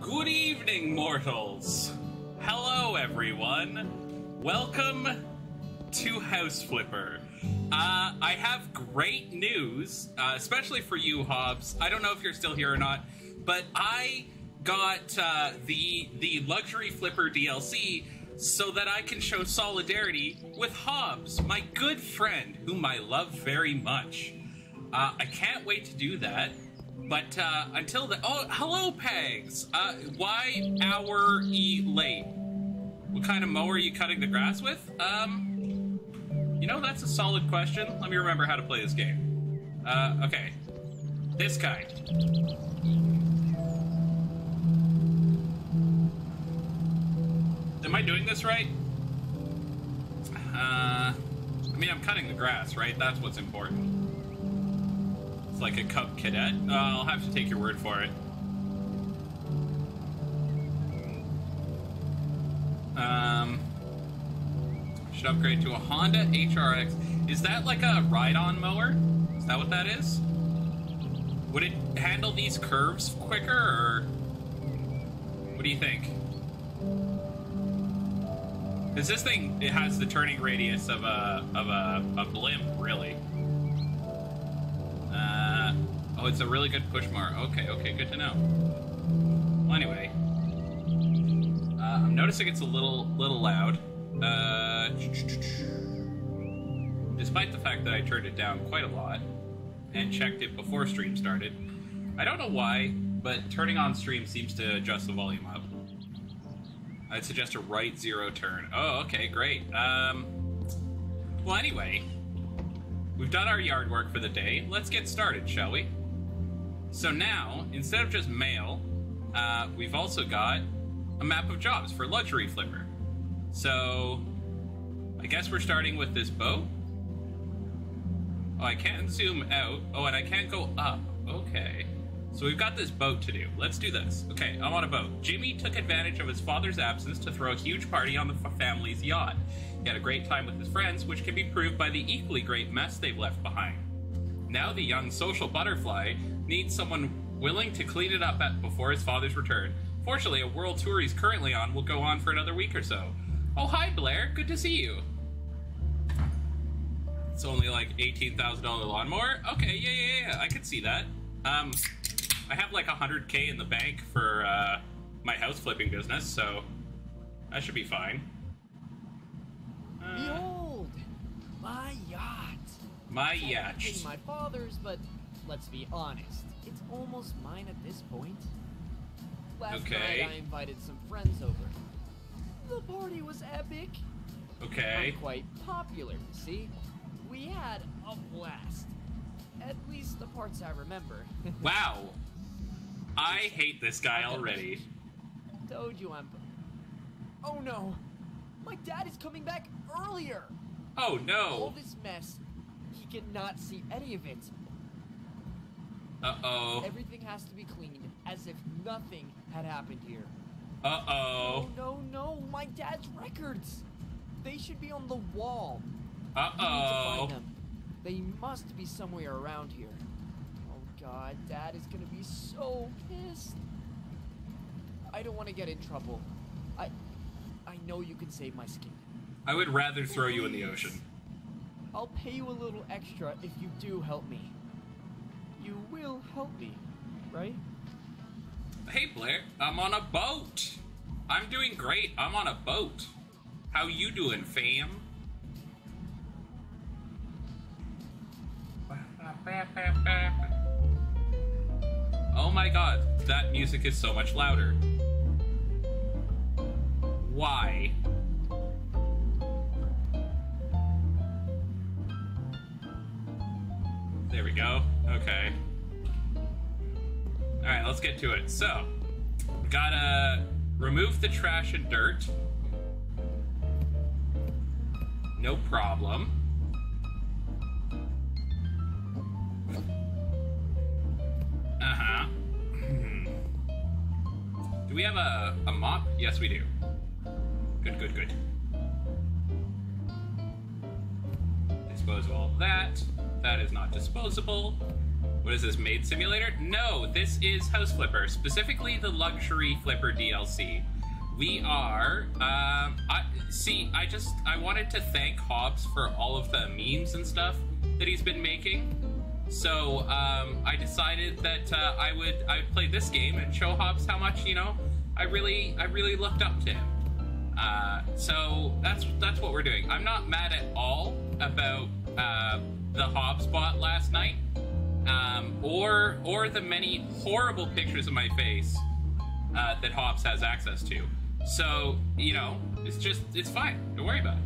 Good evening, mortals. Hello, everyone. Welcome to House Flipper. I have great news, especially for you, Hobbs. I don't know if you're still here or not, but I got the Luxury Flipper DLC so that I can show solidarity with Hobbs, my good friend, whom I love very much. I can't wait to do that. But until then, oh, hello, Pegs. Why hour late? What kind of mower are you cutting the grass with? You know, that's a solid question. Let me remember how to play this game. Okay, this guy. Am I doing this right? I mean, I'm cutting the grass, right? That's what's important. Like a Cub Cadet? I'll have to take your word for it. Should upgrade to a Honda HRX. Is that like a ride-on mower? Is that what that is? Would it handle these curves quicker, or what do you think? Because this thing, it has the turning radius of a blimp, really. Oh, it's a really good push mower. Okay, good to know. Well, anyway, I'm noticing it's a little loud. Despite the fact that I turned it down quite a lot and checked it before stream started. I don't know why, but turning on stream seems to adjust the volume up. I'd suggest a right zero turn. Oh, okay, great. Well, anyway, we've done our yard work for the day. Let's get started, shall we? So now, instead of just mail, we've also got a map of jobs for Luxury Flipper. So, I guess we're starting with this boat. Oh, I can't zoom out. Oh, and I can't go up. Okay. So we've got this boat to do. Let's do this. Okay, I'm on a boat. Jimmy took advantage of his father's absence to throw a huge party on the family's yacht. He had a great time with his friends, which can be proved by the equally great mess they've left behind. Now the young social butterfly needs someone willing to clean it up before his father's return. Fortunately, a world tour he's currently on will go on for another week or so. Oh, hi, Blair. Good to see you. It's only like $18,000 lawnmower? Okay, yeah. I can see that. I have like 100K in the bank for my house flipping business, so that should be fine. Behold, my yacht. My yacht. It's my father's, but let's be honest, it's almost mine at this point. Last night I invited some friends over. The party was epic. Okay. I'm quite popular, you see. We had a blast. At least the parts I remember. Wow. I hate this guy already. Told you I'm... Oh no. My dad is coming back earlier. Oh no. All this mess, he cannot see any of it. Uh-oh. Everything has to be cleaned as if nothing had happened here. Uh-oh. Oh, no, my dad's records. They should be on the wall. Uh-oh. We need to find them. They must be somewhere around here. Oh God, Dad is gonna be so pissed. I don't want to get in trouble. I know you can save my skin. I would rather throw you in the ocean. I'll pay you a little extra if you do help me. You will help me, right? Hey, Blair, I'm on a boat. I'm doing great. I'm on a boat. How you doing, fam? Oh my god, that music is so much louder. Why? There we go. Okay. Alright, let's get to it. So, gotta remove the trash and dirt. No problem. Uh-huh. Do we have a mop? Yes, we do. Good. Dispose of all of that. That is not disposable. What is this, Maid Simulator? No, this is House Flipper, specifically the Luxury Flipper DLC. We are, I wanted to thank Hobbs for all of the memes and stuff that he's been making. So, I decided that, I would play this game and show Hobbs how much, you know, I really looked up to him. So that's what we're doing. I'm not mad at all about, the Hobbs bot last night, or the many horrible pictures of my face, that Hobbs has access to. So, you know, it's fine. Don't worry about it.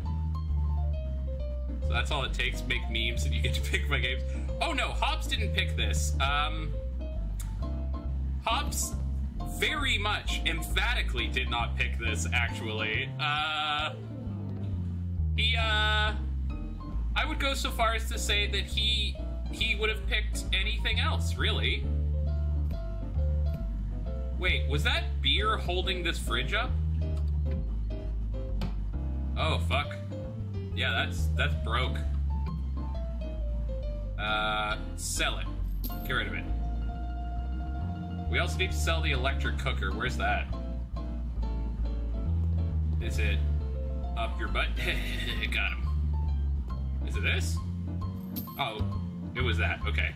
So that's all it takes, make memes and you get to pick my games. Oh no, Hobbs didn't pick this. Hobbs very much, emphatically did not pick this, actually. I would go so far as to say that he would have picked anything else, really. Wait, was that beer holding this fridge up? Oh, fuck. Yeah, that's broke. Sell it. Get rid of it. We also need to sell the electric cooker. Where's that? Is it up your butt? Got him. Is it this? Oh, it was that. Okay.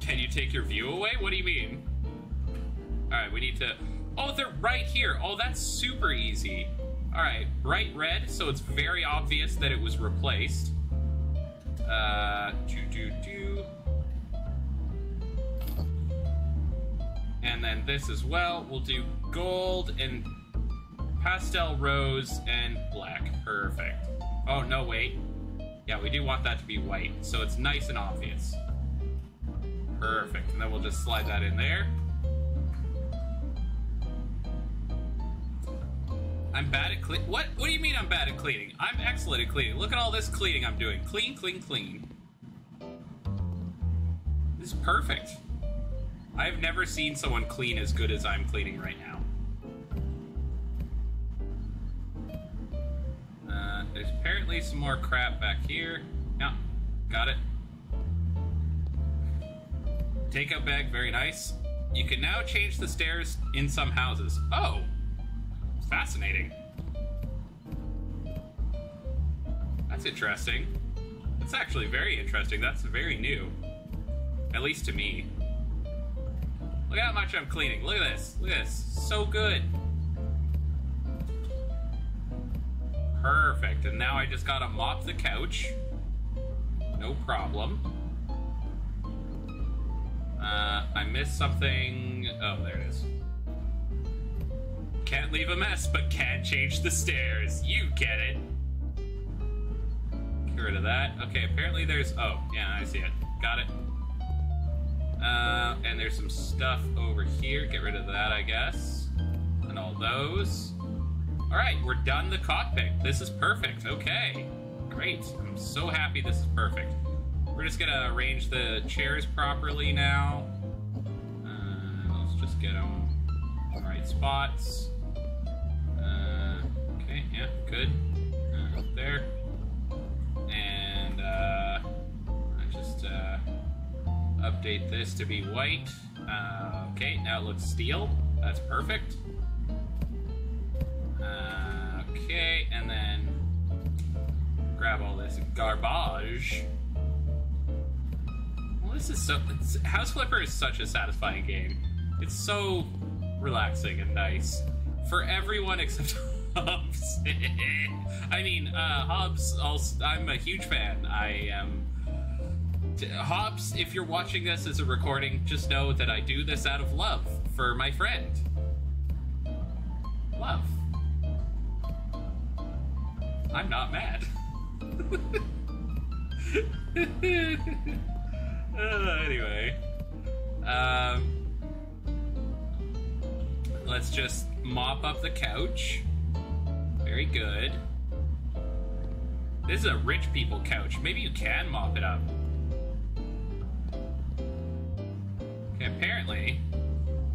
Can you take your view away? What do you mean? Alright, we need to... Oh, they're right here. Oh, that's super easy. Alright, bright red, so it's very obvious that it was replaced. And then this as well. We'll do gold and pastel rose and black. Perfect. Oh, no, wait. Yeah, we do want that to be white, so it's nice and obvious. Perfect. And then we'll just slide that in there. I'm bad at cleaning. What do you mean I'm bad at cleaning? I'm excellent at cleaning. Look at all this cleaning I'm doing. Clean, clean, clean. This is perfect. I've never seen someone clean as good as I'm cleaning right now. There's apparently some more crap back here. Yeah, got it. Takeout bag, very nice. You can now change the stairs in some houses. Oh, fascinating. That's interesting. That's actually very interesting. That's very new. At least to me. Look how much I'm cleaning. Look at this. Look at this. So good. Perfect. And now I just gotta mop the couch. No problem. I missed something. Oh, there it is. Can't leave a mess, but can't change the stairs. You get it. Get rid of that. Okay, apparently there's... Oh, yeah, I see it. Got it. And there's some stuff over here. Get rid of that, I guess. And all those. Alright, we're done the cockpit. This is perfect. Okay. Great. I'm so happy this is perfect. We're just gonna arrange the chairs properly now. Let's just get them in the right spots. Okay, yeah, good. Up there. And I just update this to be white. Okay, now it looks steel. That's perfect. Okay, and then grab all this garbage. Well, this is so... House Flipper is such a satisfying game. It's so relaxing and nice. For everyone except Hobbs. I mean, Hobbs, I'm a huge fan. I am... Hobbs, if you're watching this as a recording, just know that I do this out of love for my friend. Love. I'm not mad. Anyway. Let's just mop up the couch. Very good. This is a rich people couch. Maybe you can mop it up. Okay, apparently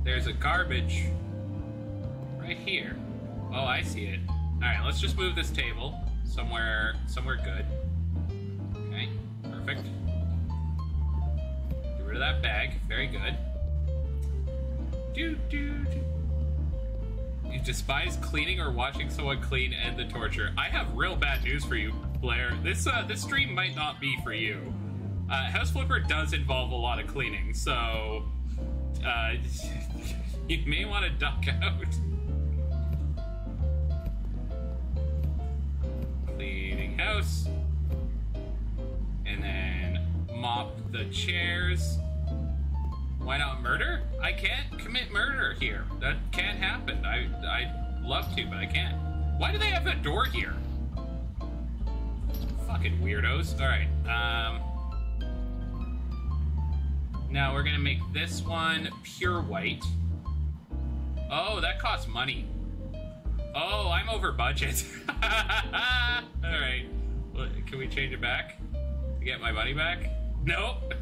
there's a garbage right here. Oh, I see it. Alright, let's just move this table somewhere good. Okay, Perfect. Get rid of that bag. Very good. Do. You despise cleaning or watching someone clean and the torture. I have real bad news for you, Blair. This stream might not be for you. House Flipper does involve a lot of cleaning, so you may want to duck out. Cleaning house. And then mop the chairs. Why not murder? I can't commit murder here. That can't happen. I'd love to, but I can't. Why do they have a door here? Fucking weirdos. Alright, now we're gonna make this one pure white. Oh, that costs money. Oh, I'm over budget. Alright. Can we change it back? To get my money back? Nope.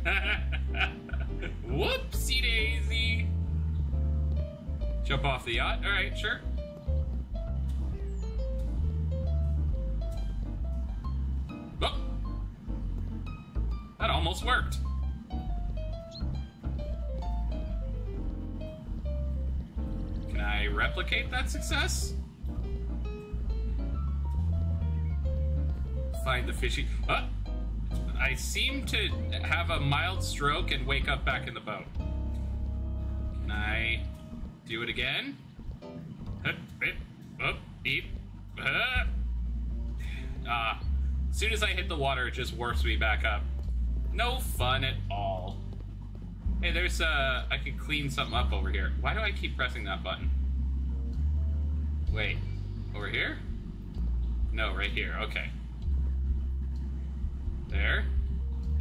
Whoopsie daisy. Jump off the yacht? Alright, sure. Oh! That almost worked. Can I replicate that success? Find the fishy... I seem to have a mild stroke and wake up back in the boat. Can I do it again? As soon as I hit the water, it just warps me back up. No fun at all. Hey, there's I can clean something up over here. Why do I keep pressing that button? Wait, over here? No, right here, okay. There.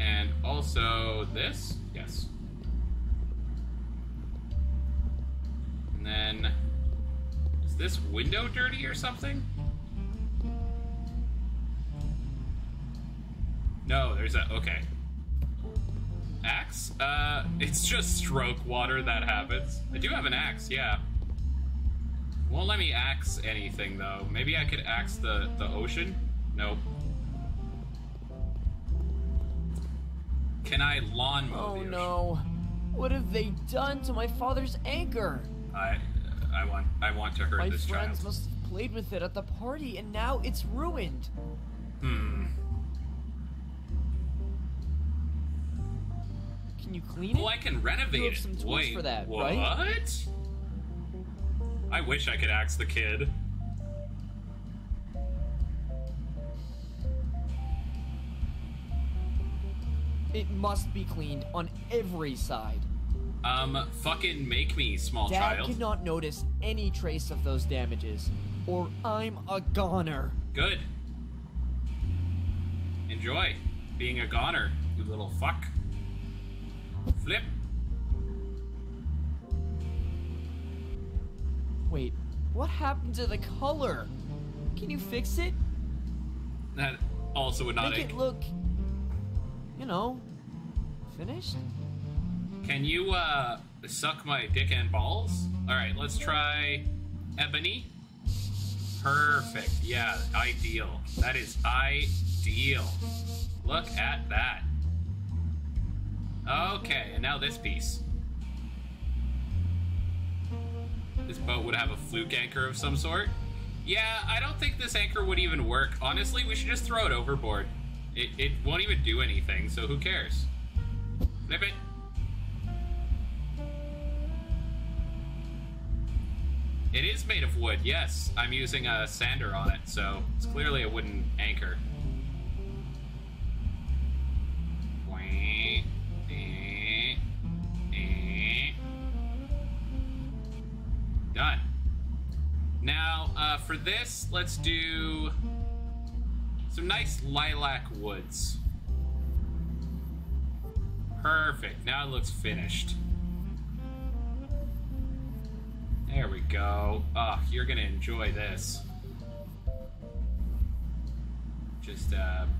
And also this. Yes. And then... Is this window dirty or something? No, there's a... Okay. Axe? It's just stroke water that happens. I do have an axe, yeah. Won't let me axe anything, though. Maybe I could axe the ocean? Nope. Can I lawn mow the ocean? Oh no. What have they done to my father's anchor? I want to hurt this child. My friends must have played with it at the party, and now it's ruined. Hmm. Can you clean it? Oh, I can renovate you have it. some tools Wait, for that, what? right? I wish I could axe the kid. It must be cleaned on every side. Fucking make me, small Dad child. could not notice any trace of those damages, or I'm a goner. Good. Enjoy being a goner, you little fuck. Flip. Wait, what happened to the color? Can you fix it? That also would not Make it look, you know, finished? Can you, suck my dick and balls? Alright, let's try ebony. Perfect. Yeah, ideal. That is ideal. Look at that. Okay, and now this piece. This boat would have a fluke anchor of some sort. Yeah, I don't think this anchor would even work. Honestly, we should just throw it overboard. It won't even do anything, so who cares? Flip it. It is made of wood, yes. I'm using a sander on it, so it's clearly a wooden anchor. Done. Now, for this, let's do some nice lilac woods. Perfect. Now it looks finished. There we go. Oh, you're gonna enjoy this. Just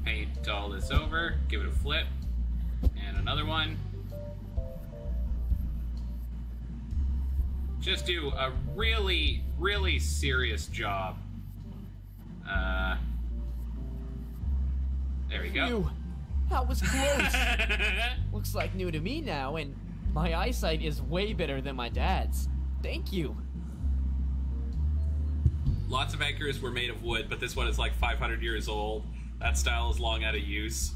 paint all this over, give it a flip, and another one. Just do a really, really serious job. There we go. That was close. Looks like new to me now, and my eyesight is way better than my dad's. Thank you. Lots of anchors were made of wood, but this one is like 500 years old. That style is long out of use.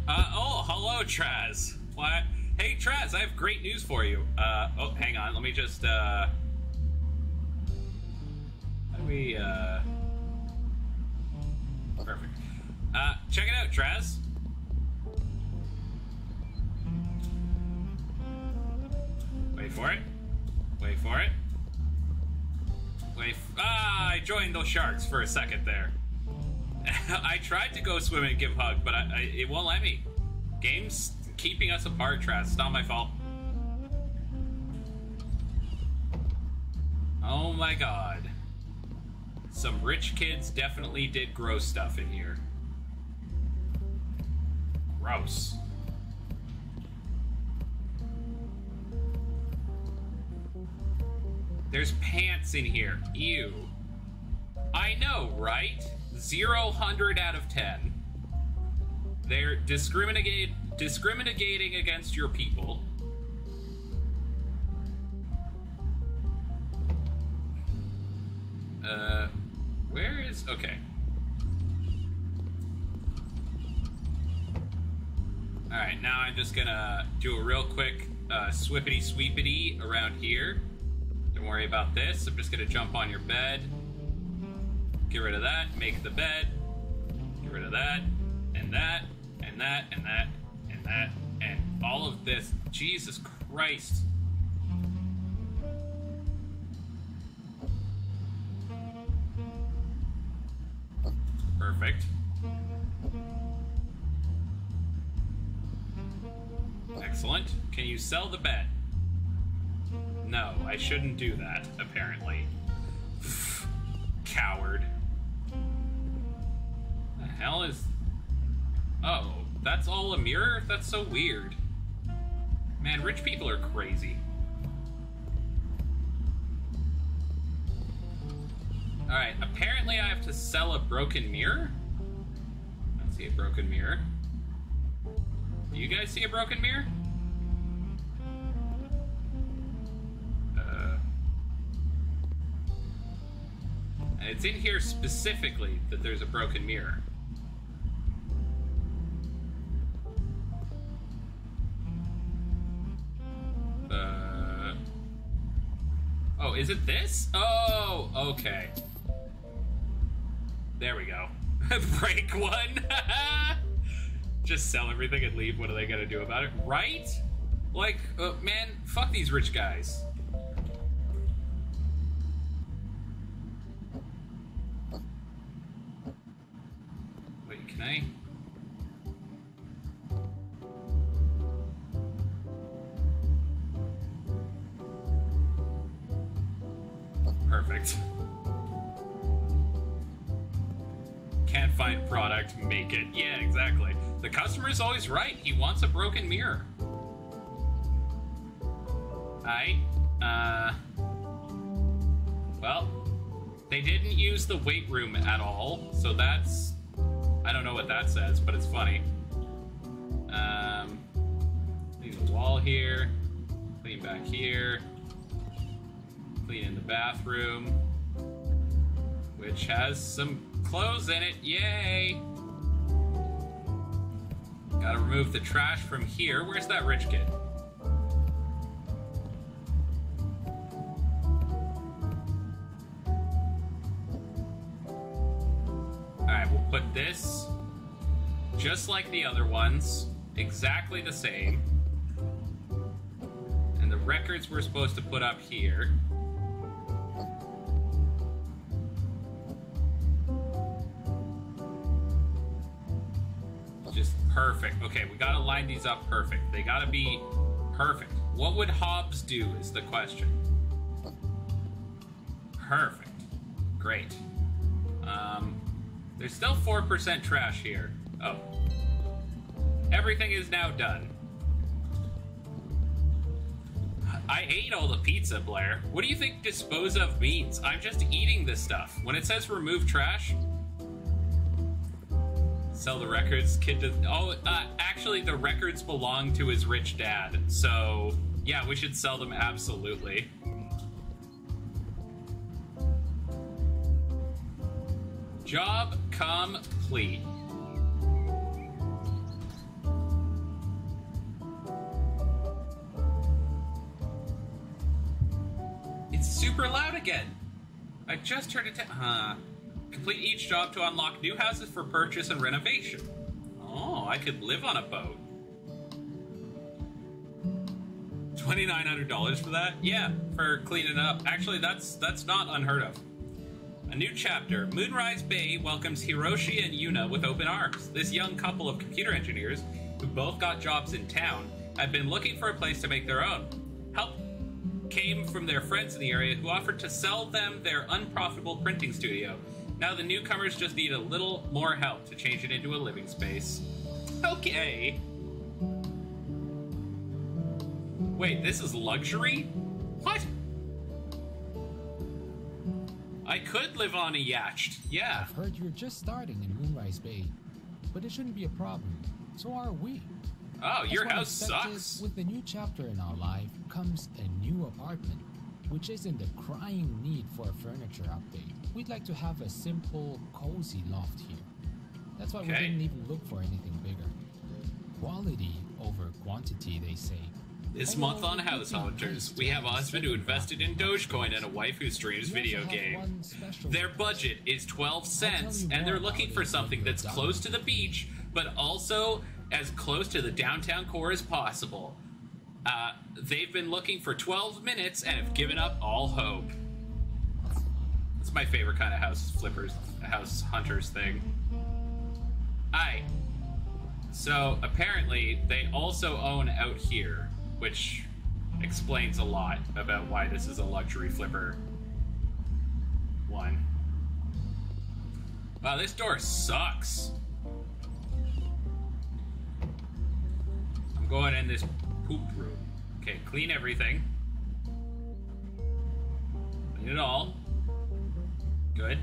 Oh, hello, Traz. What? Hey, Traz, I have great news for you. Oh, hang on. Let me just, how do we, perfect. Check it out, Traz. Wait for it. Wait for it. I joined those sharks for a second there. I tried to go swim and give a hug, but it won't let me. Game's keeping us apart, Traz. It's not my fault. Oh my god. Some rich kids definitely did gross stuff in here. Gross. There's pants in here. Ew. I know, right? 0 out of 10. They're discriminating against your people. Where is... Okay. Alright, now I'm just gonna do a real quick swippity-sweepity around here. Don't worry about this. I'm just gonna jump on your bed. Get rid of that, make the bed. Get rid of that, and that, and that, and that, and that, and all of this. Jesus Christ. Perfect. Excellent. Can you sell the bed? No, I shouldn't do that, apparently. Coward. The hell is... Oh, that's all a mirror? That's so weird. Man, rich people are crazy. Alright, apparently I have to sell a broken mirror? I don't see a broken mirror. Do you guys see a broken mirror? And it's in here specifically that there's a broken mirror. Oh, is it this? Oh, okay. There we go. Break one. Just sell everything and leave. What are they gonna do about it? Right? Like, man, fuck these rich guys. Wait, can I? Perfect. Can't find product, make it. Yeah, exactly. The customer's always right. He wants a broken mirror. Alright. Well, they didn't use the weight room at all, so that's... I don't know what that says, but it's funny. Clean the wall here. Clean back here. Clean in the bathroom, which has some clothes in it. Yay! Gotta remove the trash from here. Where's that rich kid? Alright, we'll put this just like the other ones, exactly the same. And the records we're supposed to put up here. Just perfect. Okay, we gotta line these up perfect. They gotta be perfect. What would Hobbs do is the question. Perfect. Great. There's still 4% trash here. Oh. Everything is now done. I ate all the pizza, Blair. What do you think dispose of means? I'm just eating this stuff. When it says remove trash, Sell the records. Kid does. Oh, actually, the records belong to his rich dad. So, yeah, we should sell them absolutely. Job complete. It's super loud again. I just heard it. Complete each job to unlock new houses for purchase and renovation. Oh, I could live on a boat. $2,900 for that? Yeah, for cleaning it up. Actually, that's not unheard of. A new chapter. Moonrise Bay welcomes Hiroshi and Yuna with open arms. This young couple of computer engineers, who both got jobs in town, had been looking for a place to make their own. Help came from their friends in the area who offered to sell them their unprofitable printing studio. Now the newcomers just need a little more help to change it into a living space. Okay. Wait, this is luxury? What? I could live on a yacht. Yeah. I've heard you're just starting in Moonrise Bay, but it shouldn't be a problem. So are we. Oh, your As one house expected, sucks. With the new chapter in our life comes a new apartment, which is in the crying need for a furniture update. We'd like to have a simple, cozy loft here. That's why we Okay. didn't even look for anything bigger. Quality over quantity, they say. This Although month on we House can Hunters, taste we have a husband who second invested in property. Dogecoin and a wife who streams We also video have game. one special Their request. budget is 12 cents, you and they're more looking about for it something when you're that's done. close to the beach, but also as close to the downtown core as possible. They've been looking for 12 minutes and have given up all hope. That's my favorite kind of house hunters thing. Aye. So apparently they also own out here, which explains a lot about why this is a luxury flipper one. Wow, this door sucks. I'm going in this poop room. Okay, clean everything. Clean it all. Good.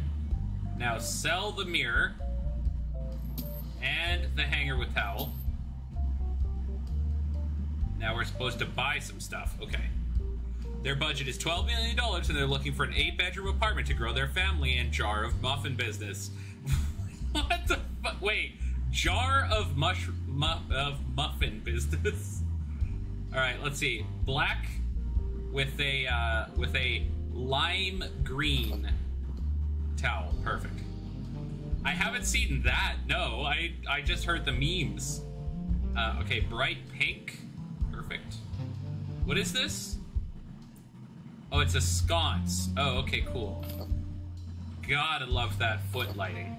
Now sell the mirror and the hanger with towel. Now we're supposed to buy some stuff. Okay. Their budget is $12 million and they're looking for an 8-bedroom apartment to grow their family and jar of muffin business. What the fuck? Wait. Jar of muffin business. Alright, let's see. Black with a lime green towel. Perfect. I haven't seen that. No, I just heard the memes. Okay, bright pink. Perfect. What is this? Oh, it's a sconce. Oh, okay, cool. God, I love that foot lighting.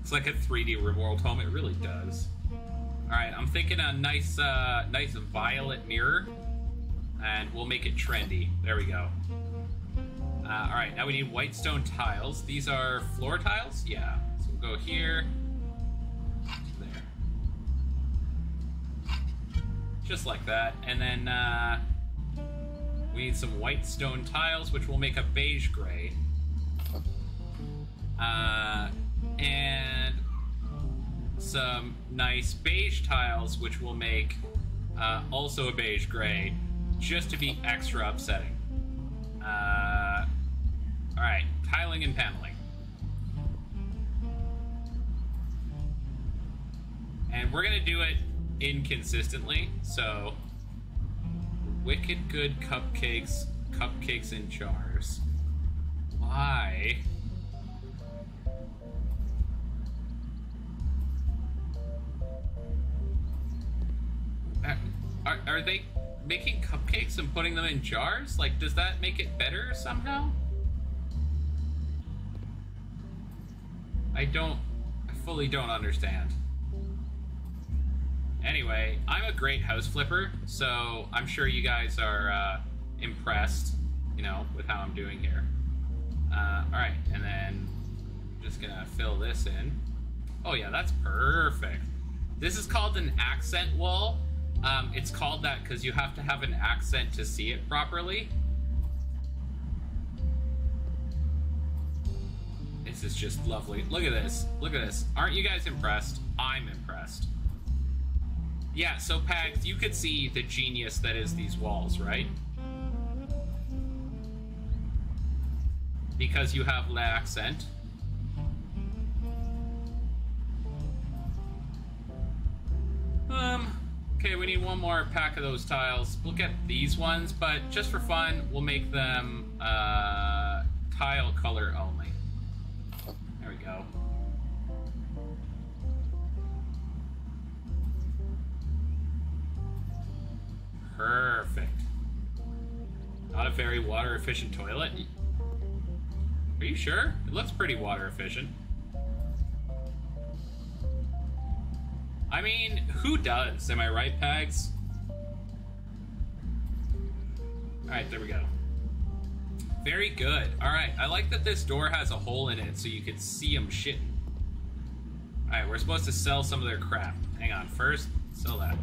It's like a 3D real-world home. It really does. All right, I'm thinking a nice violet mirror, and we'll make it trendy. There we go. All right, now we need white stone tiles. These are floor tiles? Yeah. So we'll go here. There. Just like that. And then we need some white stone tiles, which will make a beige gray. And some nice beige tiles, which will make also a beige gray, just to be extra upsetting. Alright, tiling and paneling. And we're gonna do it inconsistently, so wicked good cupcakes in jars. Why? Are they making cupcakes and putting them in jars? Like, does that make it better somehow? I fully don't understand. Anyway, I'm a great house flipper, so I'm sure you guys are impressed, you know, with how I'm doing here. Alright, and then I'm just gonna fill this in. Oh yeah, that's perfect. This is called an accent wall. It's called that because you have to have an accent to see it properly. It's This is just lovely. Look at this. Look at this. Aren't you guys impressed? I'm impressed. Yeah, so Pags, you could see the genius that is these walls, right? Because you have l'accent. Okay, we need one more pack of those tiles. We'll get these ones, but just for fun, we'll make them tile color only. There we go. Perfect. Not a very water efficient toilet. Are you sure? It looks pretty water efficient. I mean, who does? Am I right, Pags? Alright, there we go. Very good. Alright, I like that this door has a hole in it so you can see them shitting. Alright, we're supposed to sell some of their crap. Hang on, first, sell that.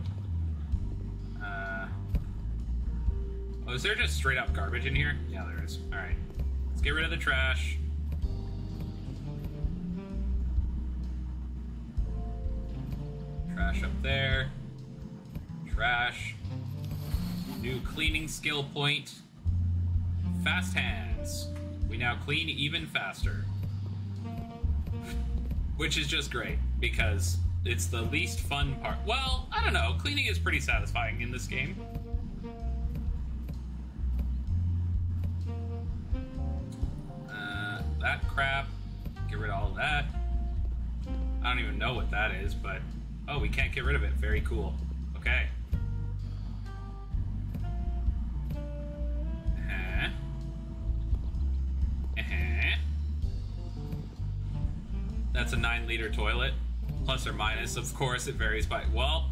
Oh, is there just straight up garbage in here? Yeah, there is. Alright. Let's get rid of the trash. Trash up there. Trash. New cleaning skill point. Fast hands. We now clean even faster. Which is just great, because it's the least fun part. Well, I don't know. Cleaning is pretty satisfying in this game. That crap. Get rid of all of that. I don't even know what that is, but... Oh, we can't get rid of it. Very cool. Okay. That's a 9-liter toilet. Plus or minus, of course, it varies by... Well,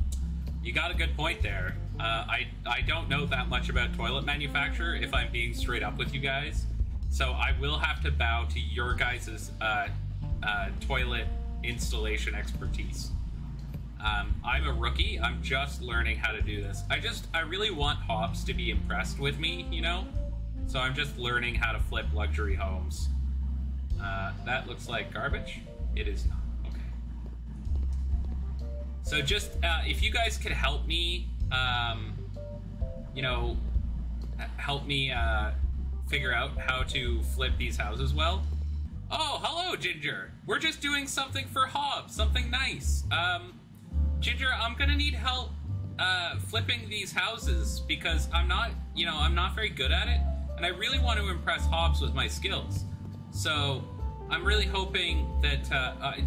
you got a good point there. I don't know that much about toilet manufacture, if I'm being straight up with you guys. So I will have to bow to your guys' toilet installation expertise. I'm a rookie. I'm just learning how to do this. I really want Hops to be impressed with me, you know? So I'm just learning how to flip luxury homes. That looks like garbage. It is not. Okay. So just, if you guys could help me, you know, help me, figure out how to flip these houses well. Oh, hello, Ginger. We're just doing something for Hobbs, something nice. Ginger, I'm gonna need help flipping these houses because I'm not very good at it, and I really want to impress Hobbs with my skills. So I'm really hoping that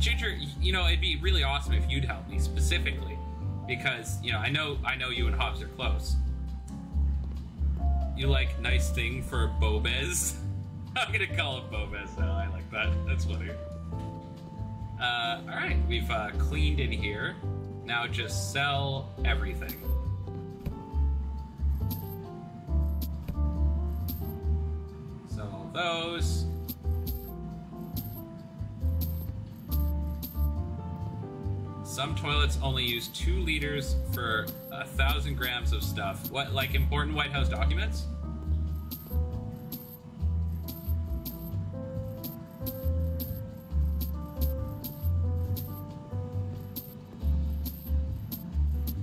Ginger, you know, it'd be really awesome if you'd help me specifically because you know I know you and Hobbs are close. You like nice thing for Bobez? I'm gonna call it Bobez now. I like that. That's funny. Alright, we've cleaned in here. Now just sell everything. Sell all those. Some toilets only use 2 liters for 1,000 grams of stuff. What, like important White House documents?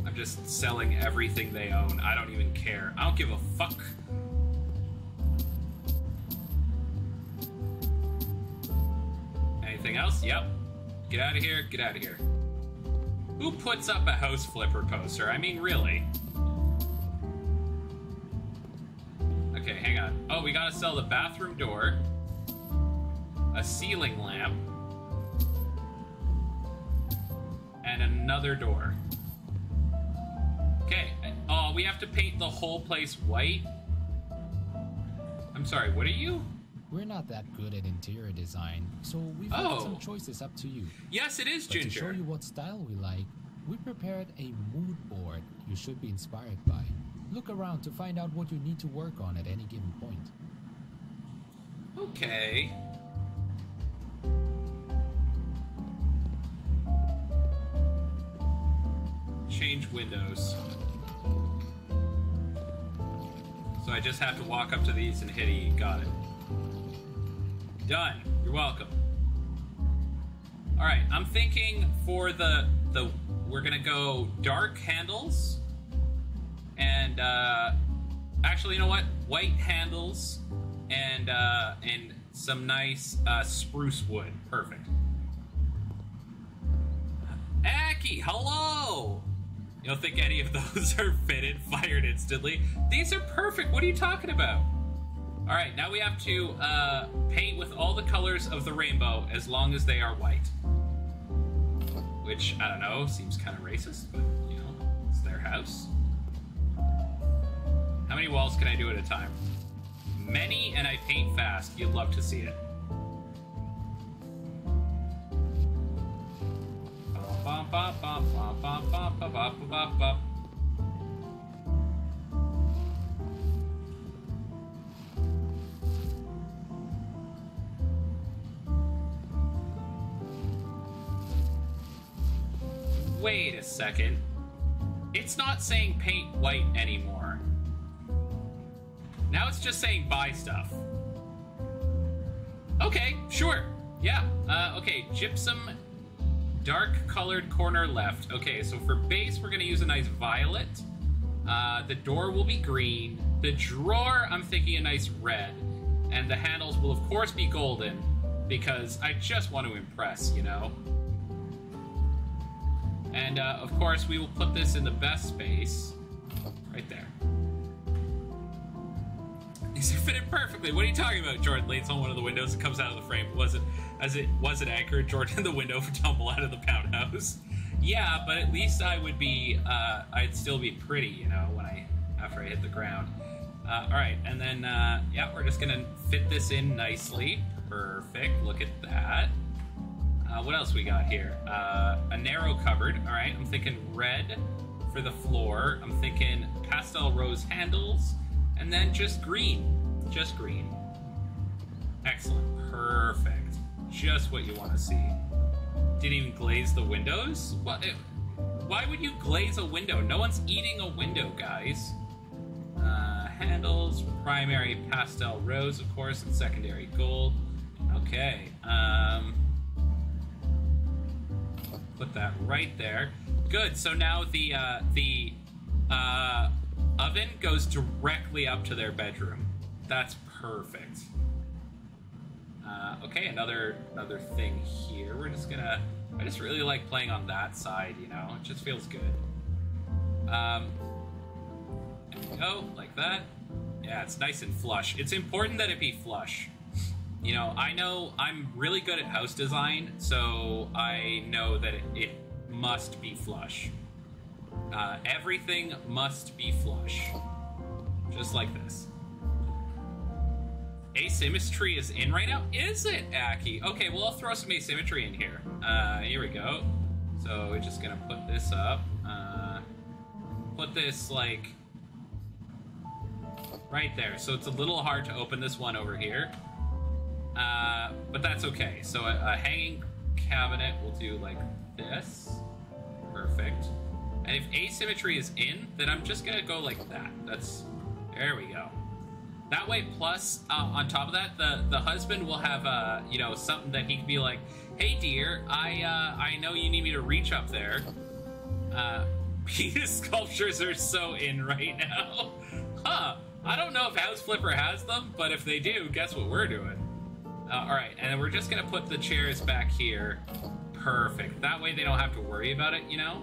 I'm just selling everything they own. I don't even care. I don't give a fuck. Anything else? Yep. Get out of here. Get out of here. Who puts up a house flipper poster? I mean, really? Okay, hang on. Oh, we gotta sell the bathroom door, a ceiling lamp, and another door. Okay. Oh, we have to paint the whole place white? I'm sorry, what are you? We're not that good at interior design, so we've got some choices up to you. Yes, it is, Ginger. But to show you what style we like, we prepared a mood board you should be inspired by. Look around to find out what you need to work on at any given point. Okay. Change windows. So I just have to walk up to these and hit E. Got it. Done. You're welcome. All right, I'm thinking for the we're gonna go dark handles, and actually, you know what? White handles, and some nice spruce wood. Perfect. Aki, hello. You don't think any of those are fitted, fired instantly? These are perfect. What are you talking about? All right, now we have to paint with all the colors of the rainbow as long as they are white. Which, I don't know, seems kind of racist, but, you know, it's their house. How many walls can I do at a time? Many, and I paint fast. You'd love to see it. Bum, bum, bum, bum, bum, bum, bum, bum, bum, bum. Wait a second. It's not saying paint white anymore. Now it's just saying buy stuff. Okay, sure. Yeah. Okay, gypsum, dark colored corner left. Okay, so for base, we're gonna use a nice violet. The door will be green. The drawer, I'm thinking a nice red. And the handles will, of course, be golden, because I just want to impress, you know? And, of course, we will put this in the best space. Right there. These are fitted perfectly. What are you talking about? Jordan leans on one of the windows and comes out of the frame. As it wasn't anchored, Jordan, the window would tumble out of the pound house. Yeah, but at least I would be, I'd still be pretty, you know, after I hit the ground. Alright, and then, yeah, we're just gonna fit this in nicely. Perfect, look at that. What else we got here? A narrow cupboard. All right, I'm thinking red for the floor. I'm thinking pastel rose handles, and then just green. Just green. Excellent. Perfect. Just what you want to see. Didn't even glaze the windows? What? Why would you glaze a window? No one's eating a window, guys. Handles, primary pastel rose, of course, and secondary gold. Okay. Put that right there. Good. So now the oven goes directly up to their bedroom. That's perfect. Okay, another thing here. We're just gonna. I just really like playing on that side. You know, it just feels good. There we go, like that. Yeah, it's nice and flush. It's important that it be flush. You know I'm really good at house design, so I know that it must be flush. Everything must be flush. Just like this. Asymmetry is in right now? Is it, Aki? Okay, well, I'll throw some asymmetry in here. Here we go. So we're just gonna put this up. Put this, like, right there. So it's a little hard to open this one over here. But that's okay. So a hanging cabinet will do like this. Perfect. And if asymmetry is in, then I'm just gonna go like that. There we go. That way, plus, on top of that, the husband will have, you know, something that he can be like, hey dear, I know you need me to reach up there. Penis sculptures are so in right now. Huh. I don't know if House Flipper has them, but if they do, guess what we're doing? Alright, and then we're just gonna put the chairs back here. Perfect. That way they don't have to worry about it, you know?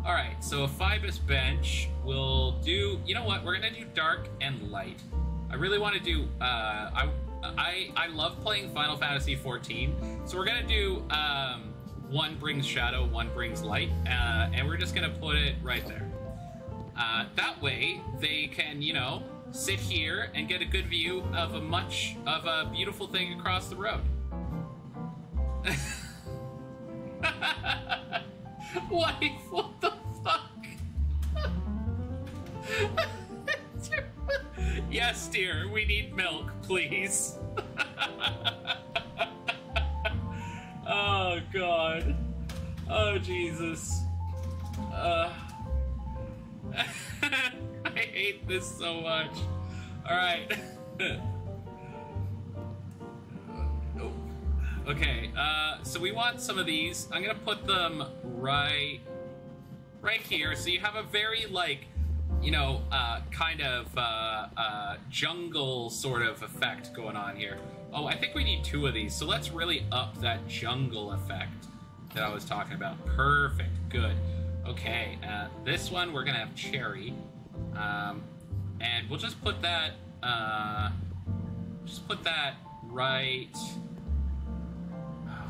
Alright, so a Phoebus bench will do... You know what? We're gonna do dark and light. I really want to do... I love playing Final Fantasy XIV, so we're gonna do... one brings shadow, one brings light, and we're just gonna put it right there. That way, they can, you know, sit here and get a good view of a beautiful thing across the road. Wife, what the fuck? Yes, dear, we need milk, please. Oh, God. Oh, Jesus. I hate this so much. Alright. Okay, so we want some of these. I'm gonna put them right here, so you have a very, like, you know, kind of jungle sort of effect going on here. Oh, I think we need 2 of these, so let's really up that jungle effect that I was talking about. Perfect, good. Okay, this one we're gonna have cherry, and we'll just put that, right.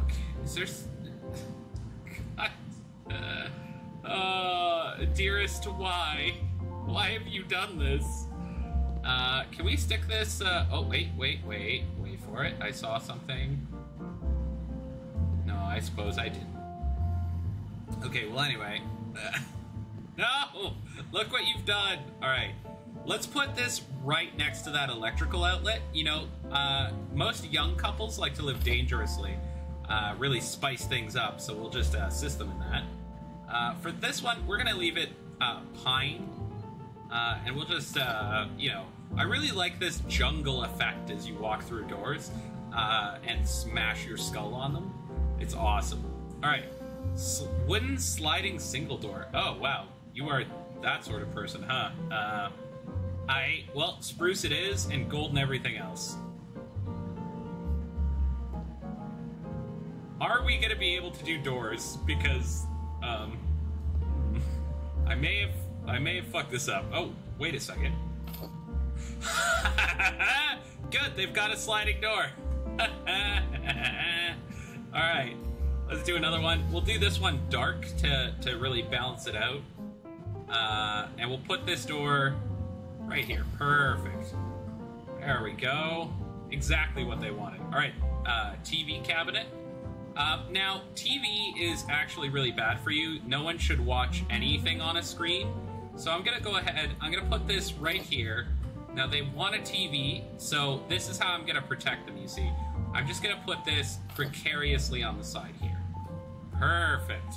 Okay, is there? Dearest, why? Why have you done this? Can we stick this? Oh, wait for it. I saw something. No, I suppose I didn't. Okay, well, anyway. No! Look what you've done! Alright, let's put this right next to that electrical outlet. You know, most young couples like to live dangerously, really spice things up, so we'll just assist them in that. For this one, we're gonna leave it pine, and we'll just, you know, I really like this jungle effect as you walk through doors and smash your skull on them. It's awesome. Alright, wooden sliding single door. Oh, wow, you are that sort of person, huh? Well, spruce it is, and gold and everything else. Are we gonna be able to do doors? Because, I may have fucked this up. Oh, wait a second. Good, they've got a sliding door. Alright, let's do another one. We'll do this one dark to really balance it out. And we'll put this door right here. Perfect. There we go. Exactly what they wanted. Alright, TV cabinet. Now, TV is actually really bad for you. No one should watch anything on a screen. So I'm gonna go ahead, I'm gonna put this right here. Now they want a TV, so this is how I'm gonna protect them, you see. I'm just gonna put this precariously on the side here. Perfect.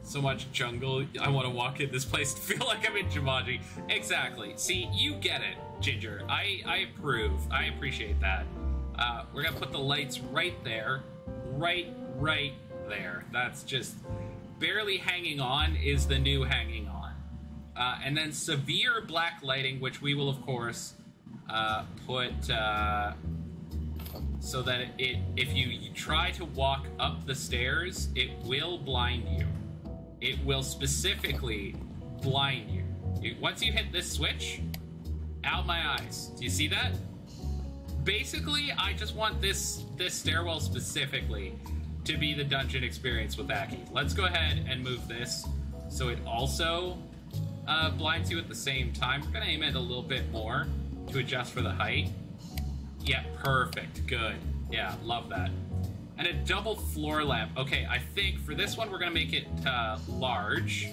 So much jungle. I want to walk in this place to feel like I'm in Jumanji. Exactly. See, you get it, Ginger. I approve. I appreciate that. We're gonna put the lights right there. Right there. That's just barely hanging on is the new hanging on. And then severe black lighting, which we will, of course, put so that if you try to walk up the stairs, it will blind you. It will specifically blind you. Once you hit this switch, out my eyes. Do you see that? Basically, I just want this stairwell specifically to be the dungeon experience with Aki. Let's go ahead and move this so it also blinds you at the same time. We're gonna aim it a little bit more to adjust for the height. Yeah, perfect, good. Yeah, love that. And a double floor lamp. Okay, I think for this one we're gonna make it large.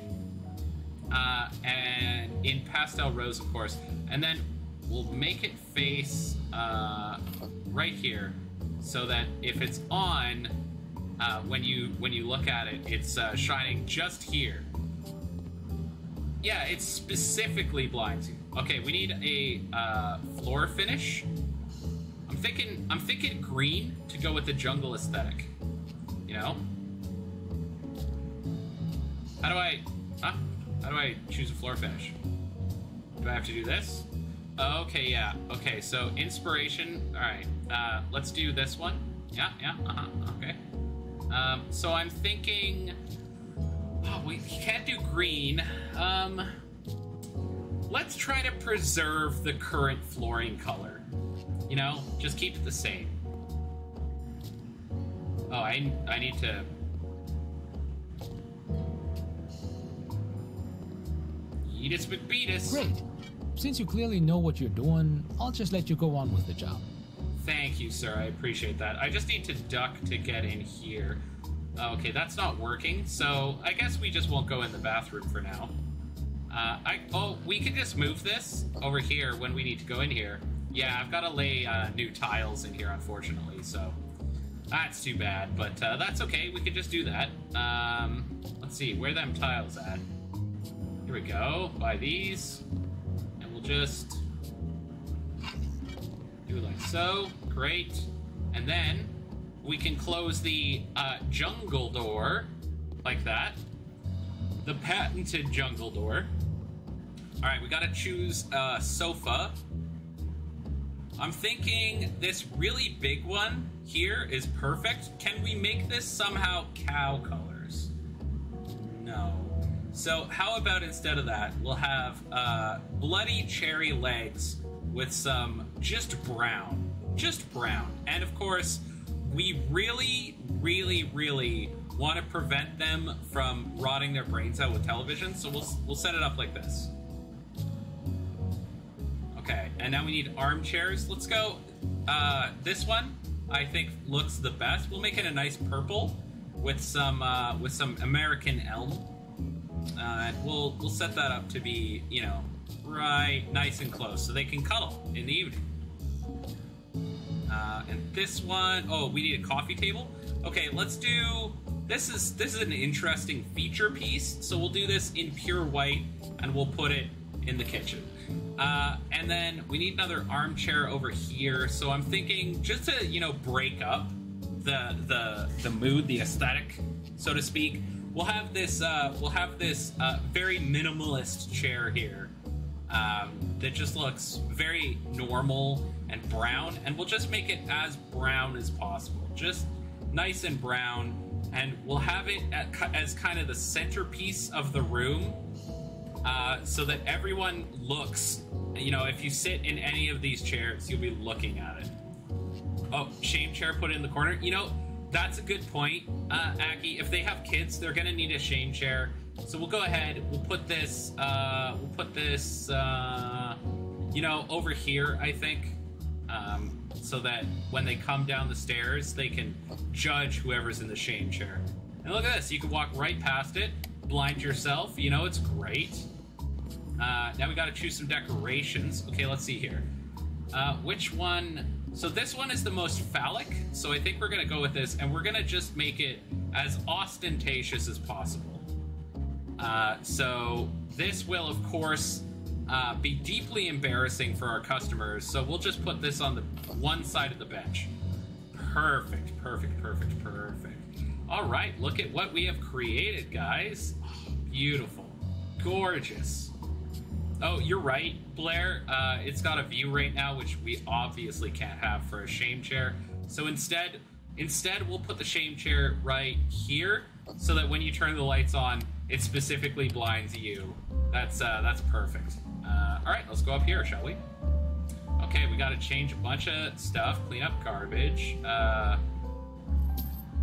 And in pastel rose, of course. And then we'll make it face right here, so that if it's on, when you look at it, it's shining just here. Yeah, it specifically blinds you. Okay, we need a floor finish. I'm thinking green to go with the jungle aesthetic. You know? How do I choose a floor finish? Do I have to do this? Okay, yeah. Okay, so inspiration. All right, let's do this one. Yeah, okay. So I'm thinking, oh, we can't do green. Let's try to preserve the current flooring color. You know, just keep it the same. Oh, I need to. Yeetus McBeatus. Great. Since you clearly know what you're doing, I'll just let you go on with the job. Thank you, sir. I appreciate that. I just need to duck to get in here. Okay, that's not working, so I guess we just won't go in the bathroom for now. We could just move this over here when we need to go in here. Yeah, I've got to lay new tiles in here, unfortunately, so that's too bad, but that's okay. We could just do that. Let's see, where are them tiles at? Here we go. Buy these. And we'll just do like so. Great. And then we can close the jungle door like that. The patented jungle door. All right, we gotta choose a sofa. I'm thinking this really big one here is perfect. Can we make this somehow cow colors? No. So how about instead of that, we'll have bloody cherry legs with some just brown. And of course, we really, really, really want to prevent them from rotting their brains out with television, so we'll set it up like this. Okay, and now we need armchairs. Let's go. This one I think looks the best. We'll make it a nice purple with some American elm. And we'll set that up to be, you know, right nice and close so they can cuddle in the evening. And this one, oh, we need a coffee table. Okay, let's do. This is an interesting feature piece. So we'll do this in pure white, and we'll put it in the kitchen. And then we need another armchair over here. So I'm thinking just to, you know, break up the mood, the aesthetic, so to speak. We'll have this very minimalist chair here that just looks very normal and brown, and we'll just make it as brown as possible, just nice and brown, and we'll have it as kind of the centerpiece of the room, so that everyone looks, you know, if you sit in any of these chairs, you'll be looking at it. Oh, shame chair put in the corner. You know, that's a good point, Aki. If they have kids, they're gonna need a shame chair. So we'll go ahead. We'll put this. You know, over here. I think, so that when they come down the stairs, they can judge whoever's in the shame chair. And look at this. You can walk right past it, blind yourself. You know, it's great. Now we got to choose some decorations. Okay, let's see here. Which one? So this one is the most phallic, so I think we're going to go with this, and we're going to just make it as ostentatious as possible. So this will, of course, be deeply embarrassing for our customers, so we'll just put this on the one side of the bench. Perfect. All right, look at what we have created, guys. Beautiful. Gorgeous. Oh, you're right, Blair. It's got a view right now, which we obviously can't have for a shame chair. So instead, we'll put the shame chair right here, so that when you turn the lights on, it specifically blinds you. That's perfect. All right, let's go up here, shall we? Okay, we got to change a bunch of stuff, clean up garbage. I'm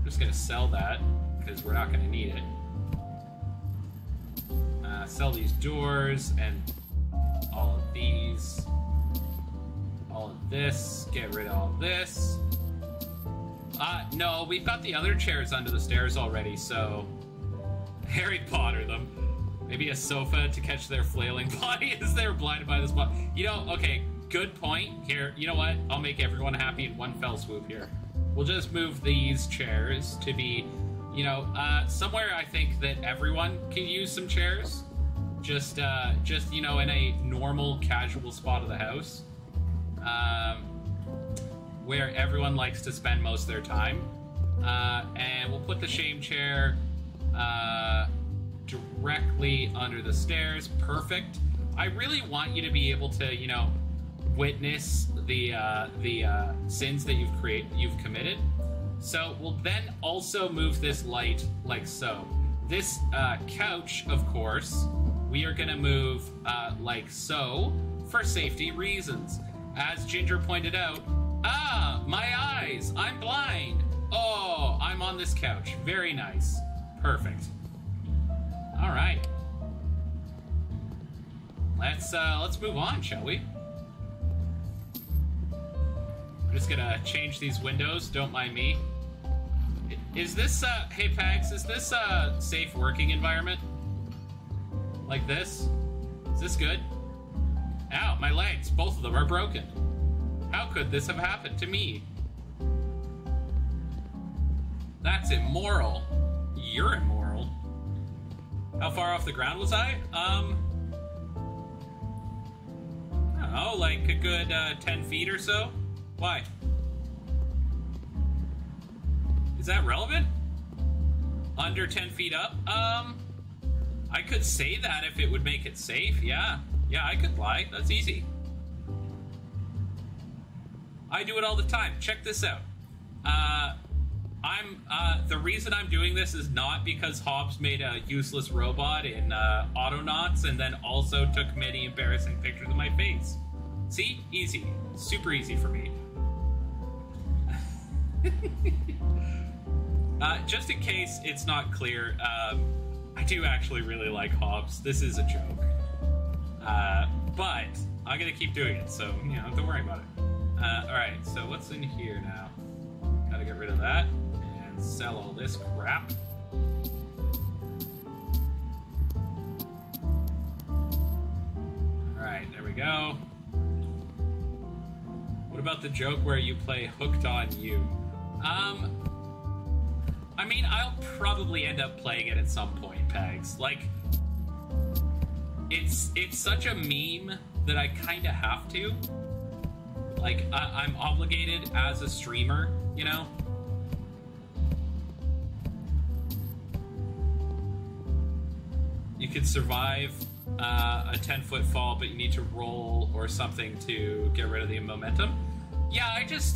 just gonna sell that because we're not gonna need it. Sell these doors and all of these, all of this, get rid of all this. No, we've got the other chairs under the stairs already, so Harry Potter them. Maybe a sofa to catch their flailing body as they're blinded by the spot. You know, okay, good point. Here, you know what? I'll make everyone happy in one fell swoop here. We'll just move these chairs to be, you know, somewhere I think that everyone can use some chairs. Just you know, in a normal, casual spot of the house, where everyone likes to spend most of their time. And we'll put the shame chair directly under the stairs. Perfect. I really want you to be able to, you know, witness the sins that you've committed. So we'll then also move this light like so. This couch, of course, we are going to move like so for safety reasons. As Ginger pointed out, my eyes, I'm blind. Oh, I'm on this couch. Very nice. Perfect. All right. Let's move on, shall we? I'm just gonna change these windows. Don't mind me. Is this hey Pags? Is this a safe working environment? Like this? Is this good? Ow, my legs, both of them are broken. How could this have happened to me? That's immoral. You're immoral. How far off the ground was I? I don't know, like a good 10 feet or so. Why? that relevant? Under 10 feet up? I could say that if it would make it safe, yeah. Yeah, I could lie. That's easy. I do it all the time. Check this out. The reason I'm doing this is not because Hobbs made a useless robot in Autonauts and then also took many embarrassing pictures of my face. See? Easy. Super easy for me. Just in case it's not clear, I do actually really like Hobbs. This is a joke. But I'm gonna keep doing it, so, you know, don't worry about it. Alright, so what's in here now? Gotta get rid of that and sell all this crap. Alright, there we go. What about the joke where you play Hooked on You? I mean, I'll probably end up playing it at some point, Pegs. Like, it's such a meme that I kind of have to. Like, I'm obligated as a streamer, you know? You could survive a 10-foot fall, but you need to roll or something to get rid of the momentum. Yeah, I just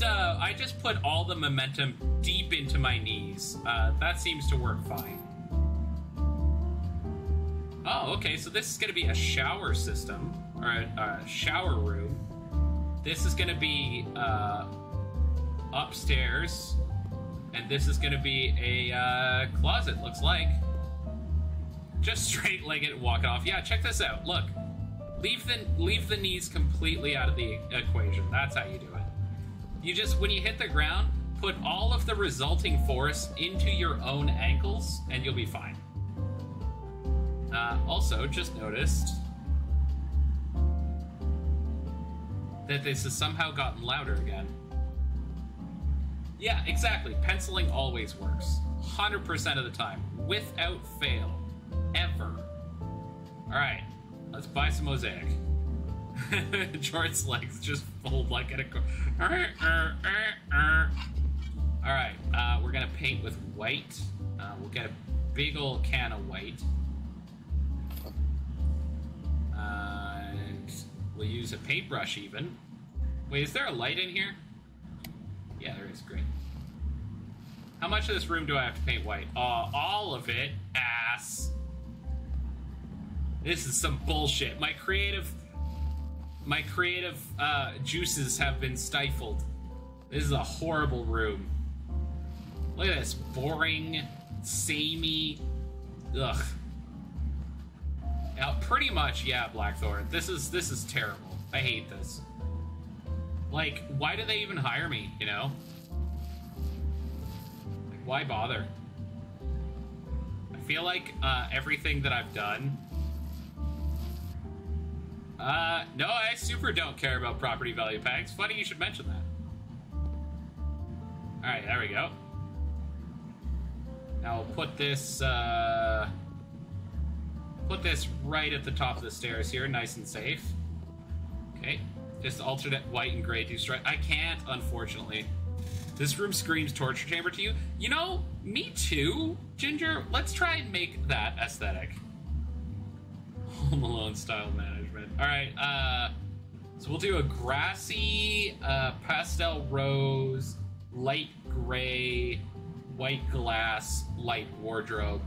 put all the momentum deep into my knees. That seems to work fine. Oh, okay, so this is going to be a shower system, or a shower room. This is going to be upstairs, and this is going to be a closet, looks like. Just straight-leg it and walk it off. Yeah, check this out. Look, leave the knees completely out of the equation. That's how you do it. You just, when you hit the ground, put all of the resulting force into your own ankles, and you'll be fine. Also, just noticed that this has somehow gotten louder again. Yeah, exactly. Penciling always works. 100% of the time. Without fail. Ever. Alright, let's buy some mosaic. Jordan's legs just fold like at a... Alright, we're gonna paint with white. We'll get a big old can of white. And we'll use a paintbrush even. Wait, is there a light in here? Yeah, there is. Great. How much of this room do I have to paint white? All of it, ass. This is some bullshit. My creative juices have been stifled. This is a horrible room. Look at this. Boring, samey. Ugh. Pretty much, yeah, Blackthorn. This is terrible. I hate this. Like, why do they even hire me, you know? Like, why bother? I feel like everything that I've done... no, I super don't care about property value packs. Funny you should mention that. Alright, there we go. Now we'll put this right at the top of the stairs here, nice and safe. Okay, just alternate white and gray to strike. I can't, unfortunately. This room screams torture chamber to you. You know, me too, Ginger. Let's try and make that aesthetic. Home Alone style management. All right, so we'll do a grassy, pastel rose, light gray, white glass, light wardrobe.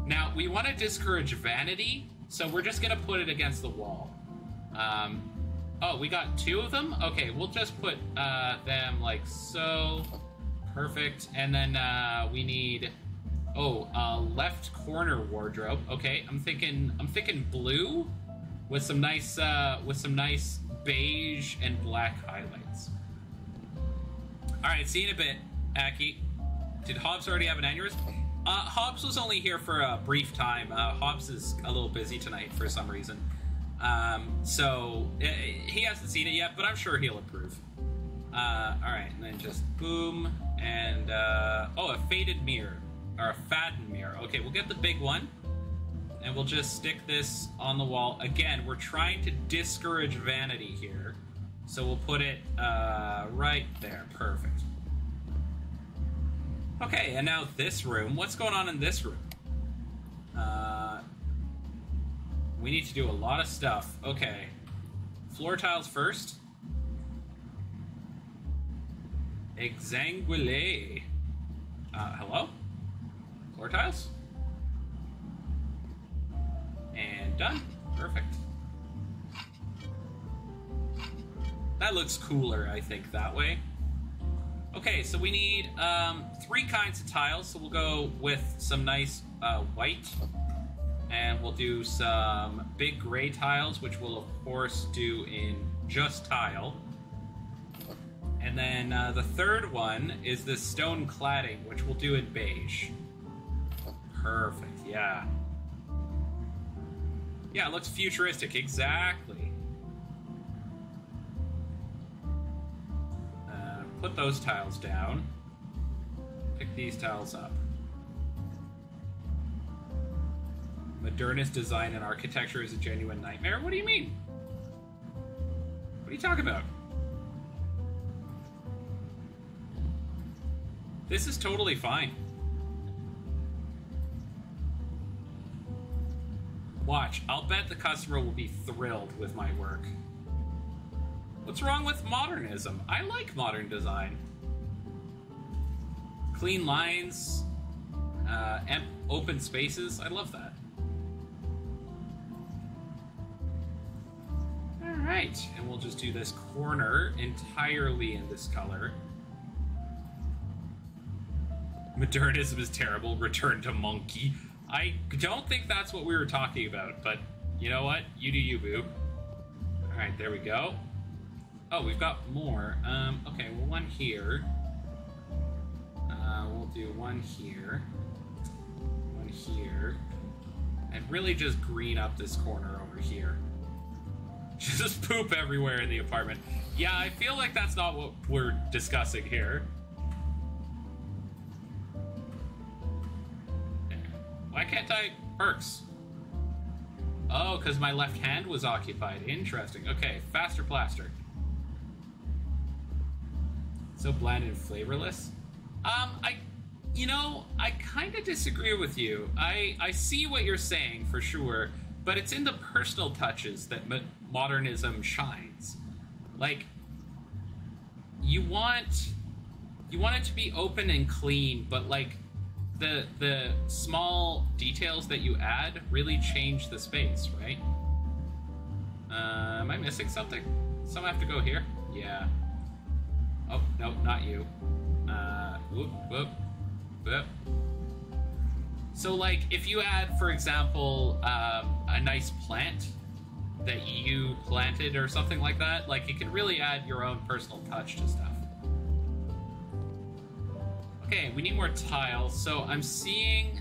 Now, we want to discourage vanity, so we're just going to put it against the wall. Oh, we got two of them? Okay, we'll just put them like so. Perfect. And then we need... Oh, left corner wardrobe. Okay, I'm thinking blue with some nice beige and black highlights. All right, see you in a bit, Aki. Did Hobbs already have an aneurysm? Hobbs was only here for a brief time. Hobbs is a little busy tonight for some reason. So he hasn't seen it yet, but I'm sure he'll approve. All right, and then just boom, and oh, a faded mirror. Or a Fadden mirror. Okay, we'll get the big one, and we'll just stick this on the wall. Again, we're trying to discourage vanity here, so we'll put it right there. Perfect. Okay, and now this room. What's going on in this room? We need to do a lot of stuff. Okay. Floor tiles first. Exanguille. Hello? Floor tiles? And done. Perfect. That looks cooler, I think, that way. Okay, so we need 3 kinds of tiles. So we'll go with some nice white. And we'll do some big gray tiles, which we'll, of course, do in just tile. And then the third one is this stone cladding, which we'll do in beige. Perfect, yeah. Yeah, it looks futuristic, exactly. Put those tiles down. Pick these tiles up. Modernist design and architecture is a genuine nightmare? What do you mean? What are you talking about? This is totally fine. Watch, I'll bet the customer will be thrilled with my work. What's wrong with modernism? I like modern design. Clean lines, open spaces, I love that. Alright, and we'll just do this corner entirely in this color. Modernism is terrible, return to monkey. I don't think that's what we were talking about, but you know what? You do you, boo. Alright, there we go. Oh, we've got more. Okay, well, one here. We'll do one here. One here. And really just green up this corner over here. Just poop everywhere in the apartment. Yeah, I feel like that's not what we're discussing here. Why can't I... Perks. Oh, because my left hand was occupied. Interesting. Okay, faster plaster. So bland and flavorless. I kind of disagree with you. I see what you're saying for sure, but it's in the personal touches that modernism shines. Like, you want it to be open and clean, but like the small details that you add really change the space, right? Am I missing something? Someone have to go here? Yeah. Oh, no, not you. Whoop, whoop, whoop. So, like, if you add, for example, a nice plant that you planted or something like that, like, it can really add your own personal touch to stuff. Okay, we need more tiles. So I'm seeing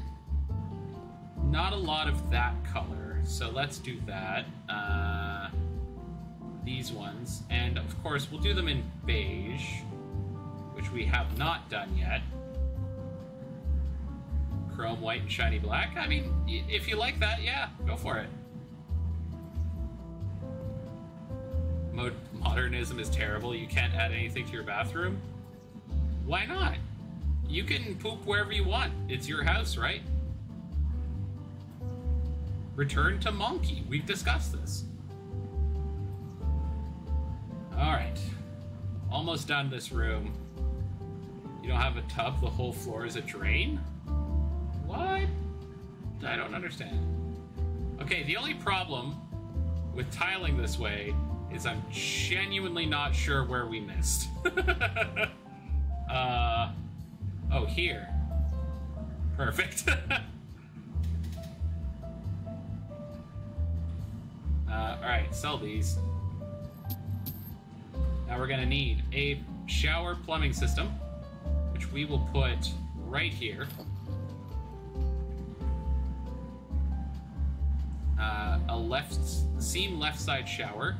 not a lot of that color. So let's do that. These ones. And, of course, we'll do them in beige, which we have not done yet. Chrome white and shiny black. I mean, if you like that, yeah, go for it. Modernism is terrible. You can't add anything to your bathroom. Why not? You can poop wherever you want. It's your house, right? Return to monkey. We've discussed this. Alright. Almost done this room. You don't have a tub, the whole floor is a drain? What? I don't understand. Okay, the only problem with tiling this way is I'm genuinely not sure where we missed. Oh, here. Perfect. Alright, sell these. Now we're gonna need a shower plumbing system, which we will put right here. A left side shower,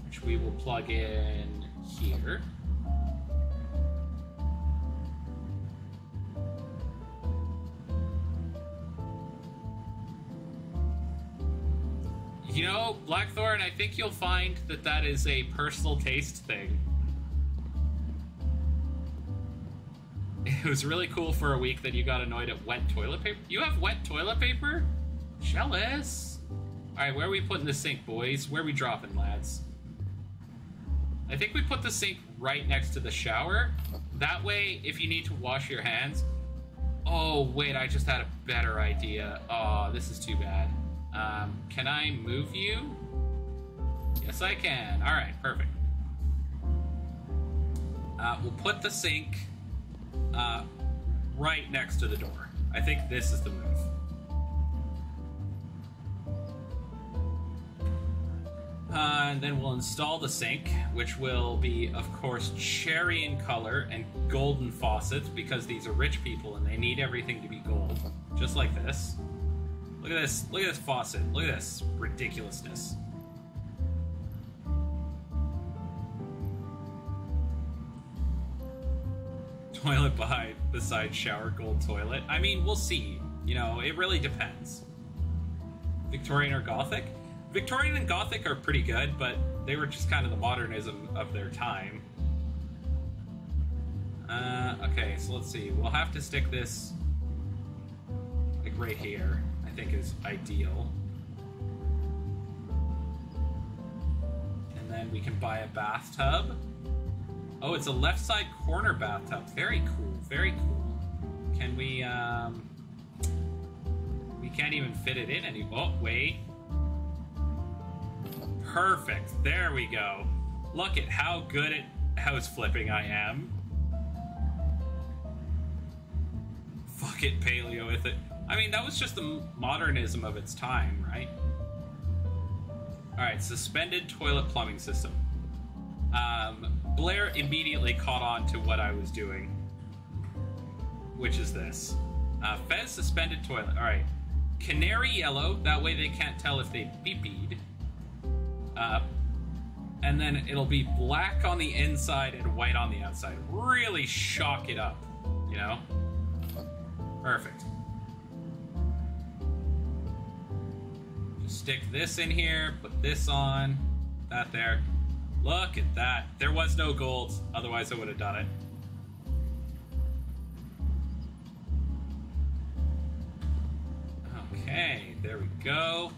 which we will plug in here. You know, Blackthorn, I think you'll find that that is a personal taste thing. It was really cool for a week that you got annoyed at wet toilet paper. You have wet toilet paper? Jealous. Alright, where are we putting the sink, boys? Where are we dropping, lads? I think we put the sink right next to the shower. That way, if you need to wash your hands... Oh, wait, I just had a better idea. Oh, this is too bad. Can I move you? Yes, I can. Alright, perfect. We'll put the sink right next to the door. I think this is the move. And then we'll install the sink, which will be, of course, cherry in color and golden faucets, because these are rich people and they need everything to be gold. Just like this. Look at this. Look at this faucet. Look at this ridiculousness. Toilet beside shower, gold toilet. I mean, we'll see. You know, it really depends. Victorian or Gothic? Victorian and Gothic are pretty good, but they were just kind of the modernism of their time. Okay, so let's see. We'll have to stick this like right here, I think is ideal. And then we can buy a bathtub. Oh, it's a left side corner bathtub. Very cool, very cool. Can we, we can't even fit it in anymore. Oh, wait. Perfect. There we go. Look at how good at house flipping I am. Fuck it, paleo with it. I mean, that was just the modernism of its time, right? Alright, suspended toilet plumbing system. Blair immediately caught on to what I was doing, which is this. Fez suspended toilet. Alright. Canary yellow, that way they can't tell if they pee-peed. And then it'll be black on the inside and white on the outside. Really shock it up, you know? Perfect. Just stick this in here, put this on, that there. Look at that. There was no gold, otherwise I would have done it. Okay, there we go.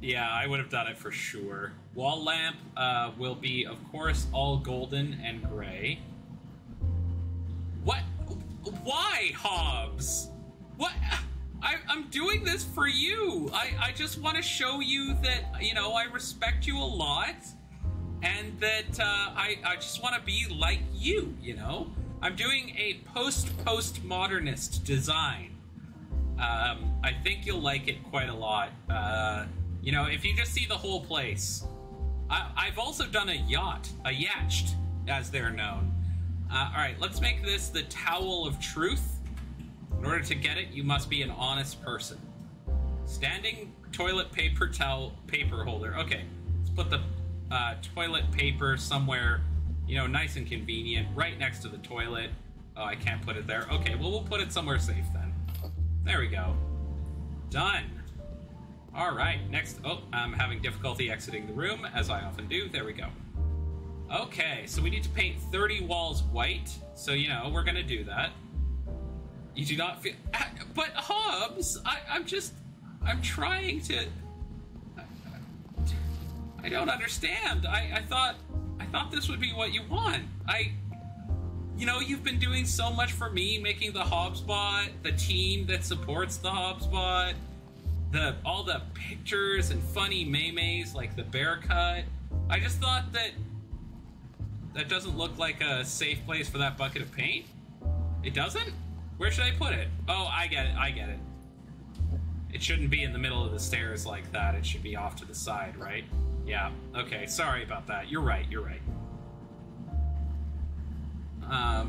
Yeah, I would have done it for sure. Wall lamp will be, of course, all golden and gray. What? Why, Hobbs? What? I'm doing this for you. I just want to show you that, you know, I respect you a lot. And that I just want to be like you, you know? I'm doing a post-modernist design. I think you'll like it quite a lot. You know, if you just see the whole place. I've also done a yacht, a yacht, as they're known. Alright, let's make this the Towel of Truth. In order to get it, you must be an honest person. Standing toilet paper paper holder. Okay, let's put the toilet paper somewhere, you know, nice and convenient, right next to the toilet. Oh, I can't put it there. Okay, well, we'll put it somewhere safe then. There we go. Done. All right, next. Oh, I'm having difficulty exiting the room, as I often do. There we go. Okay, so we need to paint 30 walls white. So, you know, we're going to do that. You do not feel... But, Hobbs, I'm trying to... I don't understand. I thought this would be what you want. You know, you've been doing so much for me, making the Hobbsbot, the team that supports the Hobbsbot, all the pictures and funny memes like the bear cut. I just thought that doesn't look like a safe place for that bucket of paint. It doesn't? Where should I put it? Oh, I get it. It shouldn't be in the middle of the stairs like that. It should be off to the side, right? Yeah, okay, sorry about that. You're right.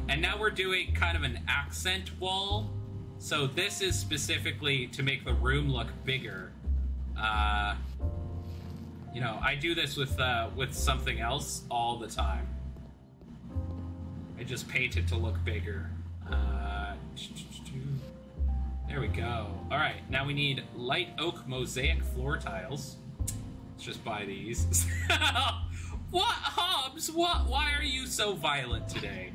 And now we're doing kind of an accent wall. So this is specifically to make the room look bigger. You know, I do this with something else all the time. I just paint it to look bigger. There we go. All right, now we need light oak mosaic floor tiles. Let's just buy these. What, Hobbs? Why are you so violent today?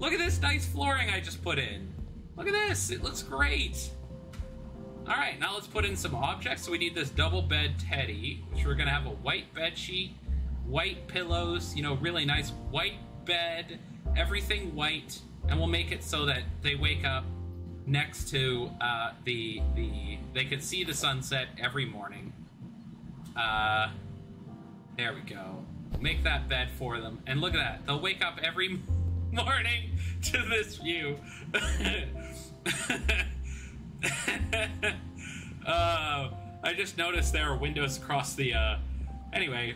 Look at this nice flooring I just put in. Look at this. It looks great. All right, now let's put in some objects. So we need this double bed teddy, which we're going to have a white bed sheet, white pillows, you know, really nice white bed, everything white. And we'll make it so that they wake up next to they can see the sunset every morning. There we go. Make that bed for them. And look at that. They'll wake up every morning to this view. I just noticed there are windows across the, anyway,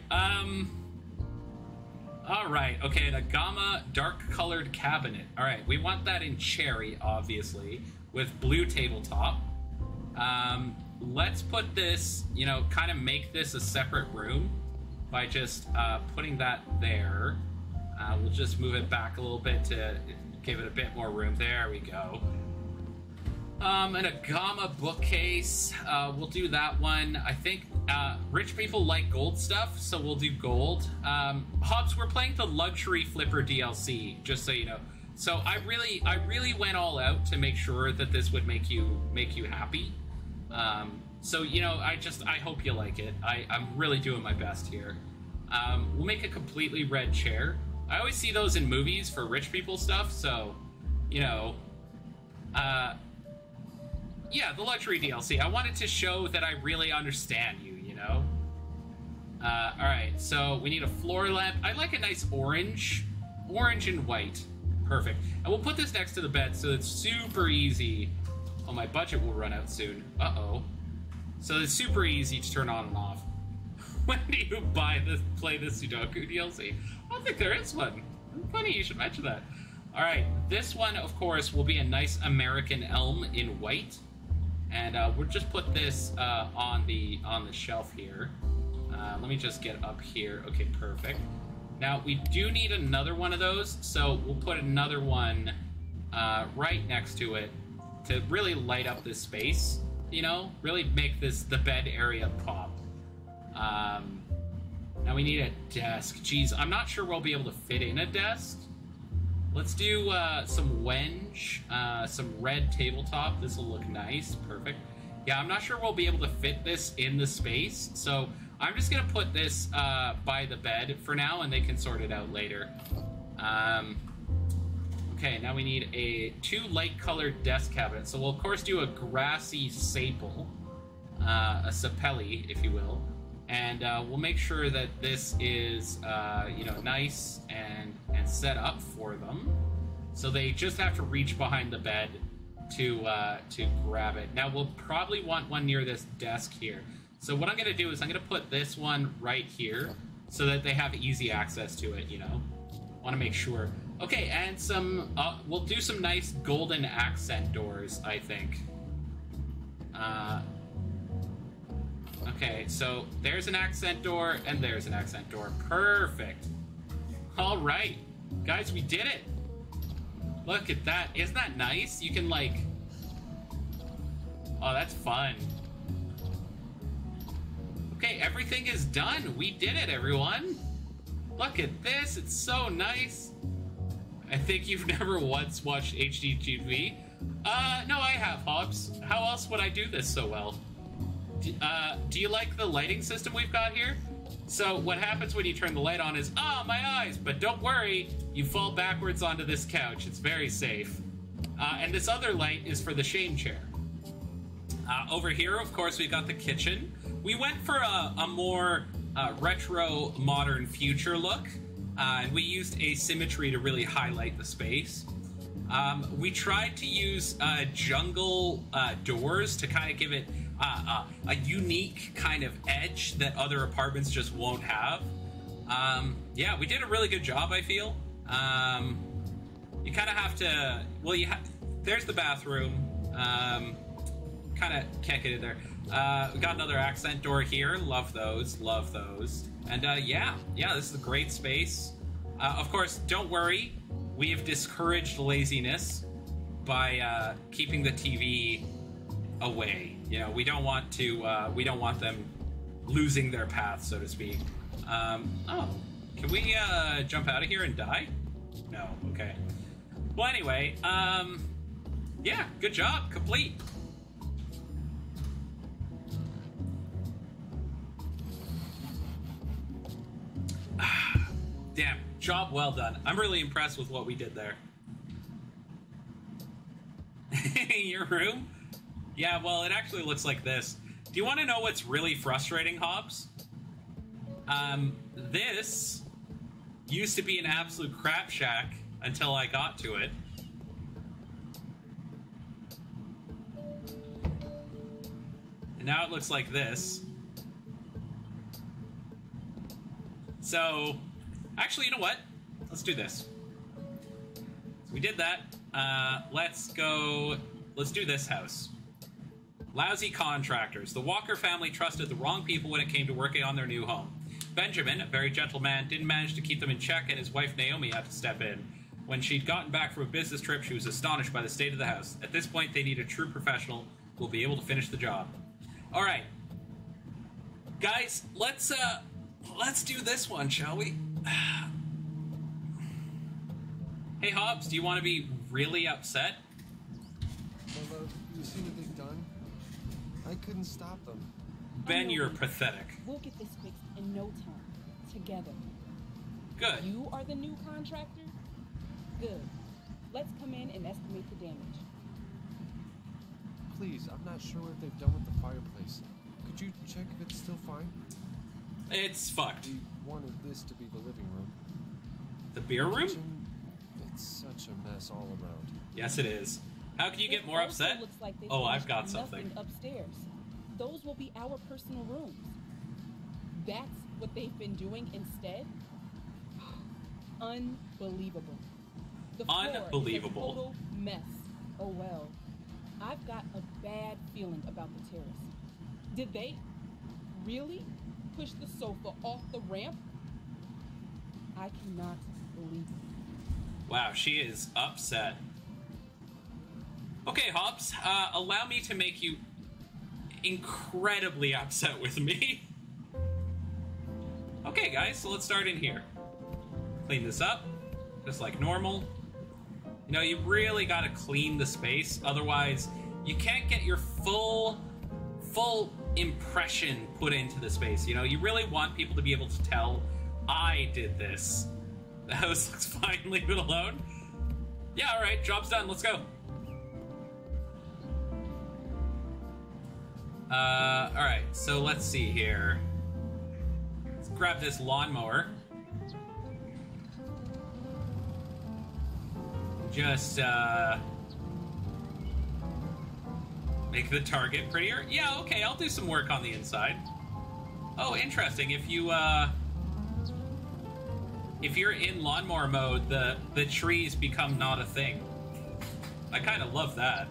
alright, okay, the Gamma dark-colored cabinet. Alright, we want that in cherry, obviously, with blue tabletop. Let's put this, you know, kind of make this a separate room by just putting that there. We'll just move it back a little bit to give it a bit more room. There we go. And a Gamma bookcase. We'll do that one. I think rich people like gold stuff, so we'll do gold. Hobbs, we're playing the Luxury Flipper DLC, just so you know. So I really went all out to make sure that this would make you happy. So, you know, I hope you like it. I'm really doing my best here. We'll make a completely red chair. I always see those in movies for rich people stuff, so, you know, yeah, the luxury DLC. I wanted to show that I really understand you, you know? Alright, so we need a floor lamp. I like a nice orange. Orange and white. Perfect. And we'll put this next to the bed so it's super easy. Oh, my budget will run out soon. Uh-oh. So it's super easy to turn on and off. When do you play the Sudoku DLC? I don't think there is one. Funny you should mention that. Alright, this one, of course, will be a nice American elm in white. And we'll just put this on the shelf here. Let me just get up here. Okay, perfect. Now, we do need another one of those, so we'll put another one right next to it to really light up this space, you know? Really make the bed area pop. Now we need a desk. Geez, I'm not sure we'll be able to fit in a desk. Let's do some wenge, some red tabletop. This will look nice. Perfect. Yeah, I'm not sure we'll be able to fit this in the space, so I'm just going to put this by the bed for now, and they can sort it out later. Okay, now we need two light-colored desk cabinets. So we'll, of course, do a grassy sapele, a sapele, if you will. And we'll make sure that this is, you know, nice and set up for them. So they just have to reach behind the bed to grab it. Now, we'll probably want one near this desk here. So what I'm going to do is I'm going to put this one right here so that they have easy access to it, you know. Want to make sure. Okay, and we'll do some nice golden accent doors, I think. Okay, so there's an accent door, and there's an accent door. Perfect. All right. Guys, we did it. Look at that. Isn't that nice? You can, like... Oh, that's fun. Okay, everything is done. We did it, everyone. Look at this. It's so nice. I think you've never once watched HGTV. No, I have, Hobbs. How else would I do this so well? Do you like the lighting system we've got here? So what happens when you turn the light on is, oh, my eyes, but don't worry, you fall backwards onto this couch. It's very safe. And this other light is for the shame chair. Over here, of course, we've got the kitchen. We went for a more retro, modern future look, and we used asymmetry to really highlight the space. We tried to use jungle doors to kind of give it a unique kind of edge that other apartments just won't have. Yeah, we did a really good job, I feel. You kind of have to... Well, there's the bathroom. Kind of can't get in there. We got another accent door here. Love those. Love those. And yeah, this is a great space. Of course, don't worry. We have discouraged laziness by keeping the TV away. You know, we don't want them losing their path, so to speak. Oh, can we jump out of here and die? No, okay. Well, anyway, yeah, good job. Complete. Damn, job well done. I'm really impressed with what we did there. Your room? Yeah, well, it actually looks like this. Do you want to know what's really frustrating, Hobbs? This used to be an absolute crap shack until I got to it. And now it looks like this. So, actually, you know what? Let's do this. We did that. Let's do this house. Lousy contractors. The Walker family trusted the wrong people when it came to working on their new home. Benjamin, a very gentle man, didn't manage to keep them in check, and his wife Naomi had to step in. When she'd gotten back from a business trip, she was astonished by the state of the house. At this point, they need a true professional who will be able to finish the job. Alright. Guys, let's do this one, shall we? Hey, Hobbs, do you want to be really upset? Well, you see what they've done? I couldn't stop them. Ben, you're pathetic. We'll get this fixed in no time. Together. Good. You are the new contractor? Good. Let's come in and estimate the damage. Please, I'm not sure what they've done with the fireplace. Could you check if it's still fine? It's fucked. We wanted this to be the living room. The beer room? Kitchen, it's such a mess all around. Yes, it is. How can you get more also upset? Looks like they Oh, I've finished got nothing something. upstairs. Those will be our personal rooms. That's what they've been doing instead? Unbelievable. The floor is a Unbelievable. total mess. Oh well. I've got a bad feeling about the terrace. Did they really push the sofa off the ramp? I cannot believe it. Wow, she is upset. Okay, Hobbs, allow me to make you incredibly upset with me. Okay, guys, so let's start in here. Clean this up, just like normal. You know, you really gotta clean the space, otherwise you can't get your full impression put into the space. You know, you really want people to be able to tell, I did this. The house looks fine, leave it alone. Yeah, alright, job's done, let's go. Alright, so let's see here. Let's grab this lawnmower. Just, make the target prettier? Yeah, okay, I'll do some work on the inside. Oh, interesting, if you're in lawnmower mode, the trees become not a thing. I kind of love that.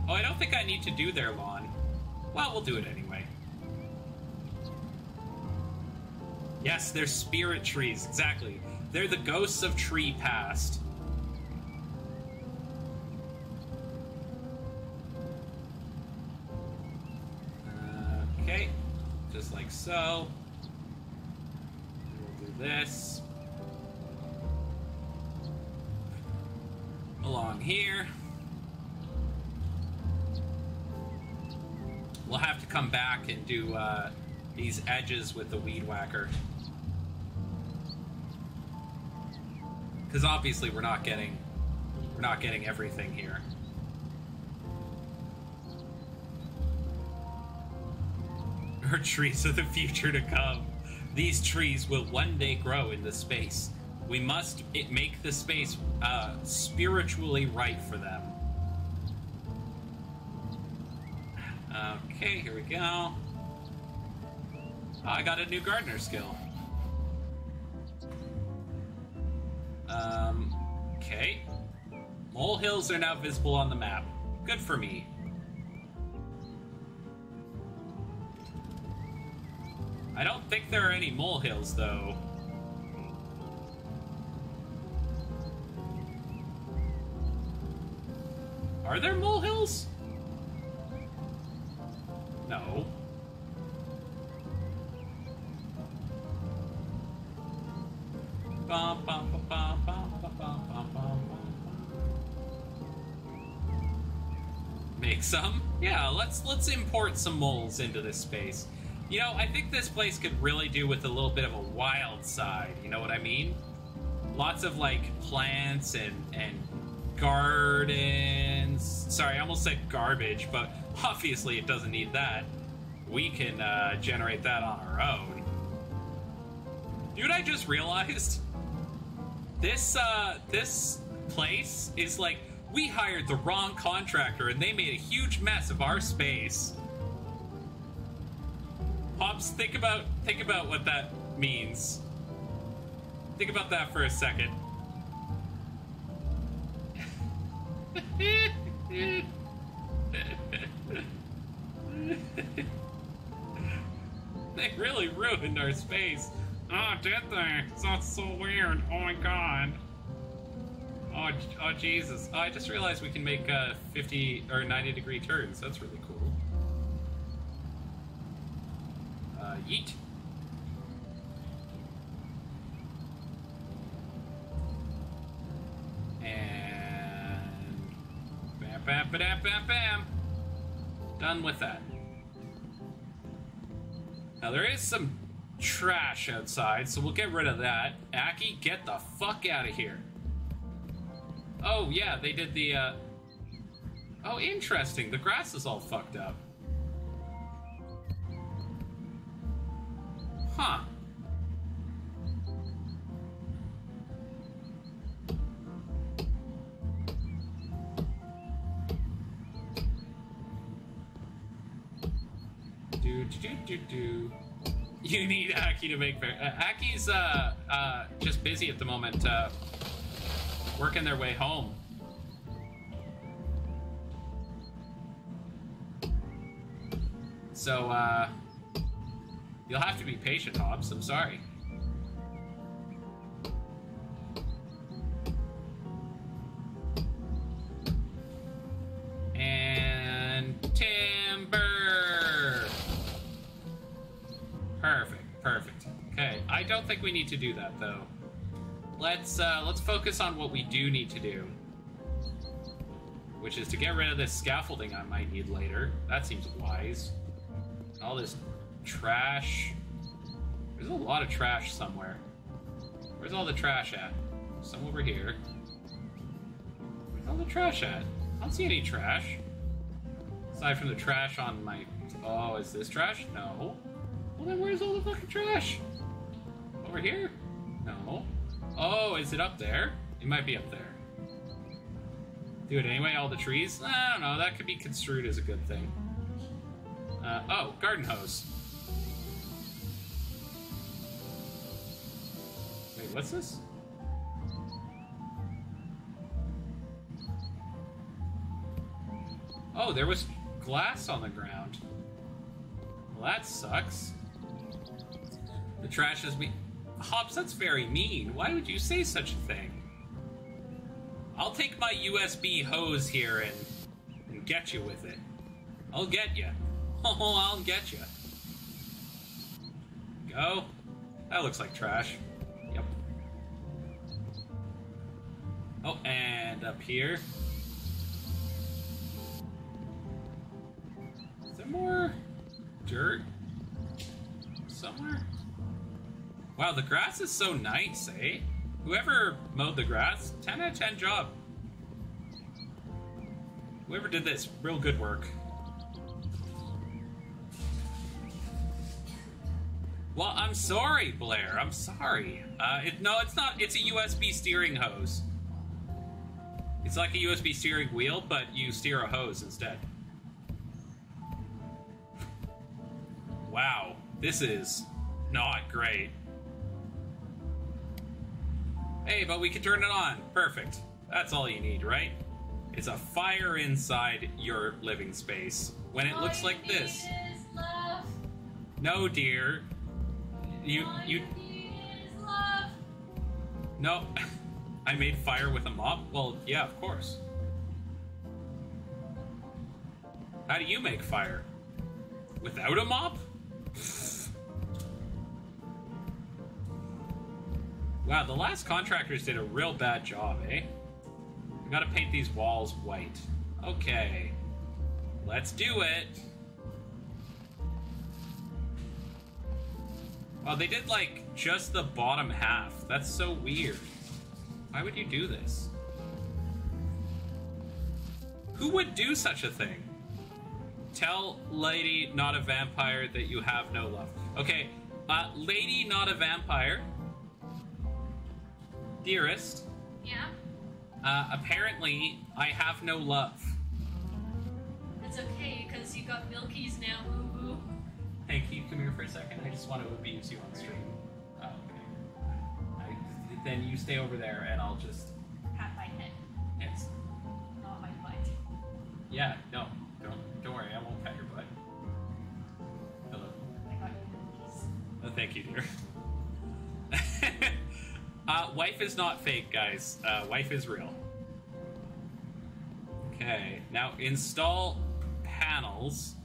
Oh, I don't think I need to do their lawn. Well, we'll do it anyway. Yes, they're spirit trees, exactly. They're the ghosts of tree past. Okay, just like so. We'll do this. Along here. We'll have to come back and do these edges with the weed whacker. Because obviously we're not getting everything here. Our trees of the future to come. These trees will one day grow in this space. We must make the space spiritually right for them. Okay, here we go. I got a new gardener skill. Okay. Molehills are now visible on the map. Good for me. I don't think there are any molehills, though. Are there molehills? No. Bum, bum, bum, bum, bum, bum, bum, bum, bum. Make some? Yeah, let's import some moles into this space. You know, I think this place could really do with a little bit of a wild side, you know what I mean? Lots of, like, plants and gardens. Sorry, I almost said garbage, but obviously it doesn't need that. We can generate that on our own. Dude, I just realized this place is like, we hired the wrong contractor and they made a huge mess of our space. Hobbs, think about what that means. Think about that for a second. They really ruined our space. Oh, did they? That's so weird. Oh my god. Oh Jesus. Oh, I just realized we can make 50 or 90-degree turns. That's really cool. Yeet. And bam, bam, bam, bam, bam. Done with that. Now there is some trash outside, so we'll get rid of that. Aki, get the fuck out of here. Oh yeah, they did the oh, interesting. The grass is all fucked up. Huh. Do. You need Aki to make Aki's just busy at the moment, working their way home. So you'll have to be patient, Hobbs. I'm sorry. And timber. Perfect. Okay, I don't think we need to do that though. Let's focus on what we do need to do, which is to get rid of this scaffolding I might need later. That seems wise. All this trash. There's a lot of trash somewhere. Where's all the trash at? Some over here. Where's all the trash at? I don't see any trash. Aside from the trash on my... Oh, is this trash? No. Well, then where's all the fucking trash? Over here? No. Oh, is it up there? It might be up there. Dude, anyway, all the trees? I don't know, that could be construed as a good thing. Oh, garden hose. Wait, what's this? Oh, there was glass on the ground. Well, that sucks. The trash is me. Hobbs, that's very mean. Why would you say such a thing? I'll take my USB hose here and get you with it. I'll get you. Oh, I'll get you. Go. That looks like trash. Yep. Oh, and up here. Is there more dirt somewhere? Wow, the grass is so nice, eh? Whoever mowed the grass, 10 out of 10 job. Whoever did this, real good work. Well, I'm sorry, Blair. I'm sorry. No, it's not. It's a USB steering hose. It's like a USB steering wheel, but you steer a hose instead. Wow, this is not great. Hey, but we can turn it on. Perfect. That's all you need, right? It's a fire inside your living space when it looks like this. No, dear. You No. I made fire with a mop? Well, yeah, of course. How do you make fire? Without a mop? Wow, the last contractors did a real bad job, eh? We gotta paint these walls white. Okay. Let's do it. Oh, they did, like, just the bottom half. That's so weird. Why would you do this? Who would do such a thing? Tell Lady Not a Vampire that you have no love. Okay, Lady Not a Vampire. Dearest. Yeah? Apparently, I have no love. It's okay, because you got Milky's now, boo-boo. Hey, can you come here for a second? I just want to abuse you on stream. Oh, okay. Then you stay over there, and I'll just... Pat my head, Yes. not my butt. Yeah, no. Don't worry, I won't pat your butt. Hello. I got you Milky's. Oh, thank you, dear. Wife is not fake, guys. Wife is real. Okay, now install panels.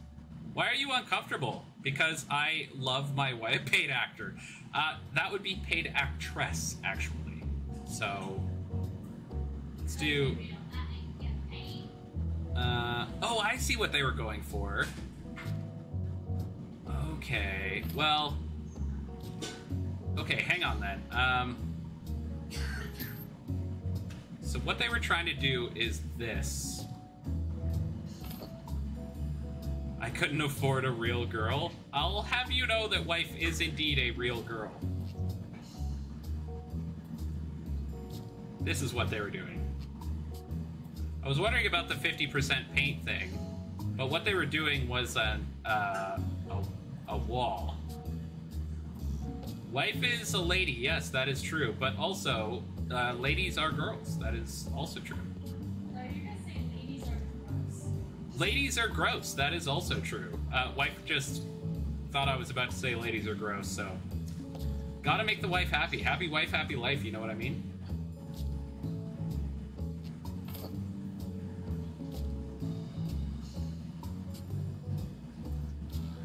Why are you uncomfortable? Because I love my wife. Paid actor. That would be paid actress, actually. So, let's do... oh, I see what they were going for. Okay, well... Okay, hang on then. So what they were trying to do is this. I couldn't afford a real girl. I'll have you know that wife is indeed a real girl. This is what they were doing. I was wondering about the 50% paint thing, but what they were doing was a wall. Wife is a lady, yes, that is true, but also, ladies are girls. That is also true. No, you're gonna say ladies are gross. Ladies are gross. That is also true. Wife just thought I was about to say ladies are gross, so... Gotta make the wife happy. Happy wife, happy life, you know what I mean?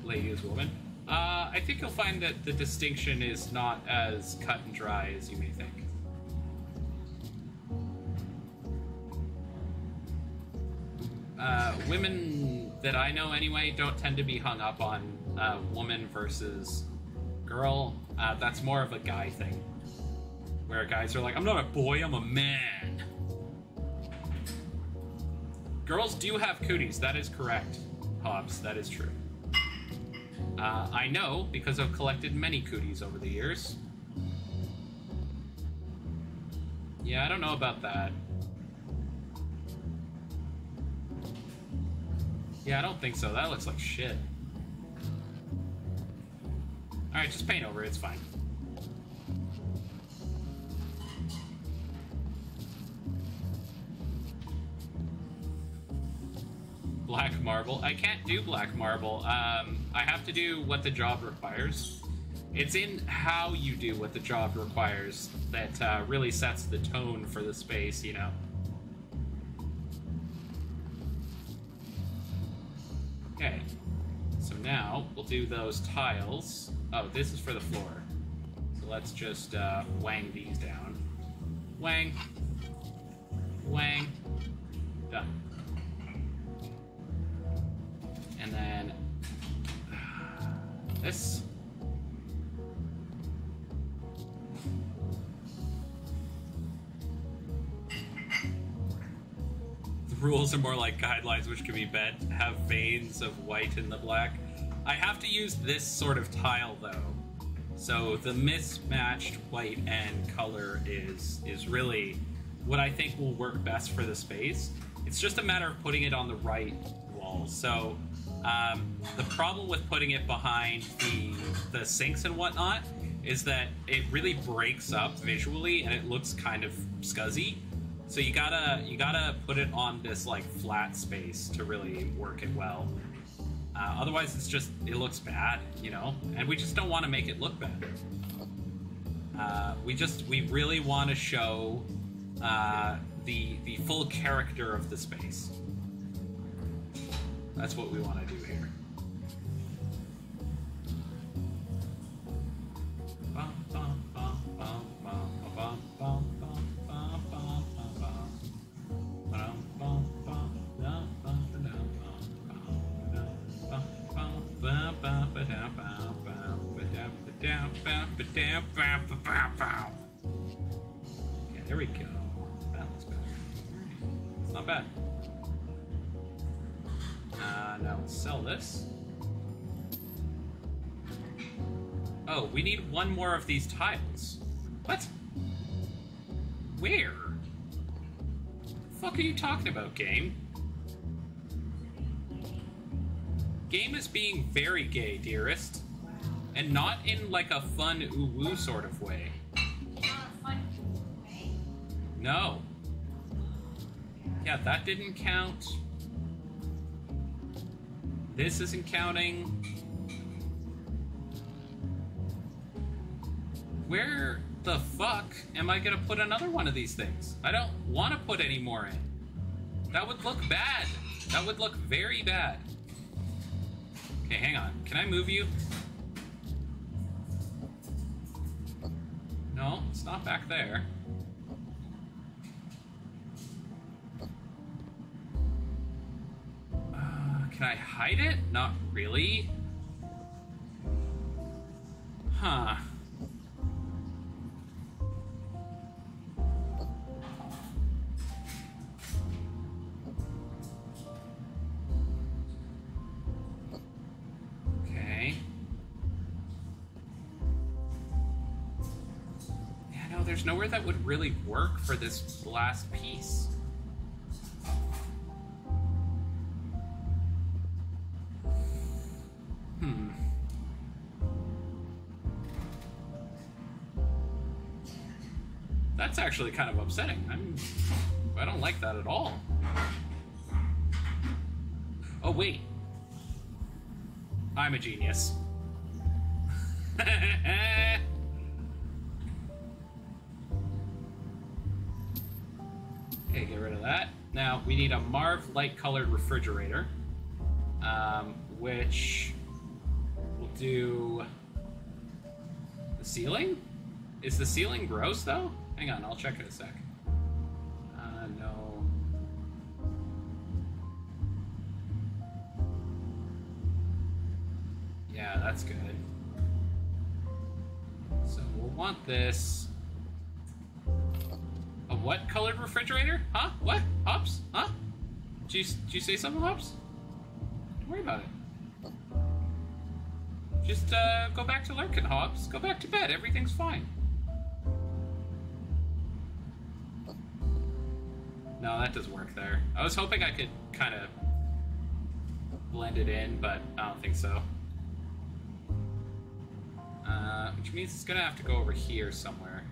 Lady is woman. I think you'll find that the distinction is not as cut and dry as you may think. Women that I know anyway don't tend to be hung up on woman versus girl. That's more of a guy thing. Where guys are like, I'm not a boy, I'm a man. Girls do have cooties, that is correct, Hobbs, that is true. I know because I've collected many cooties over the years. Yeah, I don't know about that. Yeah, I don't think so. That looks like shit. Alright, just paint over it. It's fine. Black marble. I can't do black marble. I have to do what the job requires. It's in how you do what the job requires that really sets the tone for the space, you know? Okay. So now, we'll do those tiles. Oh, this is for the floor. So let's just wang these down. Wang. Wang. Done. And then this. The rules are more like guidelines, which can be bent. Have veins of white in the black. I have to use this sort of tile though. So the mismatched white and color is really what I think will work best for the space. It's just a matter of putting it on the right wall. So the problem with putting it behind the sinks and whatnot is that it really breaks up visually and it looks kind of scuzzy. So you gotta put it on this like flat space to really work it well. Otherwise, it looks bad, you know. And we just don't want to make it look bad. We really want to show the full character of the space. That's what we want to do here. there we go. That looks better. It's not bad. Now let's sell this. Oh, we need one more of these tiles. What? Where? The fuck are you talking about, game? Game is being very gay, dearest. And not in like a fun ooh-woo sort of way. Not a fun way. No. Yeah, that didn't count. This isn't counting. Where the fuck am I gonna put another one of these things? I don't want to put any more in. That would look bad. That would look very bad. Okay, hang on. Can I move you? No, it's not back there. Can I hide it? Not really. Huh. Okay. Yeah, no, there's nowhere that would really work for this last piece. That's actually kind of upsetting. I don't like that at all. Oh, wait. I'm a genius. Okay, get rid of that. Now, we need a Marv light-colored refrigerator, which will do the ceiling? Is the ceiling gross, though? Hang on, I'll check in a sec. No. Yeah, that's good. So we'll want this. A what colored refrigerator? Huh? What? Hops? Huh? Did you say something, Hops? Don't worry about it. Just go back to lurking, Hops. Go back to bed. Everything's fine. No, that doesn't work there. I was hoping I could kind of blend it in, but I don't think so. Which means it's going to have to go over here somewhere.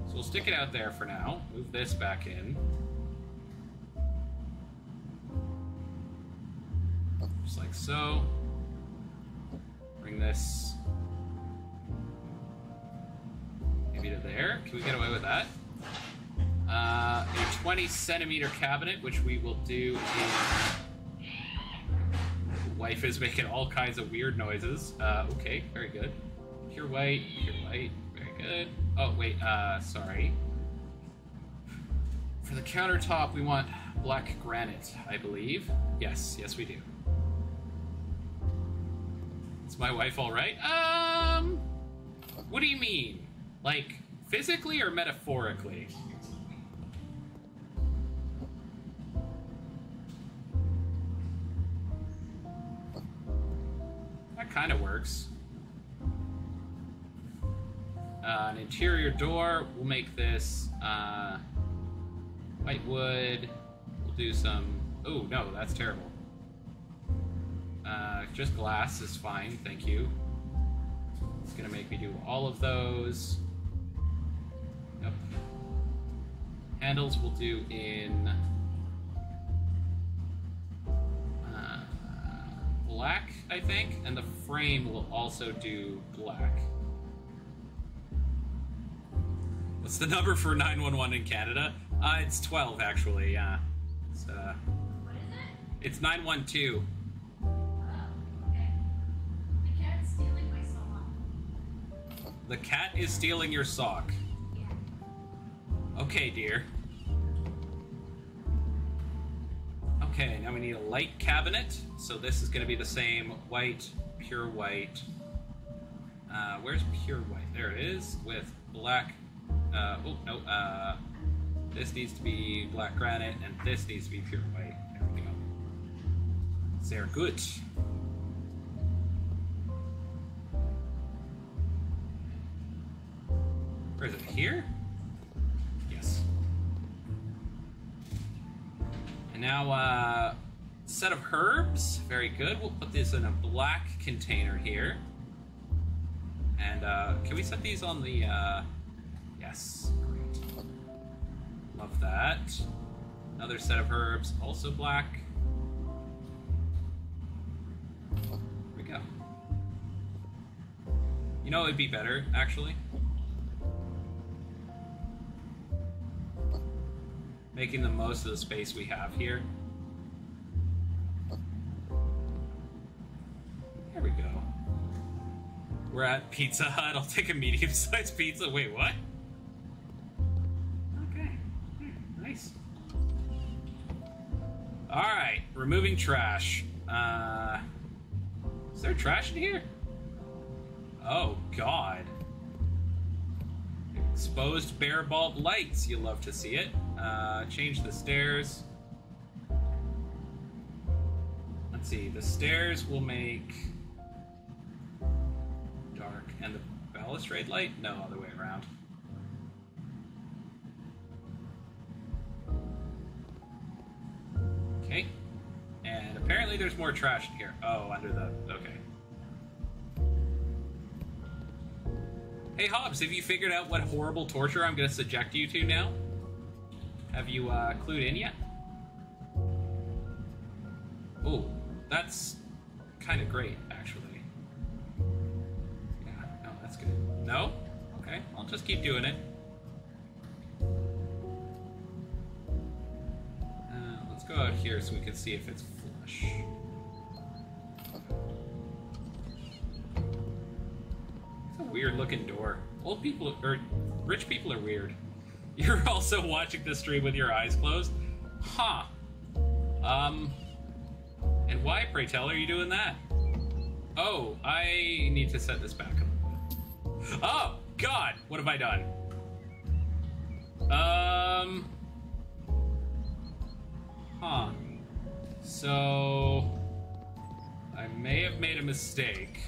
So we'll stick it out there for now. Move this back in. Just like so. Bring this maybe to there. Can we get away with that? A 20 centimeter cabinet, which we will do in... Wife is making all kinds of weird noises. Okay, very good. Pure white, very good. Oh, wait, sorry. For the countertop, we want black granite, I believe. Yes, we do. Is my wife all right? What do you mean? Like, physically or metaphorically? That kind of works. An interior door, we'll make this white wood. We'll do some... Oh, no, that's terrible. Just glass is fine, thank you. It's gonna make me do all of those. Yep. Handles we'll do in black, I think, and the frame will also do black. What's the number for 911 in Canada? It's 12, actually, yeah. It's, What is it? it's 912. Oh, okay. The cat's stealing my sock. The cat is stealing your sock. Yeah. Okay, dear. Okay, now we need a light cabinet. So this is going to be the same white, pure white. Where's pure white? There it is, with black. This needs to be black granite, and this needs to be pure white. There we go. Sehr good. Where is it? Here? Yes. And now, set of herbs. Very good. We'll put this in a black container here. And, can we set these on the, yes. Great. Love that. Another set of herbs, also black. There we go. You know, it'd be better, actually. Making the most of the space we have here. There we go. We're at Pizza Hut. I'll take a medium-sized pizza. Wait, what? Okay. Nice. Alright, removing trash. Is there trash in here? Oh, God. Exposed bare bulb lights. You love to see it. Change the stairs. Let's see. The stairs will make dark. And the balustrade light? No, other way around. Okay. And apparently there's more trash in here. Oh, under the... Okay. Hey, Hobbs, have you figured out what horrible torture I'm going to subject you to now? Have you, clued in yet? Oh, that's kind of great, actually. Yeah, no, that's good. No? Okay, I'll just keep doing it. Let's go out here so we can see if it's flush. It's a weird-looking door. Old people, or rich people are weird. You're also watching the stream with your eyes closed? Huh. And why, pray tell, are you doing that? Oh, I need to set this back a little bit. Oh, God! What have I done? Huh. So... I may have made a mistake.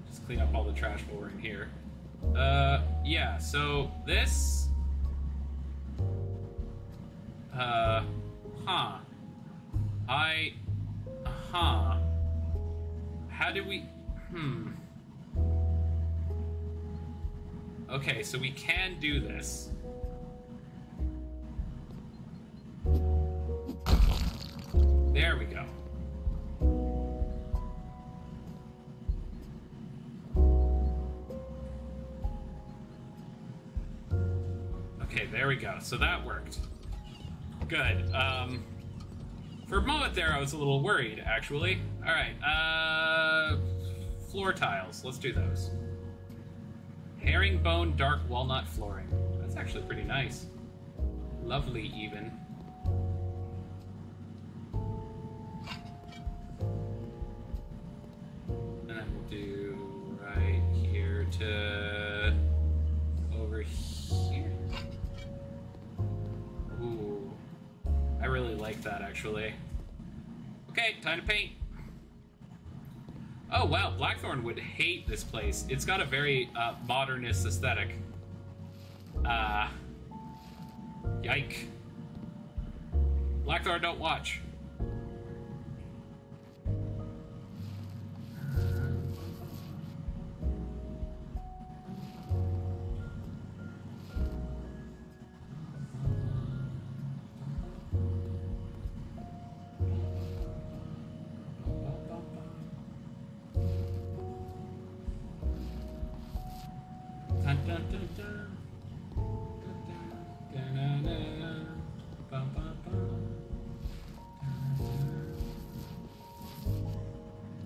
Just clean up all the trash while we're in here. Yeah, so this... Huh. How do we... Okay, so we can do this. There we go. Okay, there we go. So that worked. Good. For a moment there, I was a little worried, actually. Alright, floor tiles. Let's do those. Herringbone dark walnut flooring. That's actually pretty nice. Lovely, even. And then we'll do right here to over here. Ooh. I really like that, actually. Okay, time to paint. Oh, wow, Blackthorn would hate this place. It's got a very modernist aesthetic. Yike. Blackthorn, don't watch.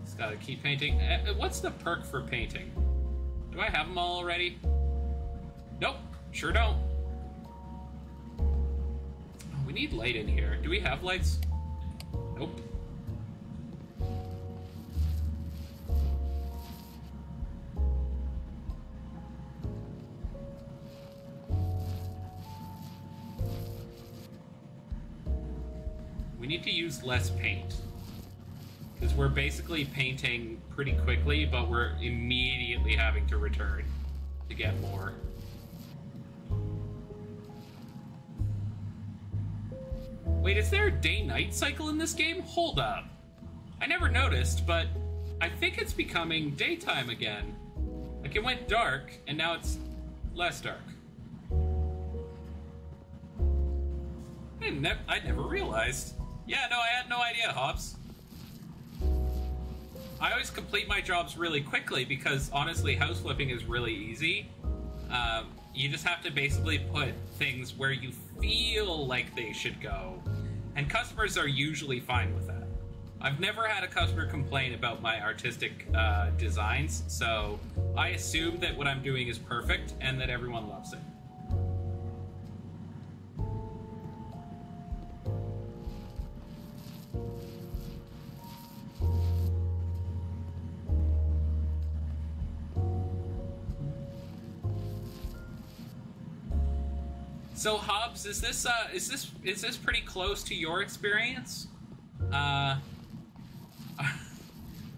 Just gotta keep painting. What's the perk for painting? Do I have them all already? Nope, sure don't. We need light in here. Do we have lights? Nope. need to use less paint. Because we're basically painting pretty quickly, but we're immediately having to return to get more. Wait, is there a day-night cycle in this game? Hold up. I never noticed, but I think it's becoming daytime again. Like, it went dark, and now it's less dark. I never realized. Yeah, no, I had no idea, Hobbs. I always complete my jobs really quickly because, honestly, house flipping is really easy. You just have to basically put things where you feel like they should go. And customers are usually fine with that. I've never had a customer complain about my artistic designs, so I assume that what I'm doing is perfect and that everyone loves it. So Hobbs, is this pretty close to your experience?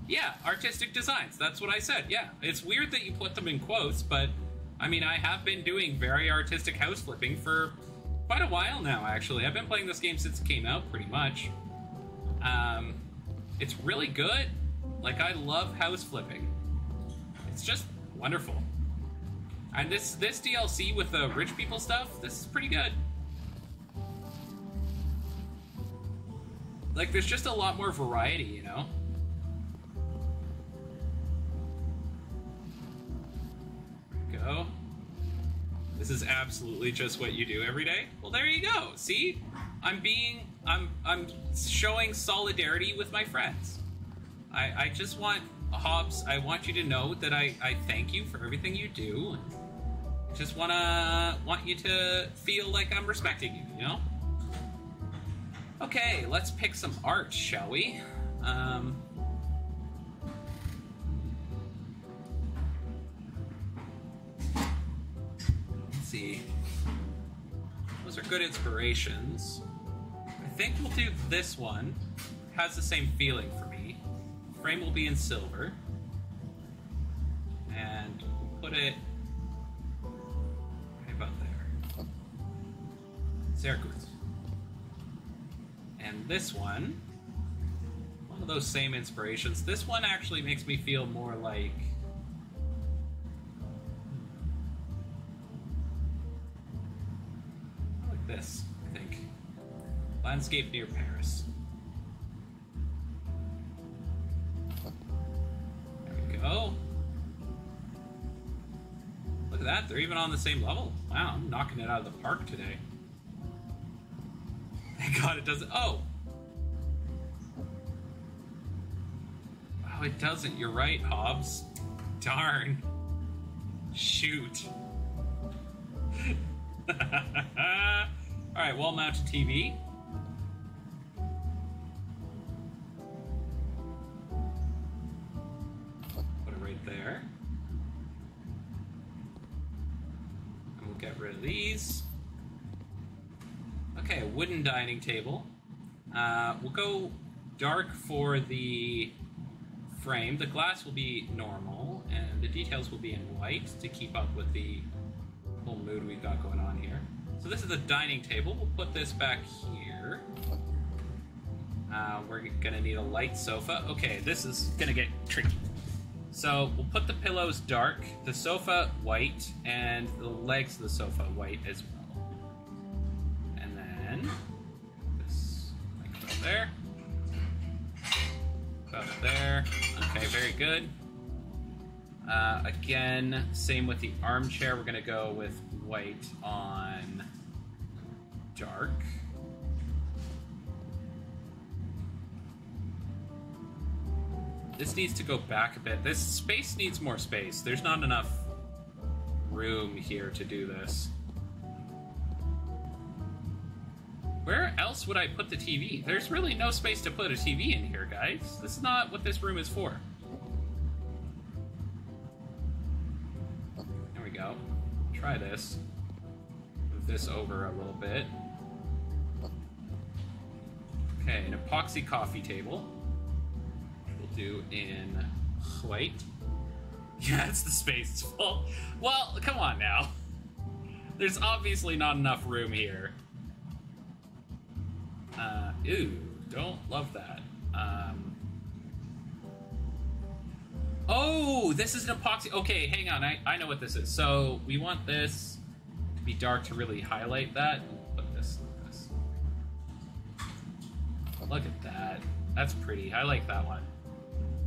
Yeah, artistic designs. That's what I said. Yeah, it's weird that you put them in quotes, but I mean, I have been doing very artistic house flipping for quite a while now. Actually, I've been playing this game since it came out, pretty much. It's really good. Like, I love house flipping. It's just wonderful. And this DLC with the rich people stuff, this is pretty good. Like, there's just a lot more variety, you know? There we go. This is absolutely just what you do every day. Well, there you go. See? I'm showing solidarity with my friends. I just want, Hobbs, I want you to know that I thank you for everything you do. Just want you to feel like I'm respecting you, you know? Okay, let's pick some art, shall we? Let's see. Those are good inspirations. I think we'll do this one. It has the same feeling for me. Frame will be in silver. And we'll put it right about there. Sehr gut. And this one of those same inspirations. This one actually makes me feel more like this, I think. Landscape near Paris. There we go. Look at that, they're even on the same level. Wow, I'm knocking it out of the park today. Thank God it doesn't. Oh! Oh, it doesn't. You're right, Hobbs. Darn. Shoot. Alright, wall-mounted TV. Put it right there. And we'll get rid of these. Okay, a wooden dining table. We'll go dark for the frame. The glass will be normal, and the details will be in white to keep up with the whole mood we've got going on here. So this is the dining table. We'll put this back here. We're gonna need a light sofa. Okay, this is gonna get tricky. So we'll put the pillows dark, the sofa white, and the legs of the sofa white as well. This like about there. About there. Okay, very good. Again, same with the armchair. We're going to go with white on dark. This needs to go back a bit. This space needs more space. There's not enough room here to do this. Where else would I put the TV? There's really no space to put a TV in here, guys. This is not what this room is for. There we go. Try this. Move this over a little bit. Okay, an epoxy coffee table. We'll do in white. Yeah, it's the space. It's full. Well, come on now. There's obviously not enough room here. Ew, don't love that. Oh, this is an epoxy. Okay, hang on. I know what this is. So we want this to be dark to really highlight that. Put this like this. Look at that. That's pretty. I like that one.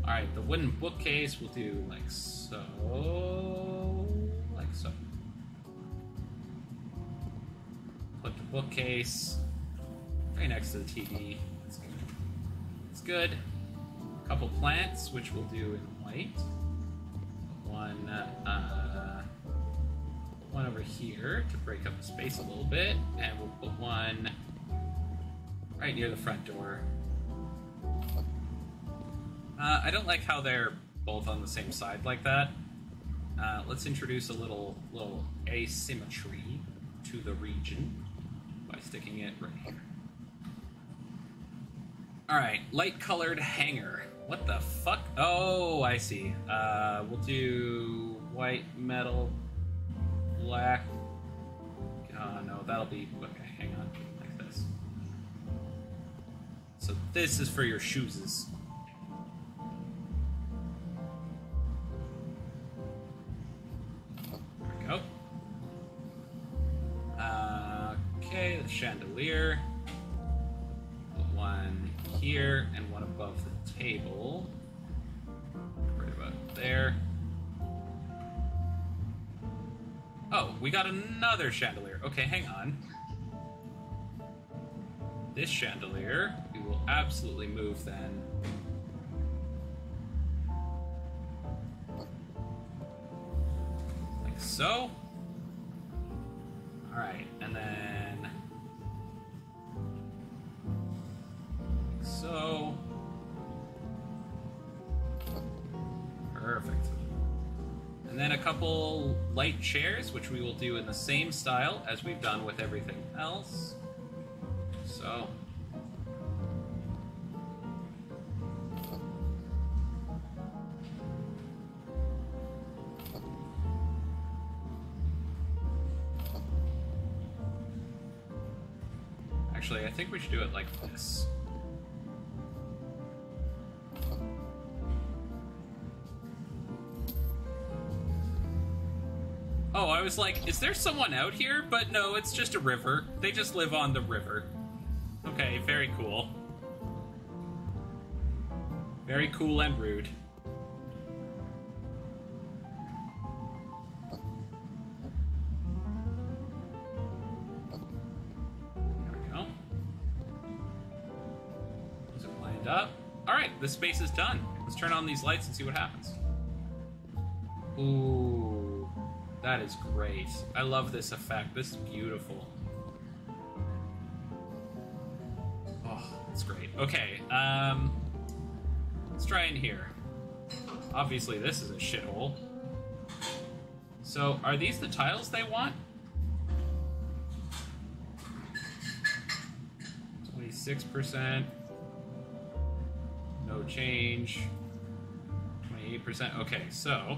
All right, the wooden bookcase we'll do like so. Like so. Put the bookcase right next to the TV. That's good. It's good. A couple plants, which we'll do in white. One over here to break up the space a little bit, and we'll put one right near the front door. I don't like how they're both on the same side like that. Let's introduce a little asymmetry to the region by sticking it right here. Alright, light-colored hanger. What the fuck? Oh, I see. We'll do white, metal, black. Oh, no, that'll be... Okay, hang on. Like this. So this is for your shoeses. There we go. Okay, the chandelier. Put one here and one above the table. Right about there. Oh, we got another chandelier. Okay, hang on. This chandelier, we will absolutely move then. Like so. Alright, and then... like so. Perfect. And then a couple light chairs, which we will do in the same style as we've done with everything else. So. Actually, I think we should do it like this. Oh, I was like, is there someone out here? But no, it's just a river. They just live on the river. Okay, very cool. Very cool and rude. There we go. Is it lined up? Alright, the space is done. Let's turn on these lights and see what happens. Ooh. That is great. I love this effect. This is beautiful. Oh, that's great. Okay, let's try in here. Obviously, this is a shithole. So, are these the tiles they want? 26%. No change. 28%. Okay, so...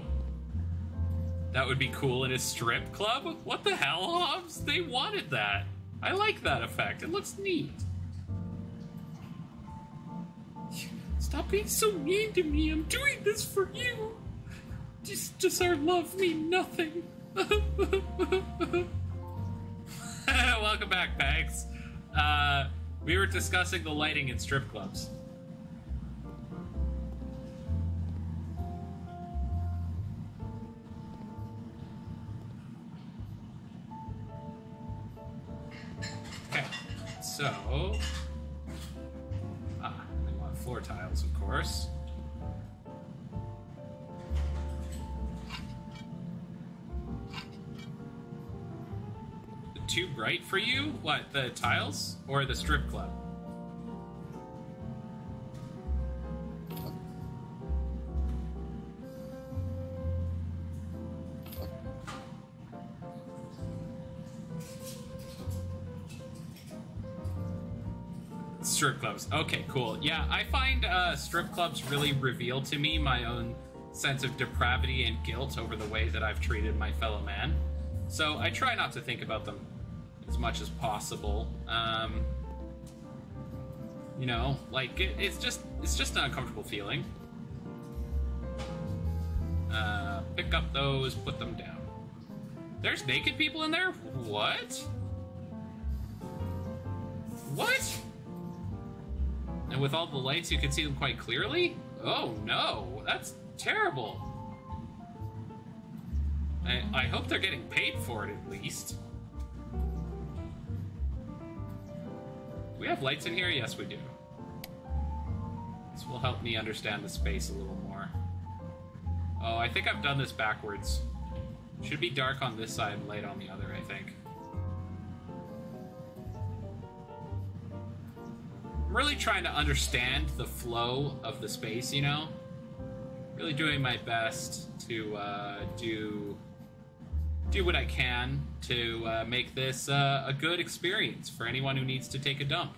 that would be cool in a strip club? What the hell, Hobbs? They wanted that. I like that effect. It looks neat. Stop being so mean to me. I'm doing this for you. Does our love mean nothing? Welcome back, Bags. We were discussing the lighting in strip clubs. So, we want floor tiles, of course. Too bright for you? What, the tiles? Or the strip club? Strip clubs. Okay, cool. Yeah, I find strip clubs really reveal to me my own sense of depravity and guilt over the way that I've treated my fellow man. So I try not to think about them as much as possible. You know, like it's just an uncomfortable feeling. Pick up those, put them down. There's naked people in there? What? What? And with all the lights, you can see them quite clearly? Oh no, that's terrible. I hope they're getting paid for it at least. Do we have lights in here? Yes, we do. This will help me understand the space a little more. Oh, I think I've done this backwards. Should be dark on this side and light on the other, I think. I'm really trying to understand the flow of the space, you know? Really doing my best to do what I can to make this a good experience for anyone who needs to take a dump.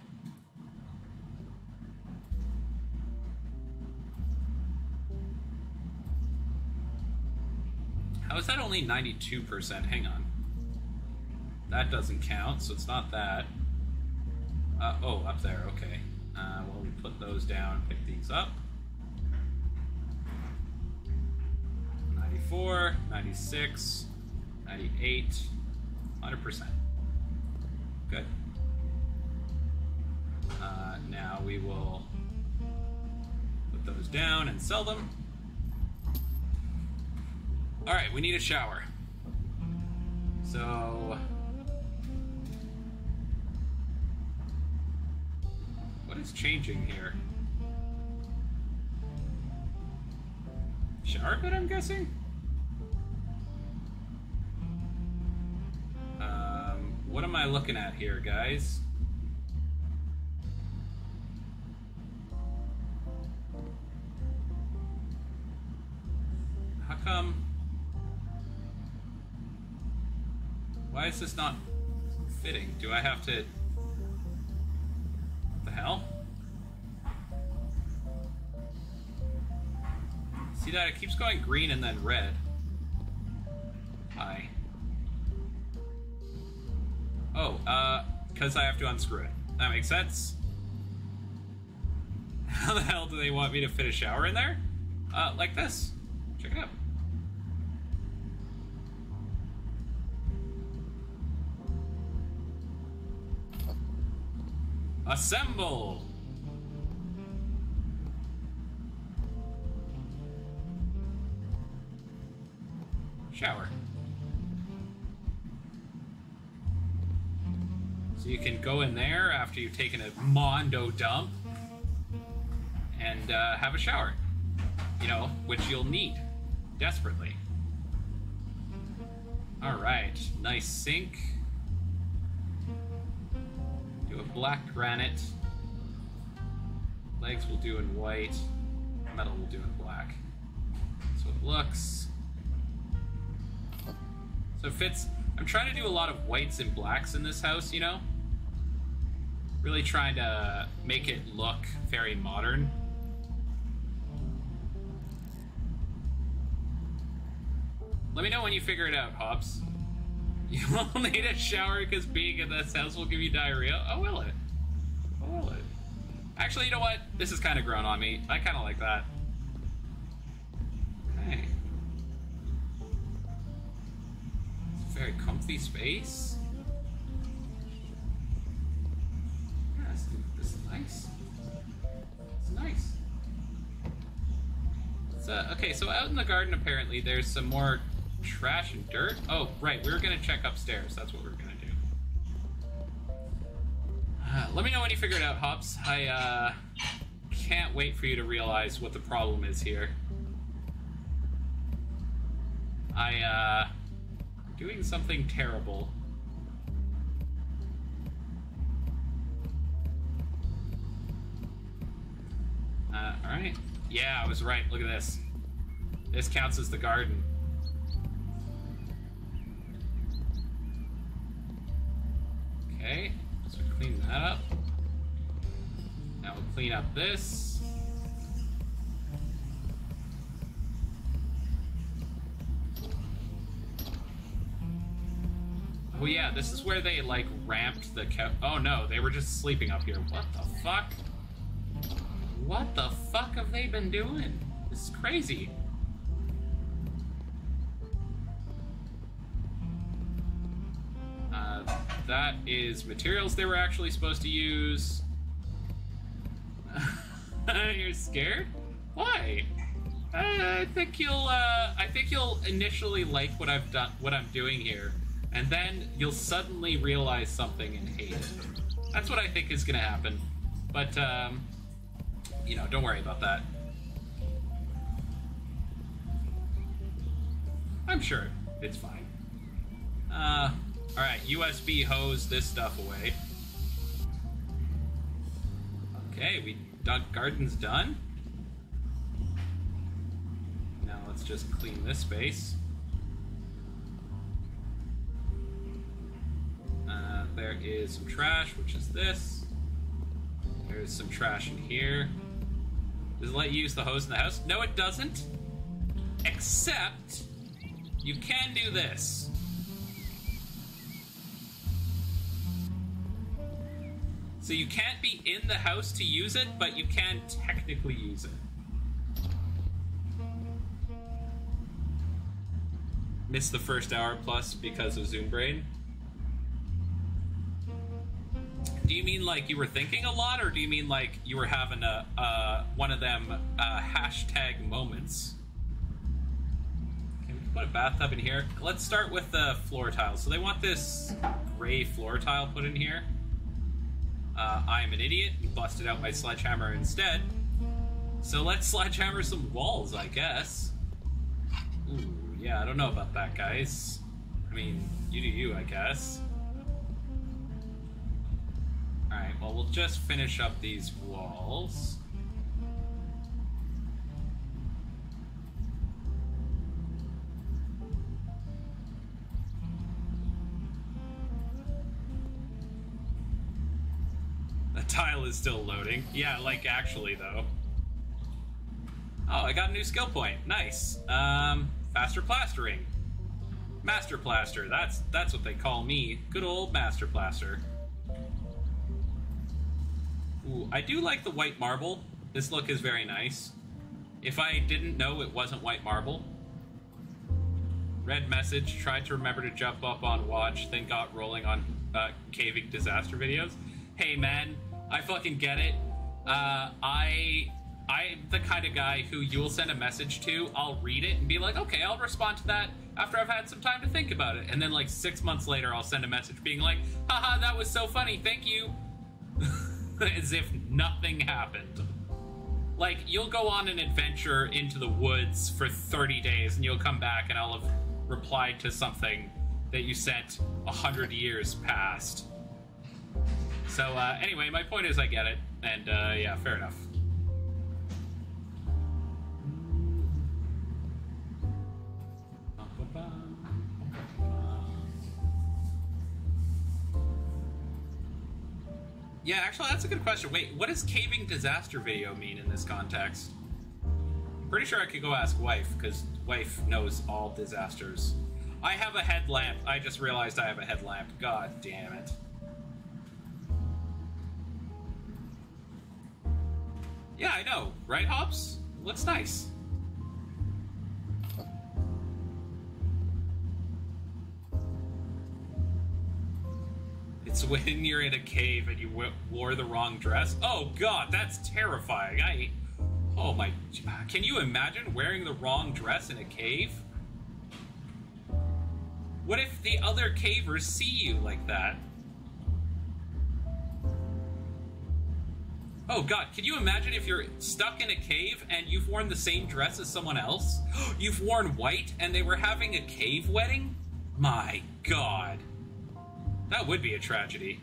How is that only 92%? Hang on. That doesn't count, so it's not that. Oh, up there, okay. Well, we put those down, pick these up. 94, 96, 98, 100%. Good. Now we will put those down and sell them. Alright, we need a shower. So... what is changing here? Shower bed, I'm guessing? What am I looking at here, guys? How come? Why is this not fitting? Do I have to... what the hell? See that? It keeps going green and then red. Hi. Oh, because I have to unscrew it. That makes sense. How the hell do they want me to fit a shower in there? Like this. Check it out. Assemble! Shower. So you can go in there after you've taken a mondo dump and have a shower. You know, which you'll need desperately. Alright, nice sink. Do a black granite. Legs will do in white. Metal will do in black. So it looks. So it fits. I'm trying to do a lot of whites and blacks in this house, you know? Really trying to make it look very modern. Let me know when you figure it out, Hobbs. You will need a shower because being in this house will give you diarrhea? Oh, will it? Oh, will it? Actually, you know what? This is kind of grown on me. I kind of like that. Okay. It's a very comfy space. Yeah, this is nice. It's nice. It's, okay, so out in the garden, apparently, there's some more trash and dirt. Oh, right, we were going to check upstairs. That's what we were going to do. Let me know when you figure it out, Hobbs. I can't wait for you to realize what the problem is here. I'm doing something terrible. Alright. Yeah, I was right. Look at this. This counts as the garden. Okay, so clean that up. Now we'll clean up this. Oh yeah, this is where they, like, ramped the oh no, they were just sleeping up here. What the fuck? What the fuck have they been doing? This is crazy. That is materials they were actually supposed to use. You're scared? Why? I think you'll initially like what I've done, what I'm doing here, and then you'll suddenly realize something and hate it. That's what I think is gonna happen. But you know, don't worry about that. I'm sure it's fine. Alright, USB hose this stuff away. Okay, garden's done. Now let's just clean this space. There is some trash, which is this. There's some trash in here. Does it let you use the hose in the house? No, it doesn't. Except, you can do this. So you can't be in the house to use it, but you can technically use it. Missed the first hour plus because of Zoom Brain. Do you mean like you were thinking a lot, or do you mean like you were having a one of them hashtag moments? Okay, we can put a bathtub in here. Let's start with the floor tile. So they want this gray floor tile put in here. I'm an idiot and busted out my sledgehammer instead. So let's sledgehammer some walls, I guess. Ooh, yeah, I don't know about that, guys. I mean, you do you, I guess. Alright, well, we'll just finish up these walls. The tile is still loading. Yeah, like, actually, though. Oh, I got a new skill point. Nice. Faster plastering. Master Plaster. That's what they call me. Good old Master Plaster. Ooh, I do like the white marble. This look is very nice. If I didn't know it wasn't white marble. Red message. Tried to remember to jump up on watch, then got rolling on caving disaster videos. Hey man, I fucking get it. I'm the kind of guy who you'll send a message to, I'll read it and be like, okay, I'll respond to that after I've had some time to think about it. And then like 6 months later, I'll send a message being like, haha, that was so funny, thank you. As if nothing happened. Like, you'll go on an adventure into the woods for 30 days and you'll come back and I'll have replied to something that you sent 100 years past. So, anyway, my point is I get it. And, yeah, fair enough. Yeah, actually, that's a good question. Wait, what does caving disaster video mean in this context? I'm pretty sure I could go ask wife, because wife knows all disasters. I have a headlamp. I just realized I have a headlamp. God damn it. Yeah, I know. Right, Hobbs? Looks nice. It's when you're in a cave and you wore the wrong dress. Oh god, that's terrifying. Oh my, can you imagine wearing the wrong dress in a cave? What if the other cavers see you like that? Oh god, can you imagine if you're stuck in a cave and you've worn the same dress as someone else? You've worn white and they were having a cave wedding? My god. That would be a tragedy.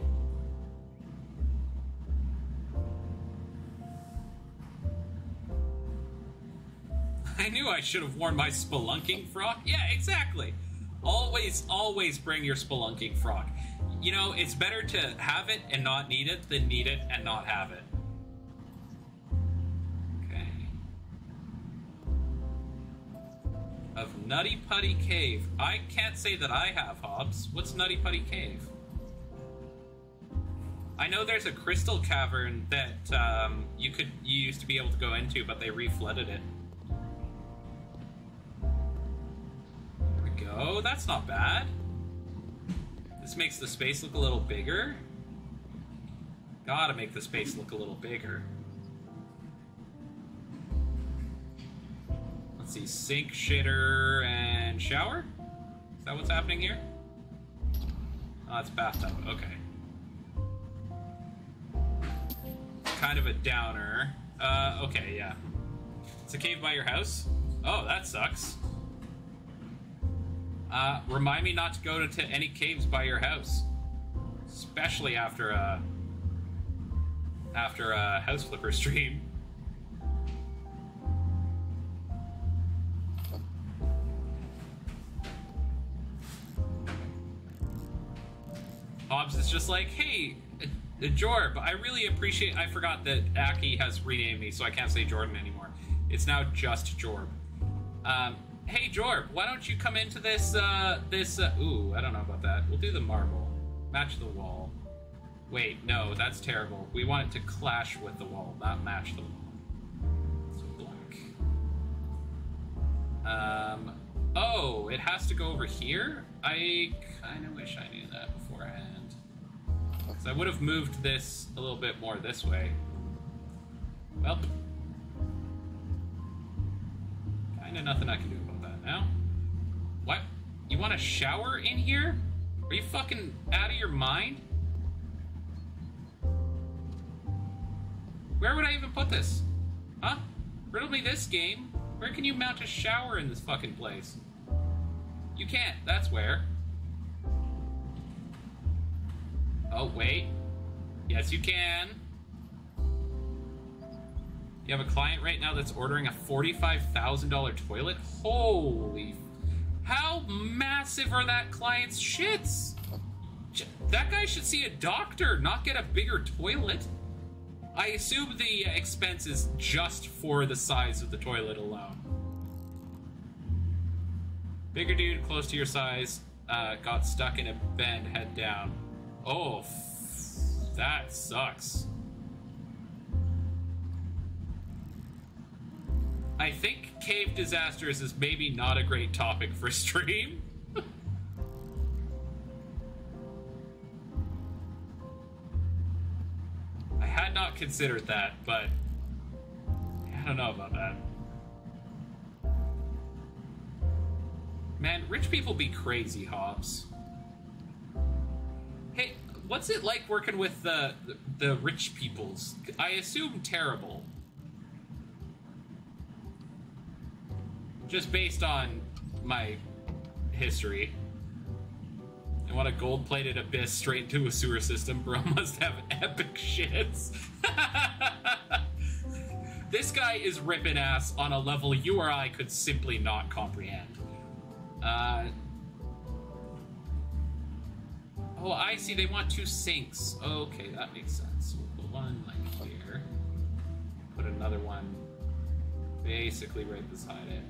I knew I should have worn my spelunking frock. Yeah, exactly. Always bring your spelunking frock. You know, it's better to have it and not need it than need it and not have it. Nutty Putty Cave. I can't say that I have, Hobbs. What's Nutty Putty Cave? I know there's a crystal cavern that you used to be able to go into, but they reflooded it. There we go. That's not bad. This makes the space look a little bigger. Gotta make the space look a little bigger. Let's see, sink, shitter, and shower? Is that what's happening here? Oh, it's bathtub, okay. Kind of a downer. Okay, yeah. It's a cave by your house? Oh, that sucks. Remind me not to go to any caves by your house. Especially after a House Flipper stream. Hobbs is just like, hey, Jorb, I really appreciate... I forgot that Aki has renamed me, so I can't say Jordan anymore. It's now just Jorb. Hey, Jorb, why don't you come into this, ooh, I don't know about that. We'll do the marble. Match the wall. Wait, no, that's terrible. We want it to clash with the wall, not match the wall. So black. Oh, it has to go over here? I kind of wish I knew that beforehand. Because I would have moved this a little bit more this way. Well, kind of nothing I can do about that now. What? You want a shower in here? Are you fucking out of your mind? Where would I even put this? Huh? Riddle me this, game. Where can you mount a shower in this fucking place? You can't. That's where. Oh, wait. Yes, you can. You have a client right now that's ordering a $45,000 toilet? Holy... How massive are that client's shits? That guy should see a doctor, not get a bigger toilet. I assume the expense is just for the size of the toilet alone. Bigger dude, close to your size, got stuck in a bend, head down. Oh, that sucks. I think cave disasters is maybe not a great topic for stream. I had not considered that, but I don't know about that. Man, rich people be crazy, Hobbs. Hey, what's it like working with the rich peoples? I assume terrible. Just based on my history. I want a gold-plated abyss straight into a sewer system. Bro must have epic shits. This guy is ripping ass on a level you or I could simply not comprehend. Oh, I see. They want 2 sinks. Okay, that makes sense. We'll put one like here. Put another one basically right beside it.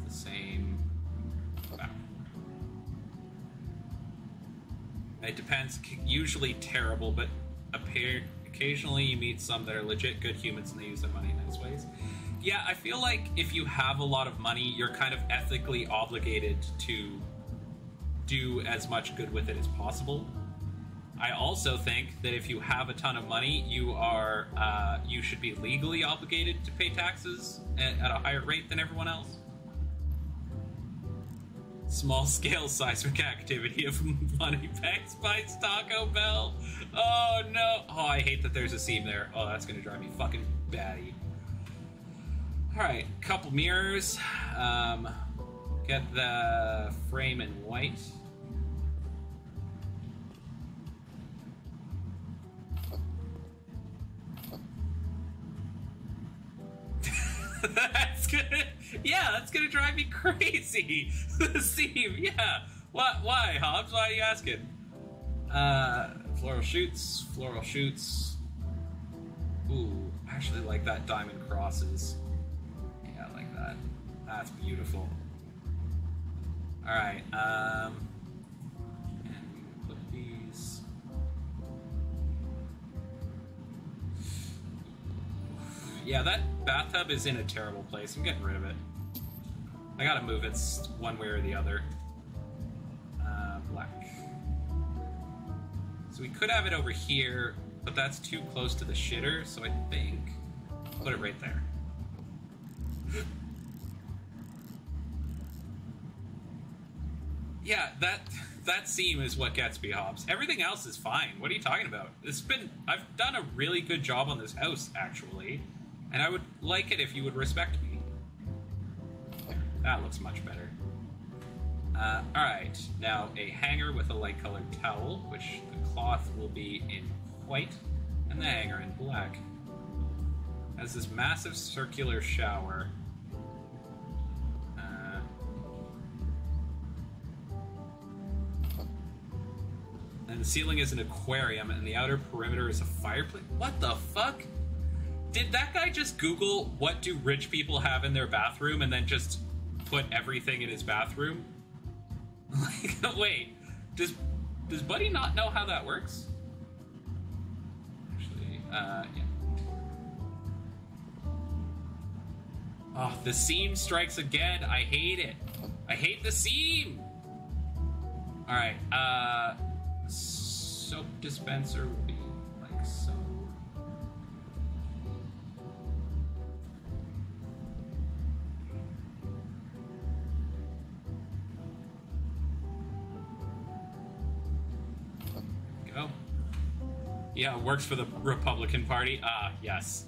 The same. Wow. It depends. Usually terrible, but occasionally you meet some that are legit good humans and they use their money in nice ways. Yeah, I feel like if you have a lot of money, you're kind of ethically obligated to do as much good with it as possible. I also think that if you have a ton of money, you should be legally obligated to pay taxes at a higher rate than everyone else. Small-scale seismic activity of money banks by Taco Bell. Oh, no. Oh, I hate that there's a seam there. Oh, that's going to drive me fucking batty. Alright, couple mirrors. Get the frame in white. That's gonna drive me crazy. The seam, yeah. What? Why, Hobbs? Why are you asking? Floral shoots. Ooh, I actually like that diamond crosses. Yeah, I like that. That's beautiful. Alright, and put these... Yeah, that bathtub is in a terrible place. I'm getting rid of it. I gotta move it one way or the other. Black. So we could have it over here, but that's too close to the shitter, so I think I'll put it right there. Yeah, that seam is what gets me, Hobbs. Everything else is fine. What are you talking about? I've done a really good job on this house, actually, and I would like it if you would respect me. There, that looks much better. Alright, now a hanger with a light-colored towel, which the cloth will be in white, and the hanger in black. Has this massive circular shower. And the ceiling is an aquarium, and the outer perimeter is a fireplace. What the fuck? Did that guy just Google what do rich people have in their bathroom and then just put everything in his bathroom? Like, wait, does Buddy not know how that works? Actually, yeah. Oh, the seam strikes again. I hate it. I hate the seam. All right, soap dispenser will be like so. Go. Yeah, it works for the Republican Party. Ah, yes.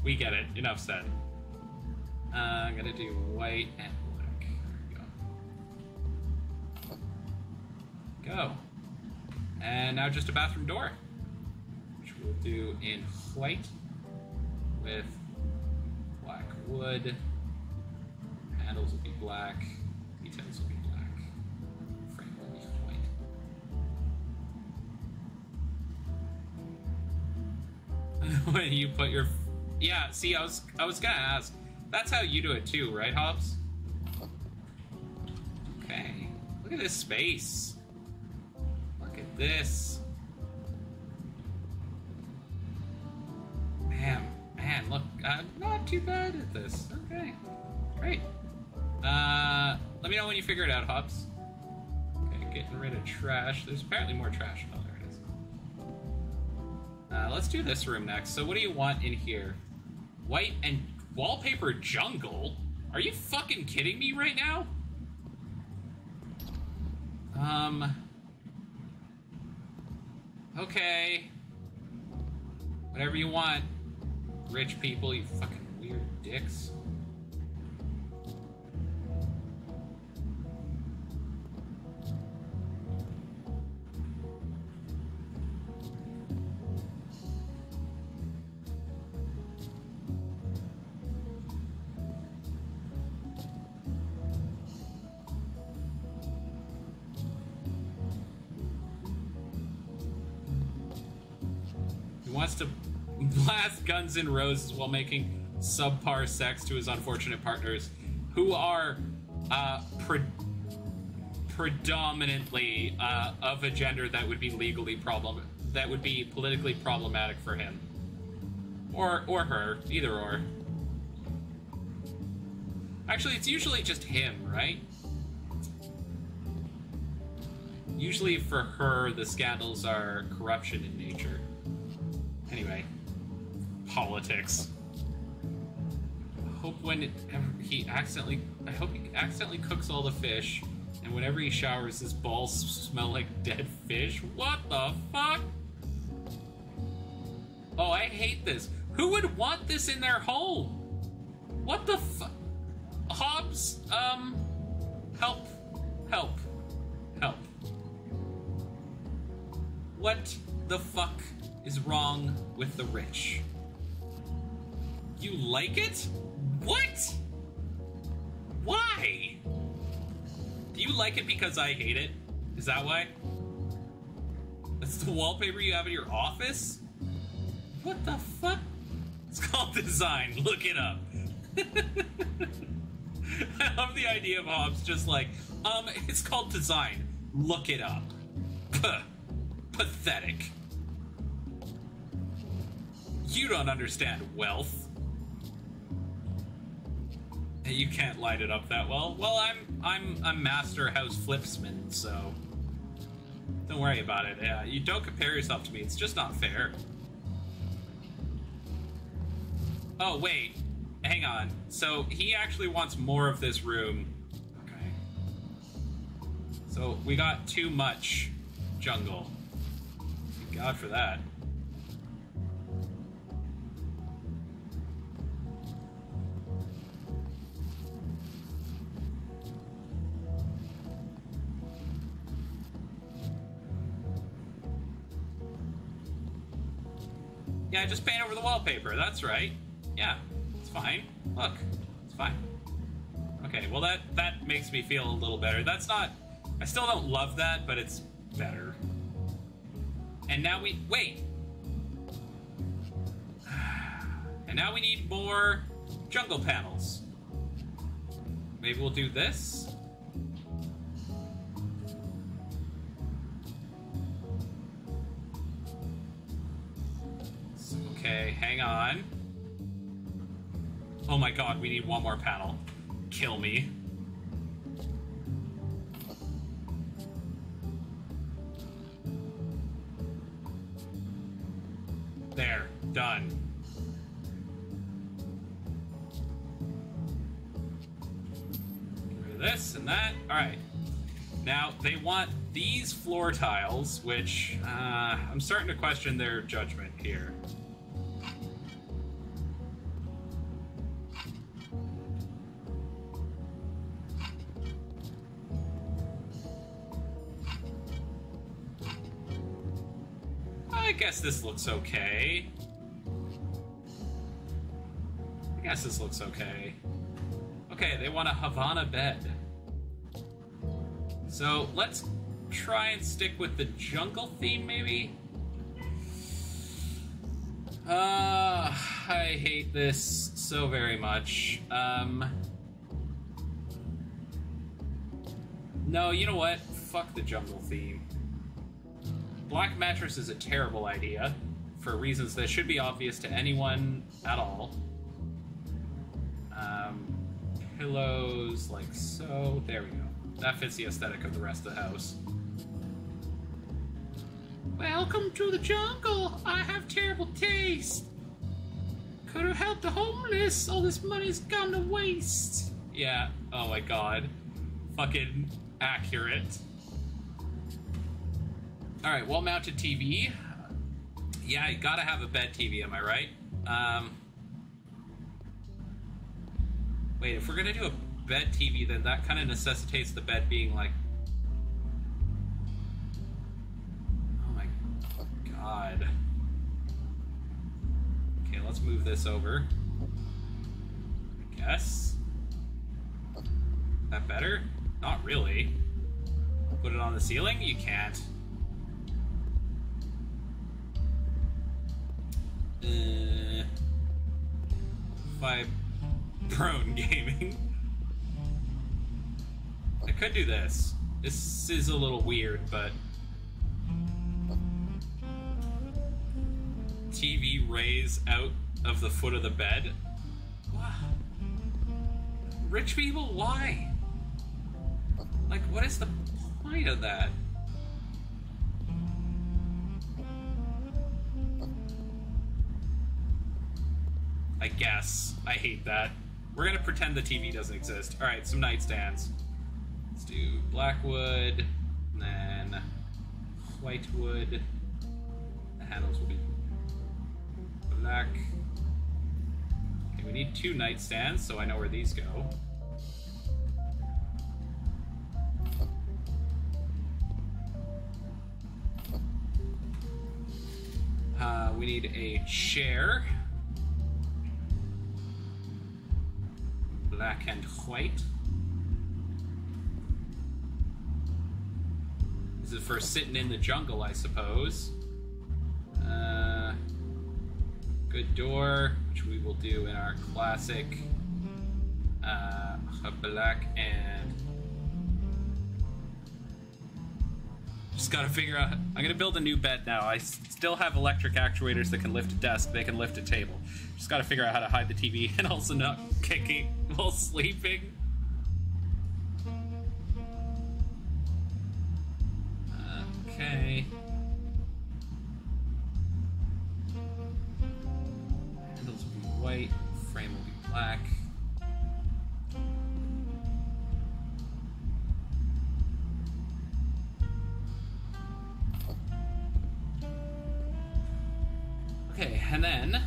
We get it. Enough said. I'm gonna do white and black. There we go. Go. And now just a bathroom door, which we'll do in white with black wood. Handles will be black. Details will be black. Frame will be white. When you put your... Yeah, see, I was gonna ask. That's how you do it too, right, Hobbs? Okay. Look at this space. Look at this. Man, look, I'm not too bad at this. Okay, great. Let me know when you figure it out, Hobbs. Okay, getting rid of trash. There's apparently more trash. Oh, there it is. Let's do this room next. So what do you want in here? White and wallpaper jungle? Are you fucking kidding me right now? Okay. Whatever you want, rich people, you fucking weird dicks. Wants to blast Guns N' Roses while making subpar sex to his unfortunate partners, who are predominantly of a gender that would be that would be politically problematic for him, or her, either or. Actually, it's usually just him, right? Usually for her, the scandals are corruption in nature. Anyway, politics. I hope he accidentally cooks all the fish, and whenever he showers, his balls smell like dead fish. What the fuck? Oh, I hate this. Who would want this in their home? What the fuck? Hobbs, help. What the fuck is wrong with the rich? You like it? What? Why? Do you like it because I hate it? Is that why? That's the wallpaper you have in your office? What the fuck? It's called design. Look it up. I love the idea of Hobbs just like, It's called design. Look it up. Puh. Pathetic. You don't understand wealth. You can't light it up that well. Well, I'm a master house flipsman, so don't worry about it. Yeah, you don't compare yourself to me. It's just not fair. Oh, wait. Hang on. So he actually wants more of this room. Okay. So we got too much jungle. Thank God for that. Yeah, just paint over the wallpaper. That's right. Yeah, it's fine. Look, it's fine. Okay, well that makes me feel a little better. That's not... I still don't love that, but it's better. And now we... Wait! And now we need more jungle panels. Maybe we'll do this? Okay, hang on. Oh my god, we need one more panel. Kill me. There, done. Get rid of this and that. Alright. Now, they want these floor tiles, which I'm starting to question their judgment here. I guess this looks okay. Okay, they want a Havana bed. So let's try and stick with the jungle theme, maybe? I hate this so very much. No, you know what? Fuck the jungle theme. Black mattress is a terrible idea, for reasons that should be obvious to anyone at all. Pillows, like so. There we go. That fits the aesthetic of the rest of the house. Welcome to the jungle! I have terrible taste! Could have helped the homeless! All this money's gone to waste! Yeah, oh my god. Fucking accurate. Alright, wall-mounted TV. Yeah, you gotta have a bed TV, am I right? Wait, if we're gonna do a bed TV, then that kind of necessitates the bed being like... Oh my god. Okay, let's move this over. I guess. That better? Not really. Put it on the ceiling? You can't. Prone gaming. I could do this. This is a little weird, but... TV rays out of the foot of the bed? Wow. Rich people? Why? Like, what is the point of that? I guess. I hate that. We're gonna pretend the TV doesn't exist. Alright, some nightstands. Let's do black wood, and then white wood. The handles will be black. Okay, we need 2 nightstands, so I know where these go. We need a chair. Black and white. This is for sitting in the jungle, I suppose. Good door, which we will do in our classic black and Just gotta figure out... I'm gonna build a new bed now. I still have electric actuators that can lift a desk. They can lift a table. Just gotta figure out how to hide the TV and also not kicking while sleeping. Okay. Handles will be white. Frame will be black. Okay, and then...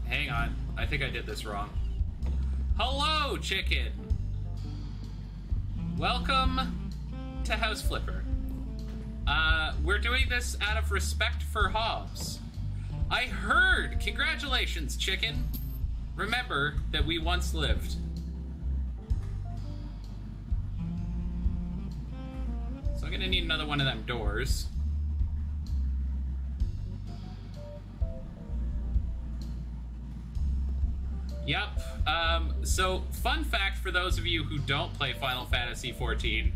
Hang on. I think I did this wrong. Hello, chicken! Welcome to House Flipper. We're doing this out of respect for Hobbs. I heard! Congratulations, chicken! Remember that we once lived. So I'm gonna need another one of them doors. Yep. So, fun fact for those of you who don't play Final Fantasy XIV,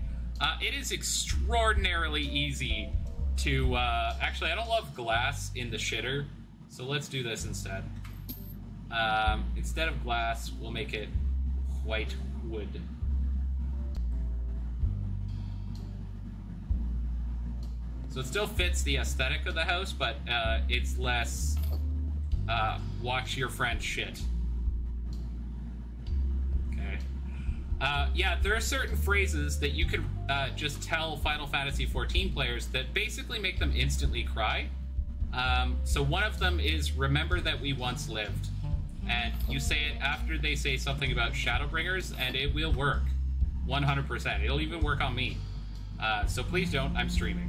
it is extraordinarily easy to, actually, I don't love glass in the shitter, so let's do this instead. Instead of glass, we'll make it white wood. So it still fits the aesthetic of the house, but it's less watch your friend shit. Okay. Yeah, there are certain phrases that you could just tell Final Fantasy XIV players that basically make them instantly cry. So one of them is, remember that we once lived. And you say it after they say something about Shadowbringers, and it will work. 100%. It'll even work on me. So please don't, I'm streaming.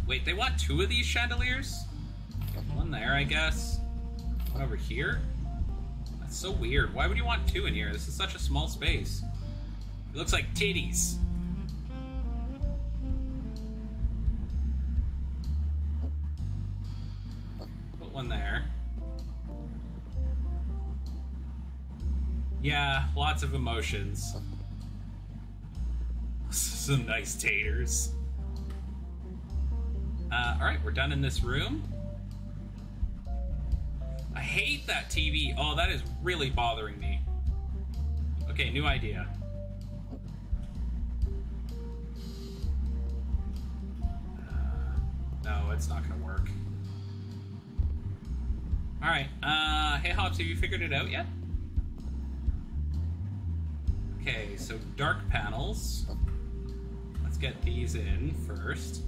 Wait, they want 2 of these chandeliers? Got one there, I guess. One over here? That's so weird. Why would you want 2 in here? This is such a small space. It looks like titties. Put one there. Yeah, lots of emotions. Some nice taters. Alright, we're done in this room. I hate that TV. Oh, that is really bothering me. Okay, new idea. No, it's not gonna work. Alright, hey Hobbs, have you figured it out yet? Okay, so dark panels. Let's get these in first.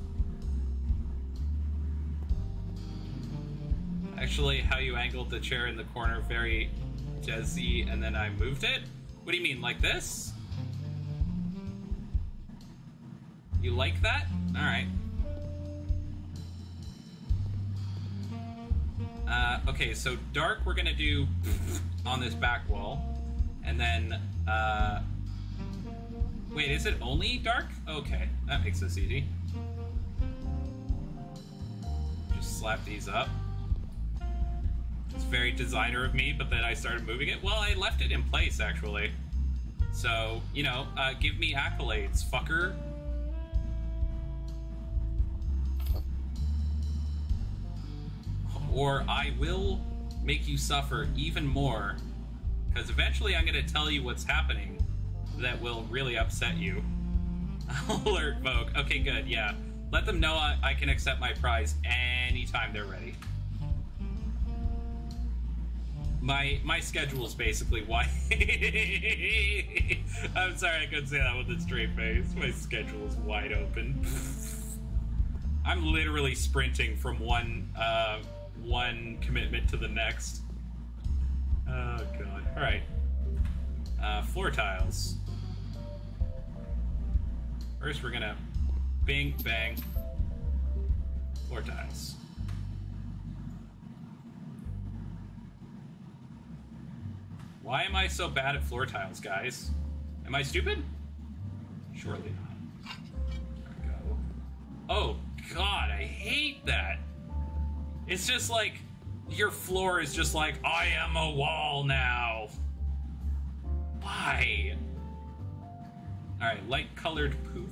Actually, how you angled the chair in the corner, very jazzy, and then I moved it? What do you mean, like this? You like that? Alright. Okay, so dark we're gonna do on this back wall. And then, wait, is it only dark? Okay, that makes this easy. Just slap these up. It's very designer of me, but then I started moving it. Well, I left it in place, actually. So, you know, give me accolades, fucker. Or I will make you suffer even more. Because eventually I'm going to tell you what's happening that will really upset you. Alert Vogue. Okay, good, yeah. Let them know I can accept my prize anytime they're ready. My schedule is basically why. I'm sorry I couldn't say that with a straight face. My schedule is wide open. I'm literally sprinting from one commitment to the next. Oh god. Alright. Floor tiles. First we're gonna bing bang floor tiles. Why am I so bad at floor tiles, guys? Am I stupid? Surely not. There we go. Oh, God, I hate that. It's just like, your floor is just like, I am a wall now. Why? Alright, light-colored poof.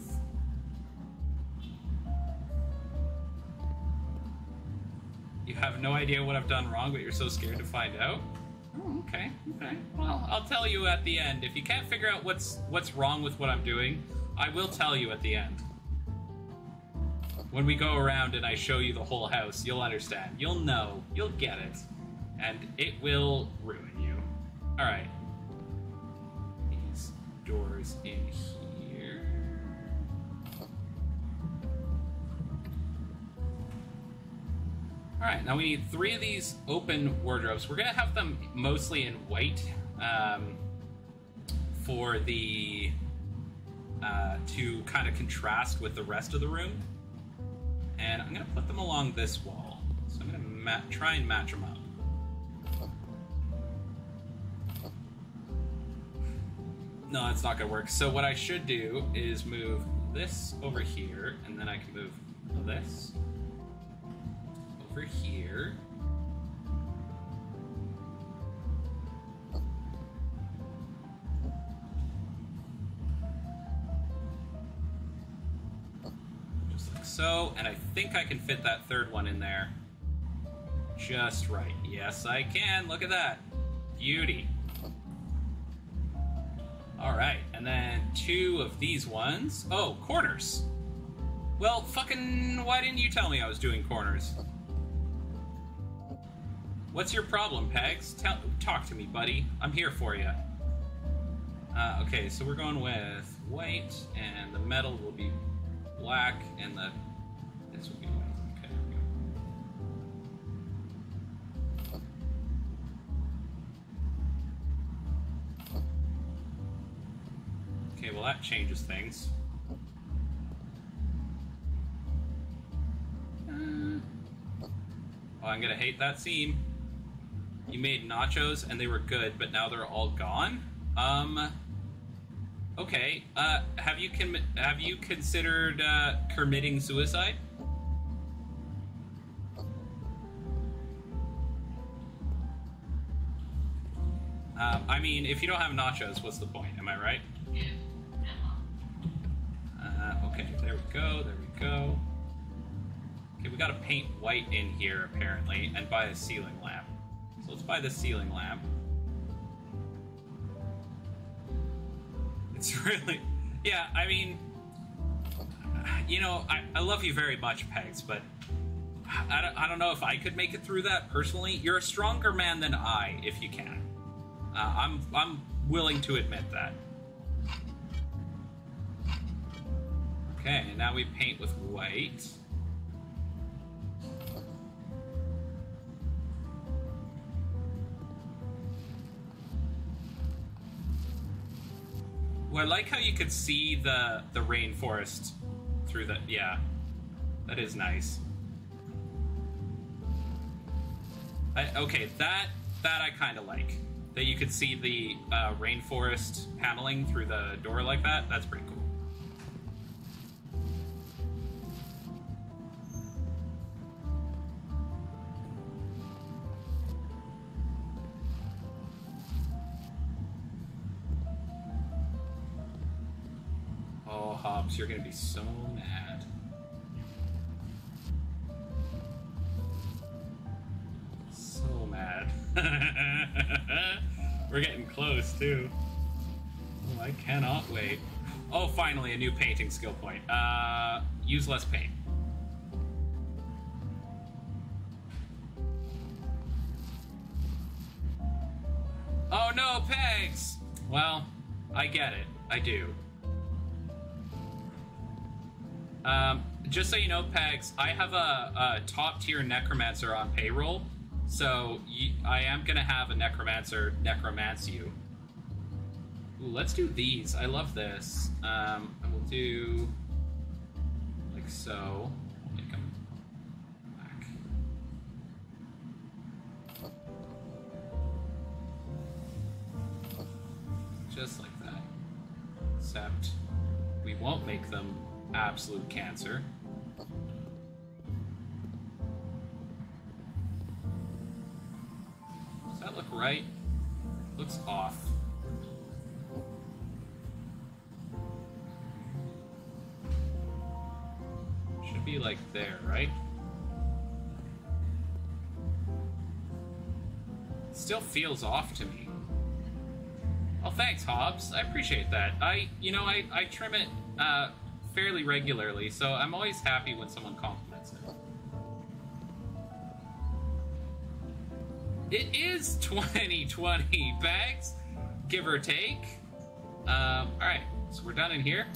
You have no idea what I've done wrong, but you're so scared to find out? Oh, okay. Well, I'll tell you at the end. If you can't figure out what's wrong with what I'm doing, I will tell you at the end. When we go around and I show you the whole house, you'll understand. You'll know. You'll get it. And it will ruin you. Alright. These doors in here. Alright, now we need 3 of these open wardrobes. We're going to have them mostly in white for the... to kind of contrast with the rest of the room. And I'm going to put them along this wall. So I'm going to try and match them up. No, that's not going to work. So what I should do is move this over here, and then I can move this over here. Just like so, and I think I can fit that third one in there just right. Yes, I can. Look at that. Beauty. Alright, and then 2 of these ones. Oh, corners. Well, fucking, why didn't you tell me I was doing corners? What's your problem, Pegs? Talk to me, buddy. I'm here for you. Okay, so we're going with white, and the metal will be black, and this will be white. Okay, there we go. Okay, well that changes things. Oh, I'm gonna hate that seam. You made nachos and they were good, but now they're all gone? Okay, have you considered committing suicide? I mean, if you don't have nachos, what's the point? Am I right? Okay, there we go, there we go. Okay, we gotta paint white in here, apparently, and buy a ceiling lamp. So let's buy the ceiling lamp. It's really... Yeah, I mean... You know, I love you very much, Pegs, but... I don't know if I could make it through that, personally. You're a stronger man than I, if you can. I'm willing to admit that. Okay, and now we paint with white. Well, I like how you could see the rainforest through the... Yeah, that is nice. Okay, that I kind of like. That you could see the rainforest paneling through the door like that. That's pretty cool. Oh, Hobbs, you're gonna be so mad. So mad. We're getting close, too. Oh, I cannot wait. Oh, finally, a new painting skill point. Use less paint. Oh no, Pegs! Well, I get it. I do. Just so you know, Pegs, I have a top-tier necromancer on payroll, so I am gonna have a necromancer necromance you. Ooh, let's do these. I love this. And we'll do like so. Make them black. Just like that. Except we won't make them absolute cancer. Does that look right? Looks off. like there, right? Still feels off to me. Oh, thanks, Hobbs. I appreciate that. I trim it fairly regularly, so I'm always happy when someone compliments it. It is 2020, Bags, give or take. Alright, so we're done in here.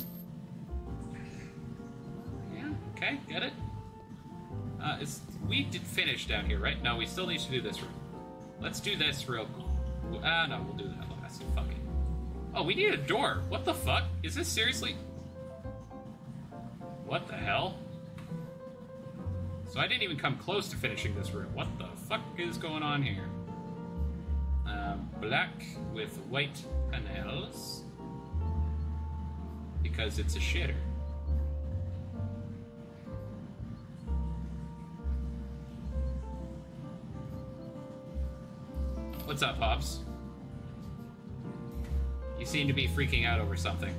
Yeah, okay, get it. We did finish down here, right? No, we still need to do this room. Let's do this real quick. No, we'll do that last. Fuck it. Oh, we need a door. What the fuck? Is this seriously... What the hell? So I didn't even come close to finishing this room. What the fuck is going on here? Black with white panels. Because it's a shitter. What's up, Hobbs? You seem to be freaking out over something.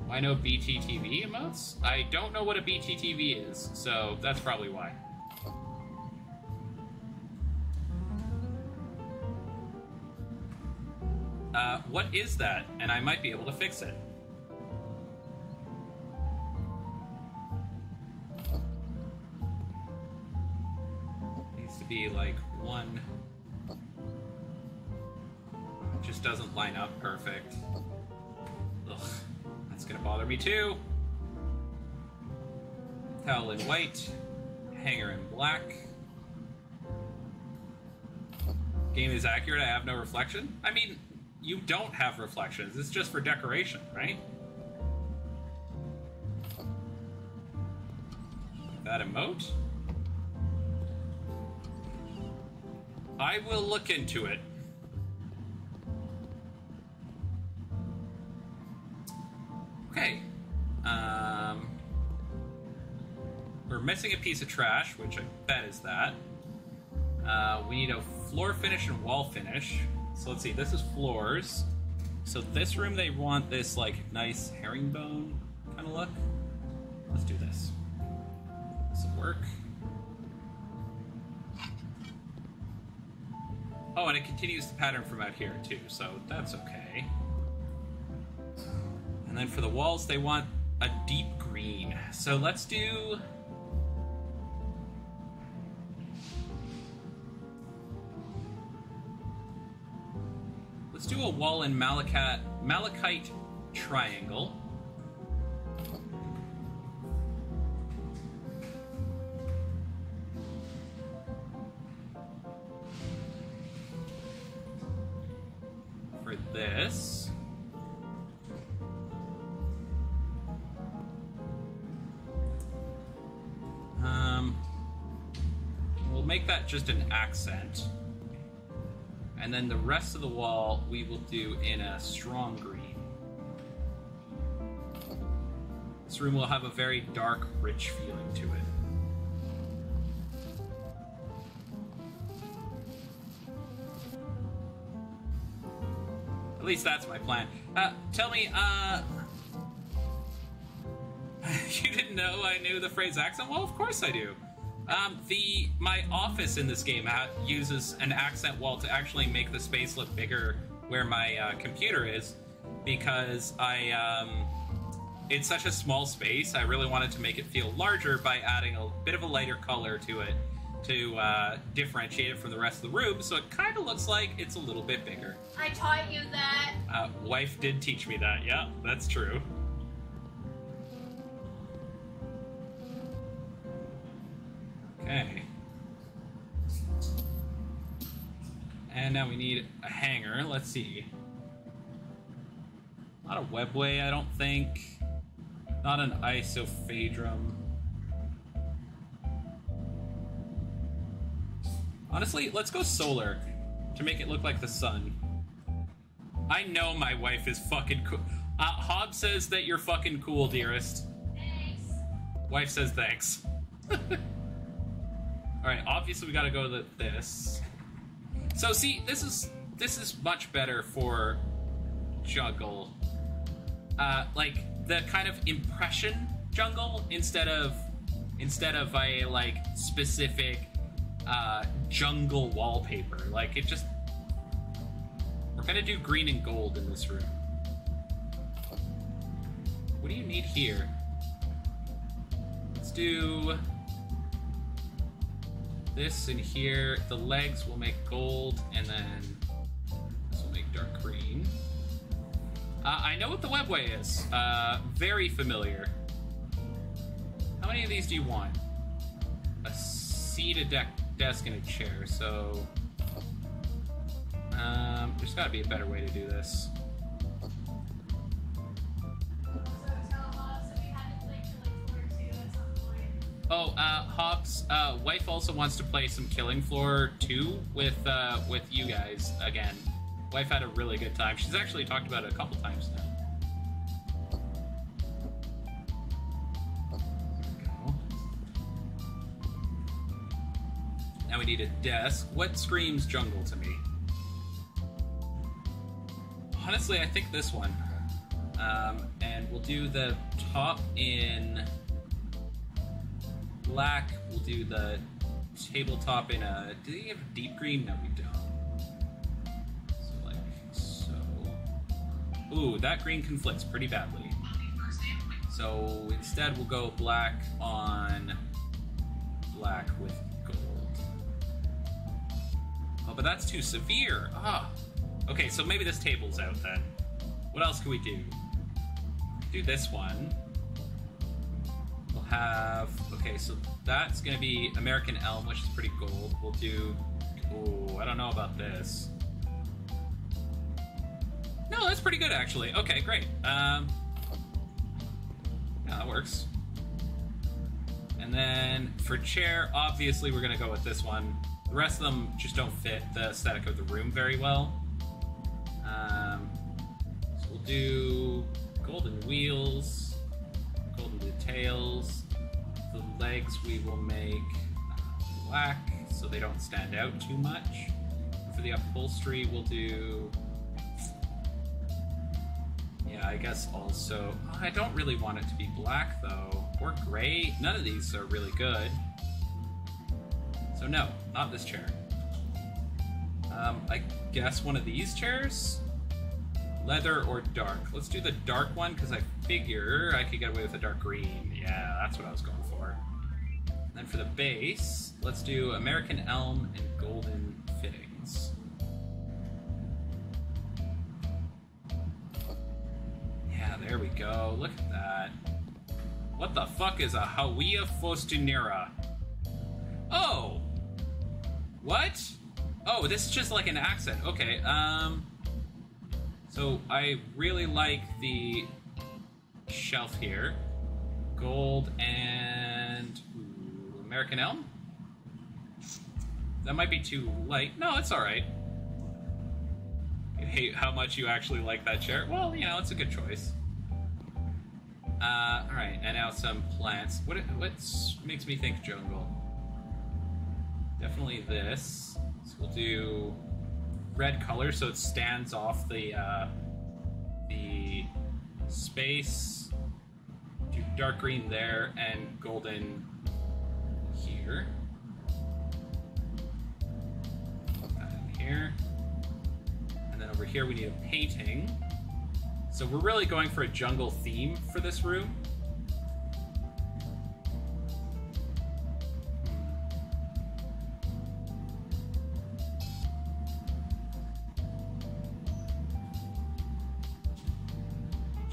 I know BTTV emotes? I don't know what a BTTV is, so that's probably why. What is that? And I might be able to fix it. Needs to be like one. Just doesn't line up perfect. Ugh, that's gonna bother me too. Towel in white, hanger in black. Game is accurate, I have no reflection. I mean, you don't have reflections, it's just for decoration, right? That emote? I will look into it. Okay. We're missing a piece of trash, which I bet is that. We need a floor finish and wall finish. So let's see, this is floors. So this room, they want this, like, nice herringbone kind of look. Let's do this. This will work. Oh, and it continues the pattern from out here, too, so that's okay. And then for the walls, they want a deep green. So let's do... Let's do a wall in malachite triangle. For this. We'll make that just an accent. And then the rest of the wall we will do in a strong green. This room will have a very dark, rich feeling to it. At least that's my plan. Tell me, you didn't know I knew the phrase accent? Well, of course I do. My office in this game uses an accent wall to actually make the space look bigger where my computer is, because it's such a small space. I really wanted to make it feel larger by adding a bit of a lighter color to it to differentiate it from the rest of the room, so it kind of looks like it's a little bit bigger. I taught you that. Wife did teach me that, yeah, that's true. Okay. And now we need a hanger. Let's see. Not a webway, I don't think. Not an isophedrum. Honestly, let's go solar to make it look like the sun. I know my wife is fucking cool. Hobbs says that you're fucking cool, dearest. Thanks. Wife says thanks. Alright, obviously we gotta go to this. So see, this is this is much better for jungle. Like the kind of impression jungle instead of a like specific jungle wallpaper. Like it just, we're gonna do green and gold in this room. What do you need here? Let's do this in here. The legs will make gold, and then this will make dark green. I know what the webway is. Very familiar. How many of these do you want? A seat, a desk, and a chair. So, there's got to be a better way to do this. Oh, Hobbs, wife also wants to play some Killing Floor 2 with you guys again. Wife had a really good time. She's actually talked about it a couple times now. There we go. Now we need a desk. What screams jungle to me? Honestly, I think this one. And we'll do the top in black. We'll do the tabletop in a... Do they have deep green? No, we don't. So, like, so... Ooh, that green conflicts pretty badly. So, instead we'll go black on black with gold. Oh, but that's too severe. Ah. Okay, so maybe this table's out then. What else can we do? Do this one. We'll have... Okay, so that's going to be American Elm, which is pretty gold. We'll do... Oh, I don't know about this. No, that's pretty good, actually. Okay, great. Yeah, that works. And then for chair, obviously we're going to go with this one. The rest of them just don't fit the aesthetic of the room very well. So we'll do golden wheels, golden details. The legs we will make black so they don't stand out too much. For the upholstery, we'll do... Yeah, I guess also... I don't really want it to be black, though. Or gray. None of these are really good. So no, not this chair. I guess one of these chairs? Leather or dark? Let's do the dark one, because I figure I could get away with a dark green. Yeah, that's what I was going for. And then for the base, let's do American Elm and golden fittings. Yeah, there we go. Look at that. What the fuck is a Hawiya Fostunera? Oh! What? Oh, this is just like an accent. Okay, so I really like the shelf here. Gold and... Ooh, American Elm? That might be too light. No, it's alright. I hate how much you actually like that chair. Well, you know, it's a good choice. Alright, and now some plants. What makes me think jungle? Definitely this. So we'll do red color so it stands off the space. Do dark green there and golden here. Put that in here. And then over here we need a painting. So we're really going for a jungle theme for this room.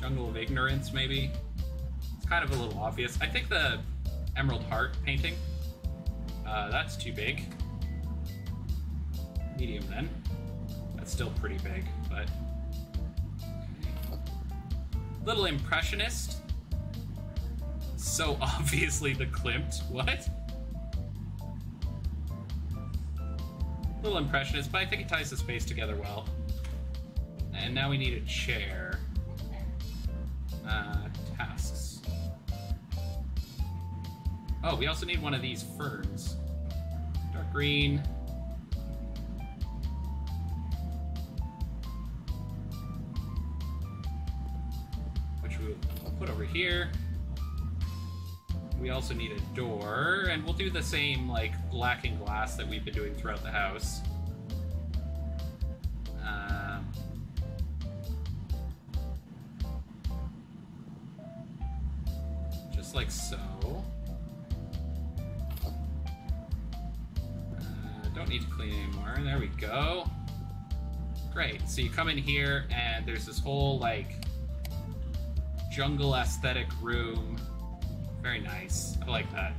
Jungle of Ignorance, maybe. It's kind of a little obvious. I think the Emerald Heart painting, that's too big. Medium then. That's still pretty big, but... Little Impressionist. So obviously the Klimt. What? Little Impressionist, but I think it ties the space together well. And now we need a chair. Tasks. Oh, we also need one of these ferns. Dark green. put over here. We also need a door, and we'll do the same, like, blacking glass that we've been doing throughout the house. Just like so. Don't need to clean anymore. There we go. Great. So you come in here, and there's this whole, like, jungle aesthetic room. Very nice. I like that.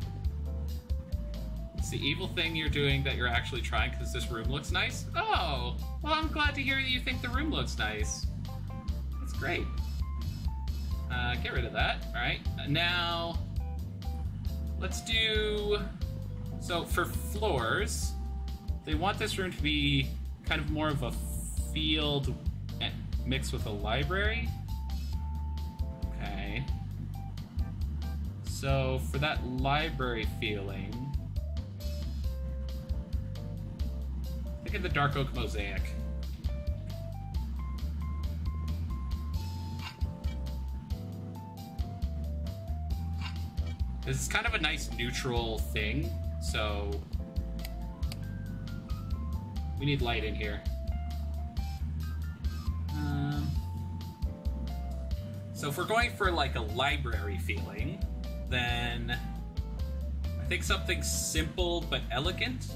It's the evil thing you're doing that you're actually trying because this room looks nice? Oh! Well, I'm glad to hear that you think the room looks nice. That's great. Get rid of that. Alright. Now, let's do... So, for floors, they want this room to be kind of more of a field mixed with a library. Okay. So, for that library feeling, think of the Dark Oak Mosaic. This is kind of a nice neutral thing, so we need light in here. So if we're going for like a library feeling, then I think something simple but elegant.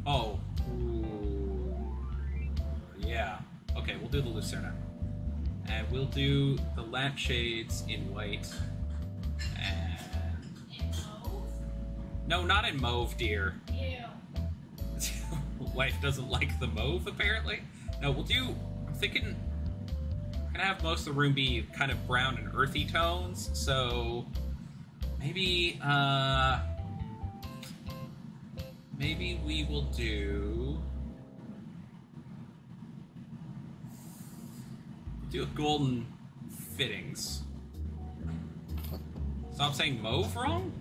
Oh, ooh. Yeah. Okay, we'll do the Lucerna. And we'll do the lampshades in white. And... In mauve? No, not in mauve, dear. Ew. Wife doesn't like the mauve, apparently. No, we'll do... I'm thinking... I'm gonna have most of the room be kind of brown and earthy tones, so... Maybe, maybe we will do golden fittings. Stop saying mauve wrong?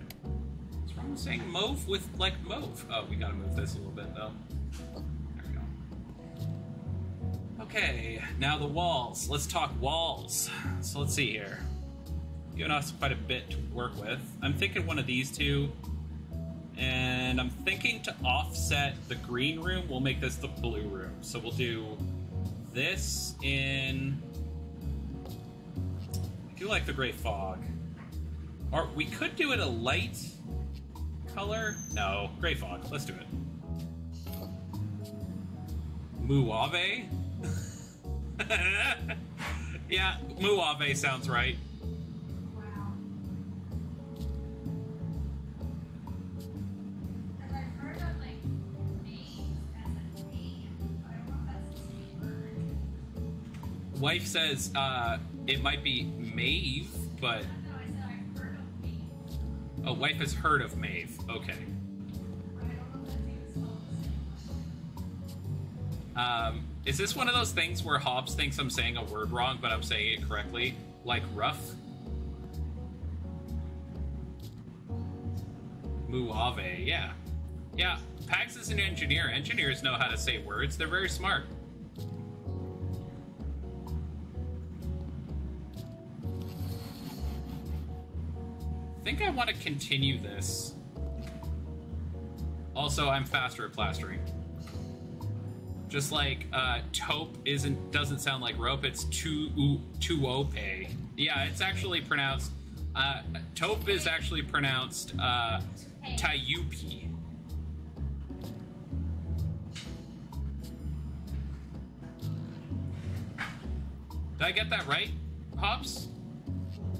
What's wrong with saying mauve with, like, mauve? Oh, we gotta move this a little bit, though. There we go. Okay, now the walls. Let's talk walls. So let's see here. Giving us quite a bit to work with. I'm thinking one of these two. And I'm thinking to offset the green room, we'll make this the blue room. So we'll do this in... I do like the gray fog. Or we could do it a light color. No, gray fog. Let's do it. Mauve? Yeah, Mauve sounds right. Wow. And I've heard of like maize as a name. I don't know if that's the same word. Wife says it might be Maeve, but... No, I said I've heard of maize. Oh, wife has heard of Maeve. Okay. I don't know if that's even spelled the same. Is this one of those things where Hobbs thinks I'm saying a word wrong, but I'm saying it correctly? Like rough? Mauve, yeah. Yeah, Pags is an engineer. Engineers know how to say words. They're very smart. I think I want to continue this. Also, I'm faster at plastering. Just like taupe doesn't sound like rope, it's tuope. Yeah, it's actually pronounced taupe is actually pronounced tayupi. Did I get that right, Hobbs?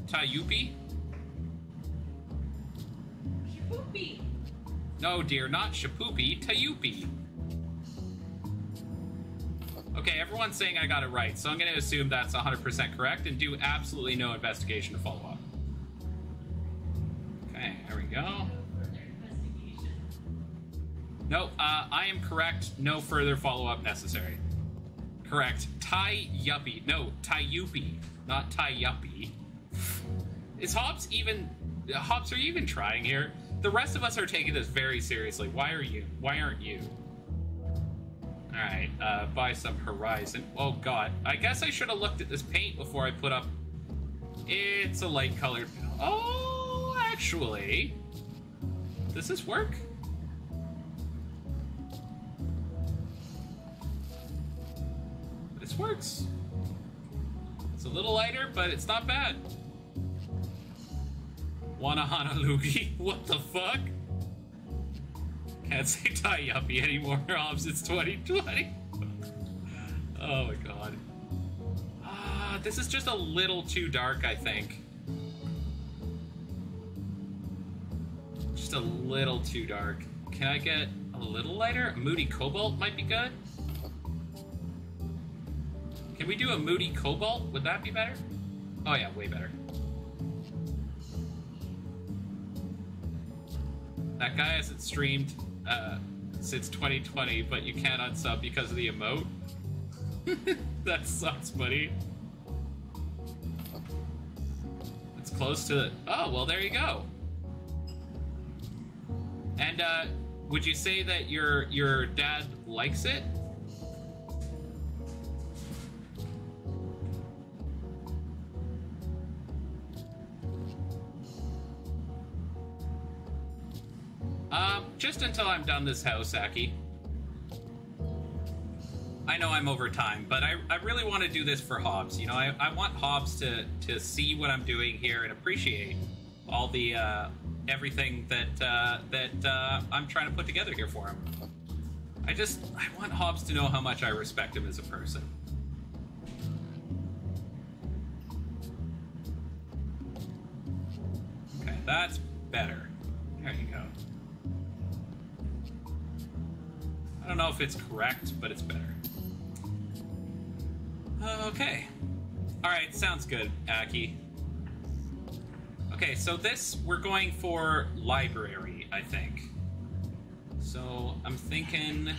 Tayupi? Shapoopy. No, dear, not Shapoopy, Tayupi. Okay, everyone's saying I got it right, so I'm going to assume that's 100% correct and do absolutely no investigation to follow up. Okay, there we go. Further investigation. No, I am correct. No further follow-up necessary. Correct. Tayupi. No, Tayupi, not Tayupi. Is Hobbs even... Hobbs, are you even trying here? The rest of us are taking this very seriously. Why aren't you? Alright, buy some Horizon. Oh god, I guess I should have looked at this paint before I put up... It's a light colored... Oh, actually... Does this work? This works. It's a little lighter, but it's not bad. Wanahana. What the fuck? Can't say tie yuppie anymore, Hobbs. It's 2020. Oh my god. This is just a little too dark, I think. Just a little too dark. Can I get a little lighter? A Moody Cobalt might be good. Can we do a Moody Cobalt? Would that be better? Oh yeah, way better. That guy hasn't streamed since 2020, but you can't unsub because of the emote. That sucks, buddy. It's close to the... Oh, well, there you go. And, would you say that your dad likes it? Just until I'm done this house, Aki. I know I'm over time, but I really want to do this for Hobbs. You know, I want Hobbs to see what I'm doing here and appreciate all the everything that I'm trying to put together here for him. I want Hobbs to know how much I respect him as a person. Okay, that's better. There you go. I don't know if it's correct, but it's better. Okay. Alright, sounds good, Aki. Okay, so this, we're going for library, I think. So, I'm thinking...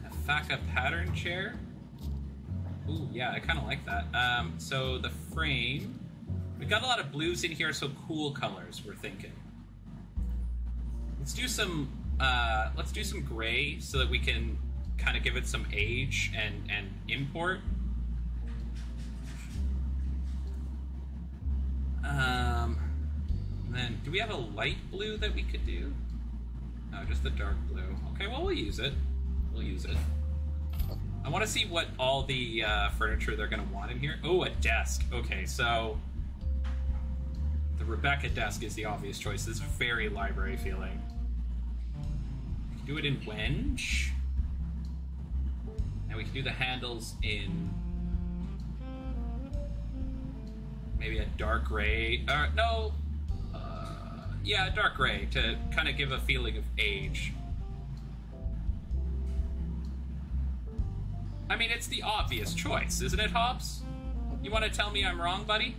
a Faka pattern chair? Ooh, yeah, I kind of like that. So, the frame... We've got a lot of blues in here, so cool colors, we're thinking. Let's do some gray so that we can kind of give it some age and import. And then, do we have a light blue that we could do? No, just the dark blue. Okay, well, we'll use it. We'll use it. I want to see what all the furniture they're going to want in here. Oh, a desk. Okay, so the Rebecca desk is the obvious choice. This is very library feeling. We can do it in Wenge. And we can do the handles in maybe a dark gray. No. Yeah, dark gray to kind of give a feeling of age. I mean, it's the obvious choice, isn't it, Hobbs? You want to tell me I'm wrong, buddy?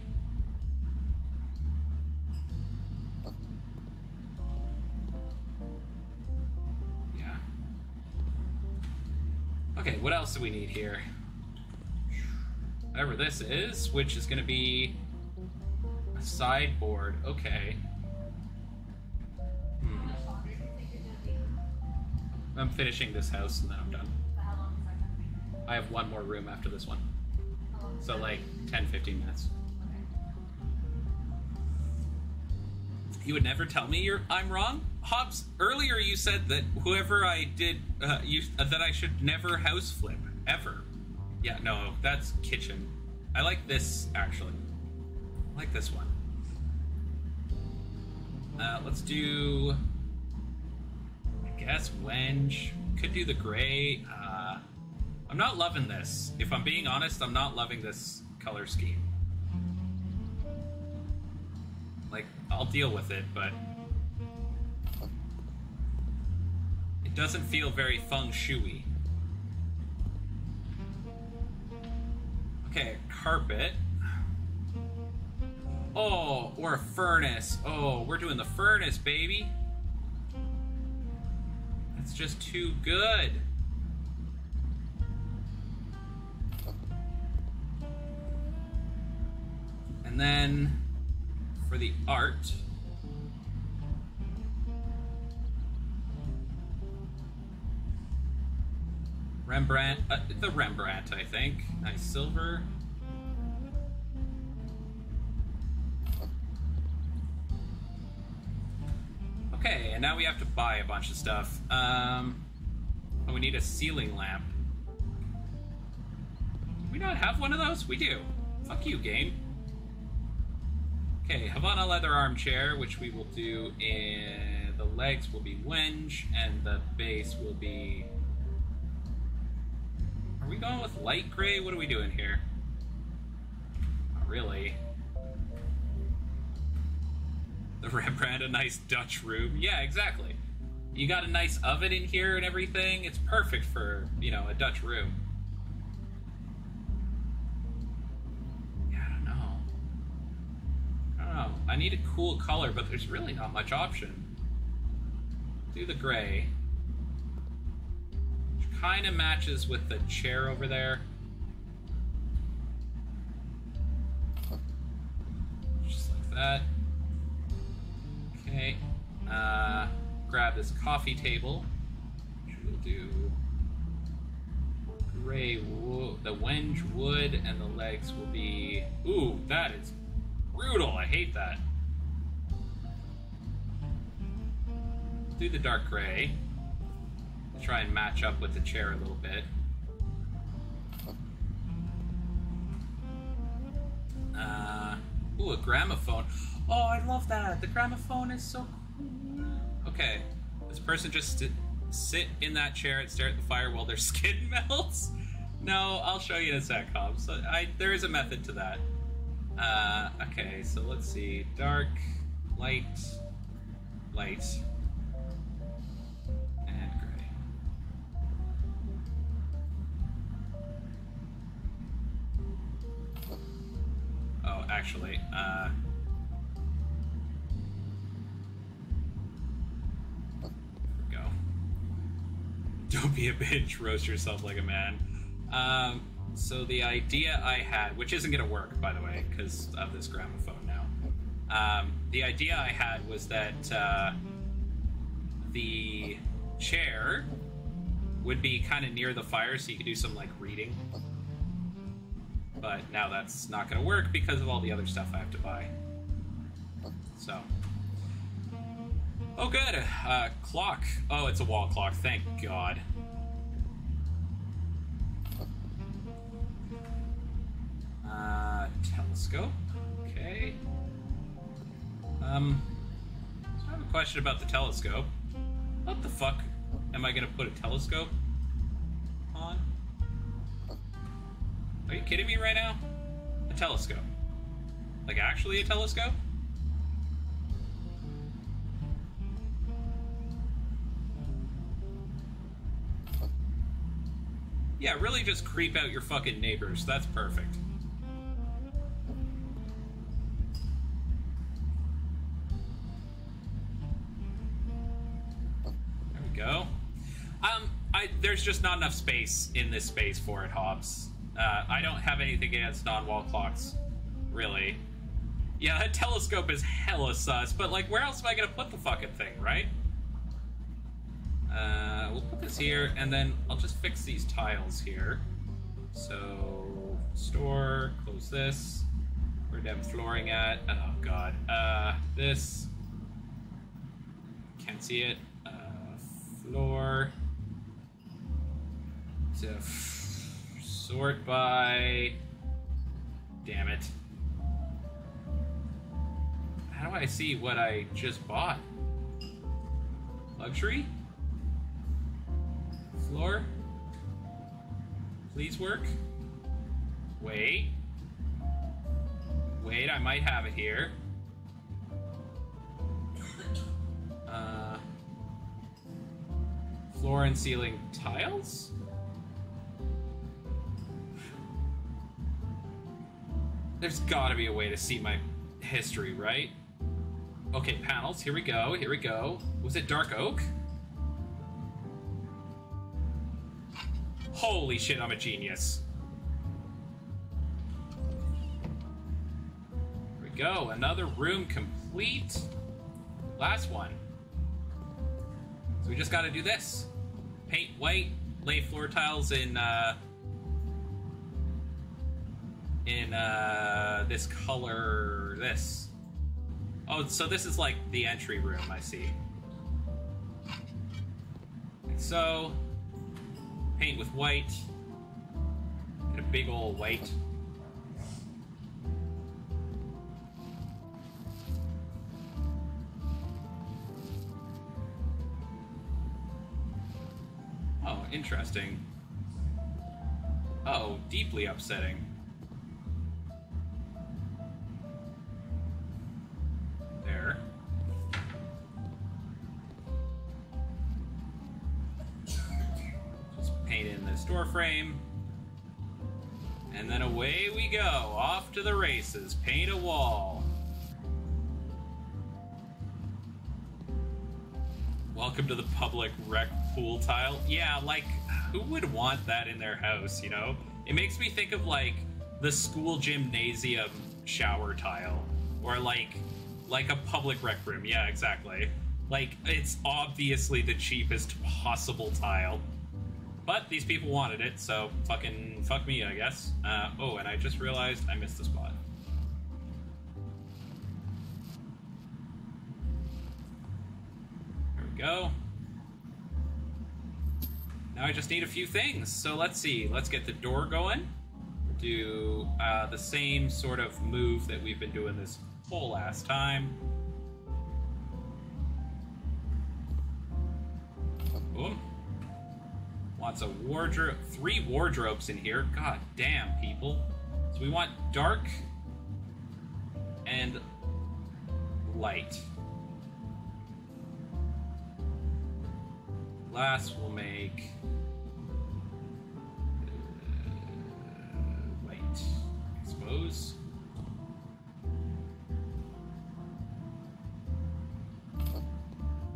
Yeah. Okay, what else do we need here? Whatever this is, which is going to be a sideboard. Okay. I'm finishing this house and then I'm done. I have one more room after this one. So like 10-15 minutes. You would never tell me I'm wrong? Hobbs, earlier you said that whoever I did, that I should never house flip. Ever. Yeah, no, that's kitchen. I like this, actually. I like this one. Let's do... I guess Wenge. Could do the gray. I'm not loving this. If I'm being honest, I'm not loving this color scheme. Like, I'll deal with it, but it doesn't feel very feng shui. Okay, carpet. Oh, or a furnace. Oh, we're doing the furnace, baby. It's just too good. And then for the art, the Rembrandt, I think. Nice silver. Okay, and now we have to buy a bunch of stuff. Oh, we need a ceiling lamp. Do we not have one of those? We do. Fuck you, game. Okay, Havana leather armchair, which we will do in... The legs will be wenge, and the base will be... Are we going with light gray? What are we doing here? Not really. The Rembrandt, a nice Dutch room. Yeah, exactly. You got a nice oven in here and everything. It's perfect for, you know, a Dutch room. Yeah, I don't know. I need a cool color, but there's really not much option. Do the gray. Which kind of matches with the chair over there. Just like that. Okay, grab this coffee table, which we'll do gray wood, the wenge wood, and the legs will be, ooh, that is brutal, I hate that. Do the dark gray, try and match up with the chair a little bit. Ooh, a gramophone. Oh, I love that. The gramophone is so cool. Okay. This person just sit in that chair and stare at the fire while their skin melts? No, I'll show you in a sec, Hobbs. So there is a method to that. Okay, so let's see. Dark, light, light, and gray. Oh, actually, don't be a bitch, roast yourself like a man. So the idea I had, which isn't going to work, by the way, because of this gramophone now. The idea I had was that the chair would be kind of near the fire, so you could do some, like, reading. But now that's not going to work because of all the other stuff I have to buy. So... Oh, good. Clock. Oh, it's a wall clock. Thank God. Telescope. Okay. I have a question about the telescope. What the fuck am I gonna put a telescope on? Are you kidding me right now? A telescope. Like, actually a telescope? Yeah, really just creep out your fucking neighbors. That's perfect. There we go. There's just not enough space in this space for it, Hobbs. I don't have anything against non-wall clocks, really. Yeah, that telescope is hella sus, but, like, where else am I gonna put the fucking thing, right? We'll put this here, and then I'll just fix these tiles here. So, store, close this. Where damn flooring at? Oh god. This. Can't see it. Floor. To sort by. Damn it. How do I see what I just bought? Luxury? Floor? Please work. Wait. Wait, I might have it here. Floor and ceiling tiles? There's gotta be a way to see my history, right? Okay, panels, here we go, here we go. Was it dark oak? Holy shit, I'm a genius. Here we go, another room complete. Last one. So we just gotta do this. Paint white, lay floor tiles in this color. This. Oh, so this is like the entry room. I see. Like so, paint with white. Get a big old white. Oh, interesting. Oh, deeply upsetting. There. Just paint in this door frame. And then away we go, off to the races. Paint a wall. Welcome to the public rec pool tile. Yeah, like, who would want that in their house, you know? It makes me think of, like, the school gymnasium shower tile. Or, like a public rec room. Yeah, exactly. Like, it's obviously the cheapest possible tile. But these people wanted it, so fucking fuck me, I guess. Oh, and I just realized I missed the spot. There we go. Now I just need a few things. So let's see. Let's get the door going. Do the same sort of move that we've been doing this whole last time. Boom. Wants a wardrobe, 3 wardrobes in here. God damn, people. So we want dark and light. Glass will make white, I suppose.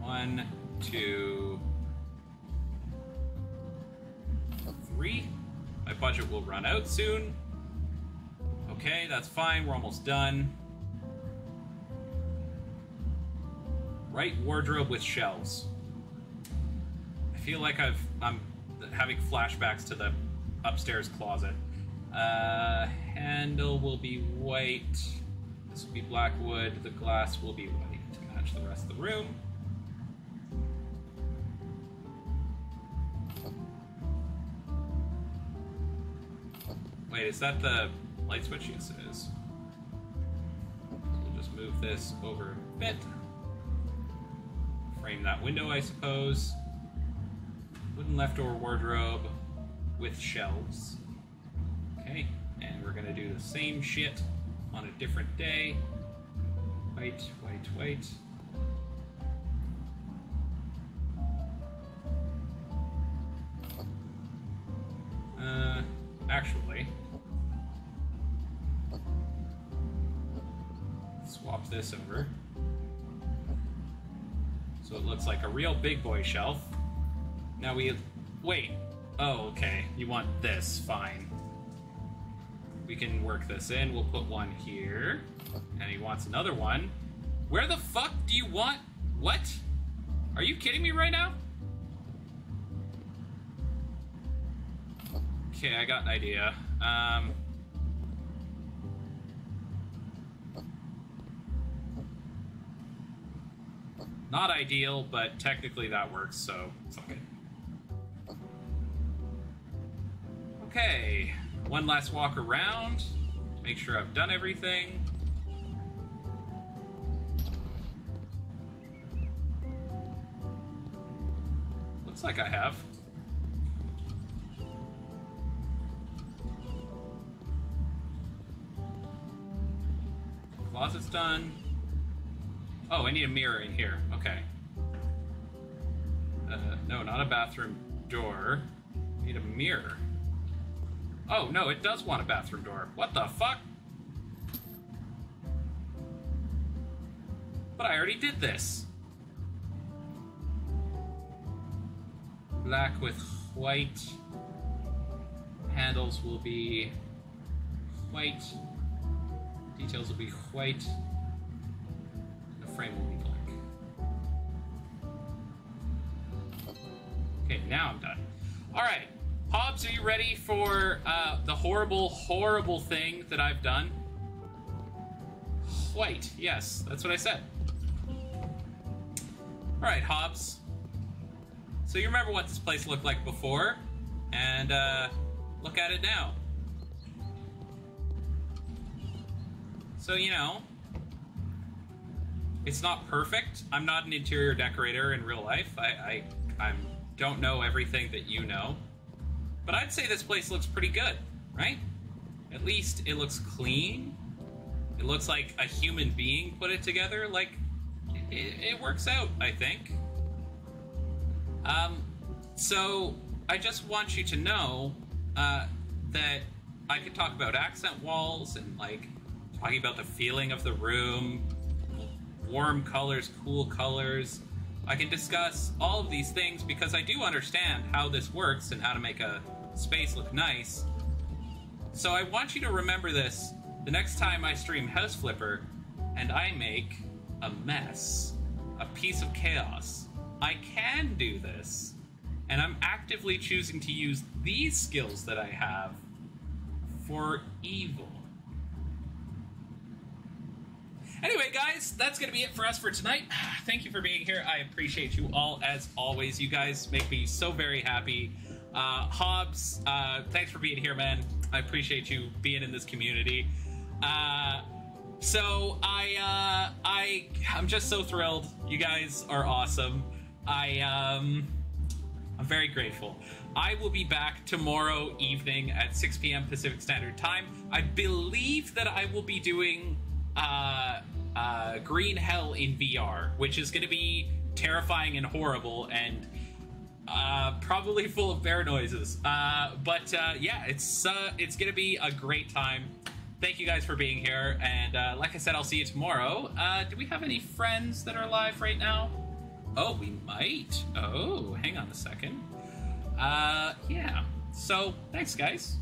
One, two, 3. My budget will run out soon. Okay, that's fine. We're almost done. Right wardrobe with shelves. I feel like I'm having flashbacks to the upstairs closet. Handle will be white. This will be black wood. The glass will be white to match the rest of the room. Wait, is that the light switch? Yes, it is. We'll just move this over a bit. Frame that window, I suppose. Wooden leftover wardrobe with shelves. Okay, and we're gonna do the same shit on a different day. White, white, white. Actually, swap this over so it looks like a real big boy shelf. Now wait. Oh, okay. You want this? Fine. We can work this in. We'll put one here, and he wants another one. Where the fuck do you want? What? Are you kidding me right now? Okay, I got an idea. Not ideal, but technically that works, so fuck it. Okay, one last walk around to make sure I've done everything. Looks like I have. Closet's done. Oh, I need a mirror in here. Okay. No, not a bathroom door. I need a mirror. Oh, no, it does want a bathroom door. What the fuck? But I already did this. Black with white. Handles will be white. Details will be white. The frame will be black. Okay, now I'm done. Alright. Hobbs, are you ready for the horrible, horrible thing that I've done? White. Yes, that's what I said. Alright, Hobbs. So you remember what this place looked like before, and look at it now. So, you know, it's not perfect. I'm not an interior decorator in real life. I don't know everything that you know. But I'd say this place looks pretty good, right? At least it looks clean. It looks like a human being put it together. Like, it works out, I think. So I just want you to know that I could talk about accent walls and, like, talking about the feeling of the room, warm colors, cool colors. I can discuss all of these things because I do understand how this works and how to make a space look nice. So I want you to remember this the next time I stream House Flipper and I make a mess, a piece of chaos. I can do this, and I'm actively choosing to use these skills that I have for evil. Anyway, guys, that's going to be it for us for tonight. Thank you for being here. I appreciate you all, as always. You guys make me so very happy. Hobbs, thanks for being here, man. I appreciate you being in this community. So I'm just so thrilled. You guys are awesome. I'm very grateful. I will be back tomorrow evening at 6 p.m. Pacific Standard Time. I believe that I will be doing Green Hell in VR, which is going to be terrifying and horrible and probably full of bear noises. But yeah, it's going to be a great time. Thank you guys for being here, and like I said, I'll see you tomorrow. Do we have any friends that are live right now? Oh, we might. Oh, hang on a second. Yeah. So, thanks, guys.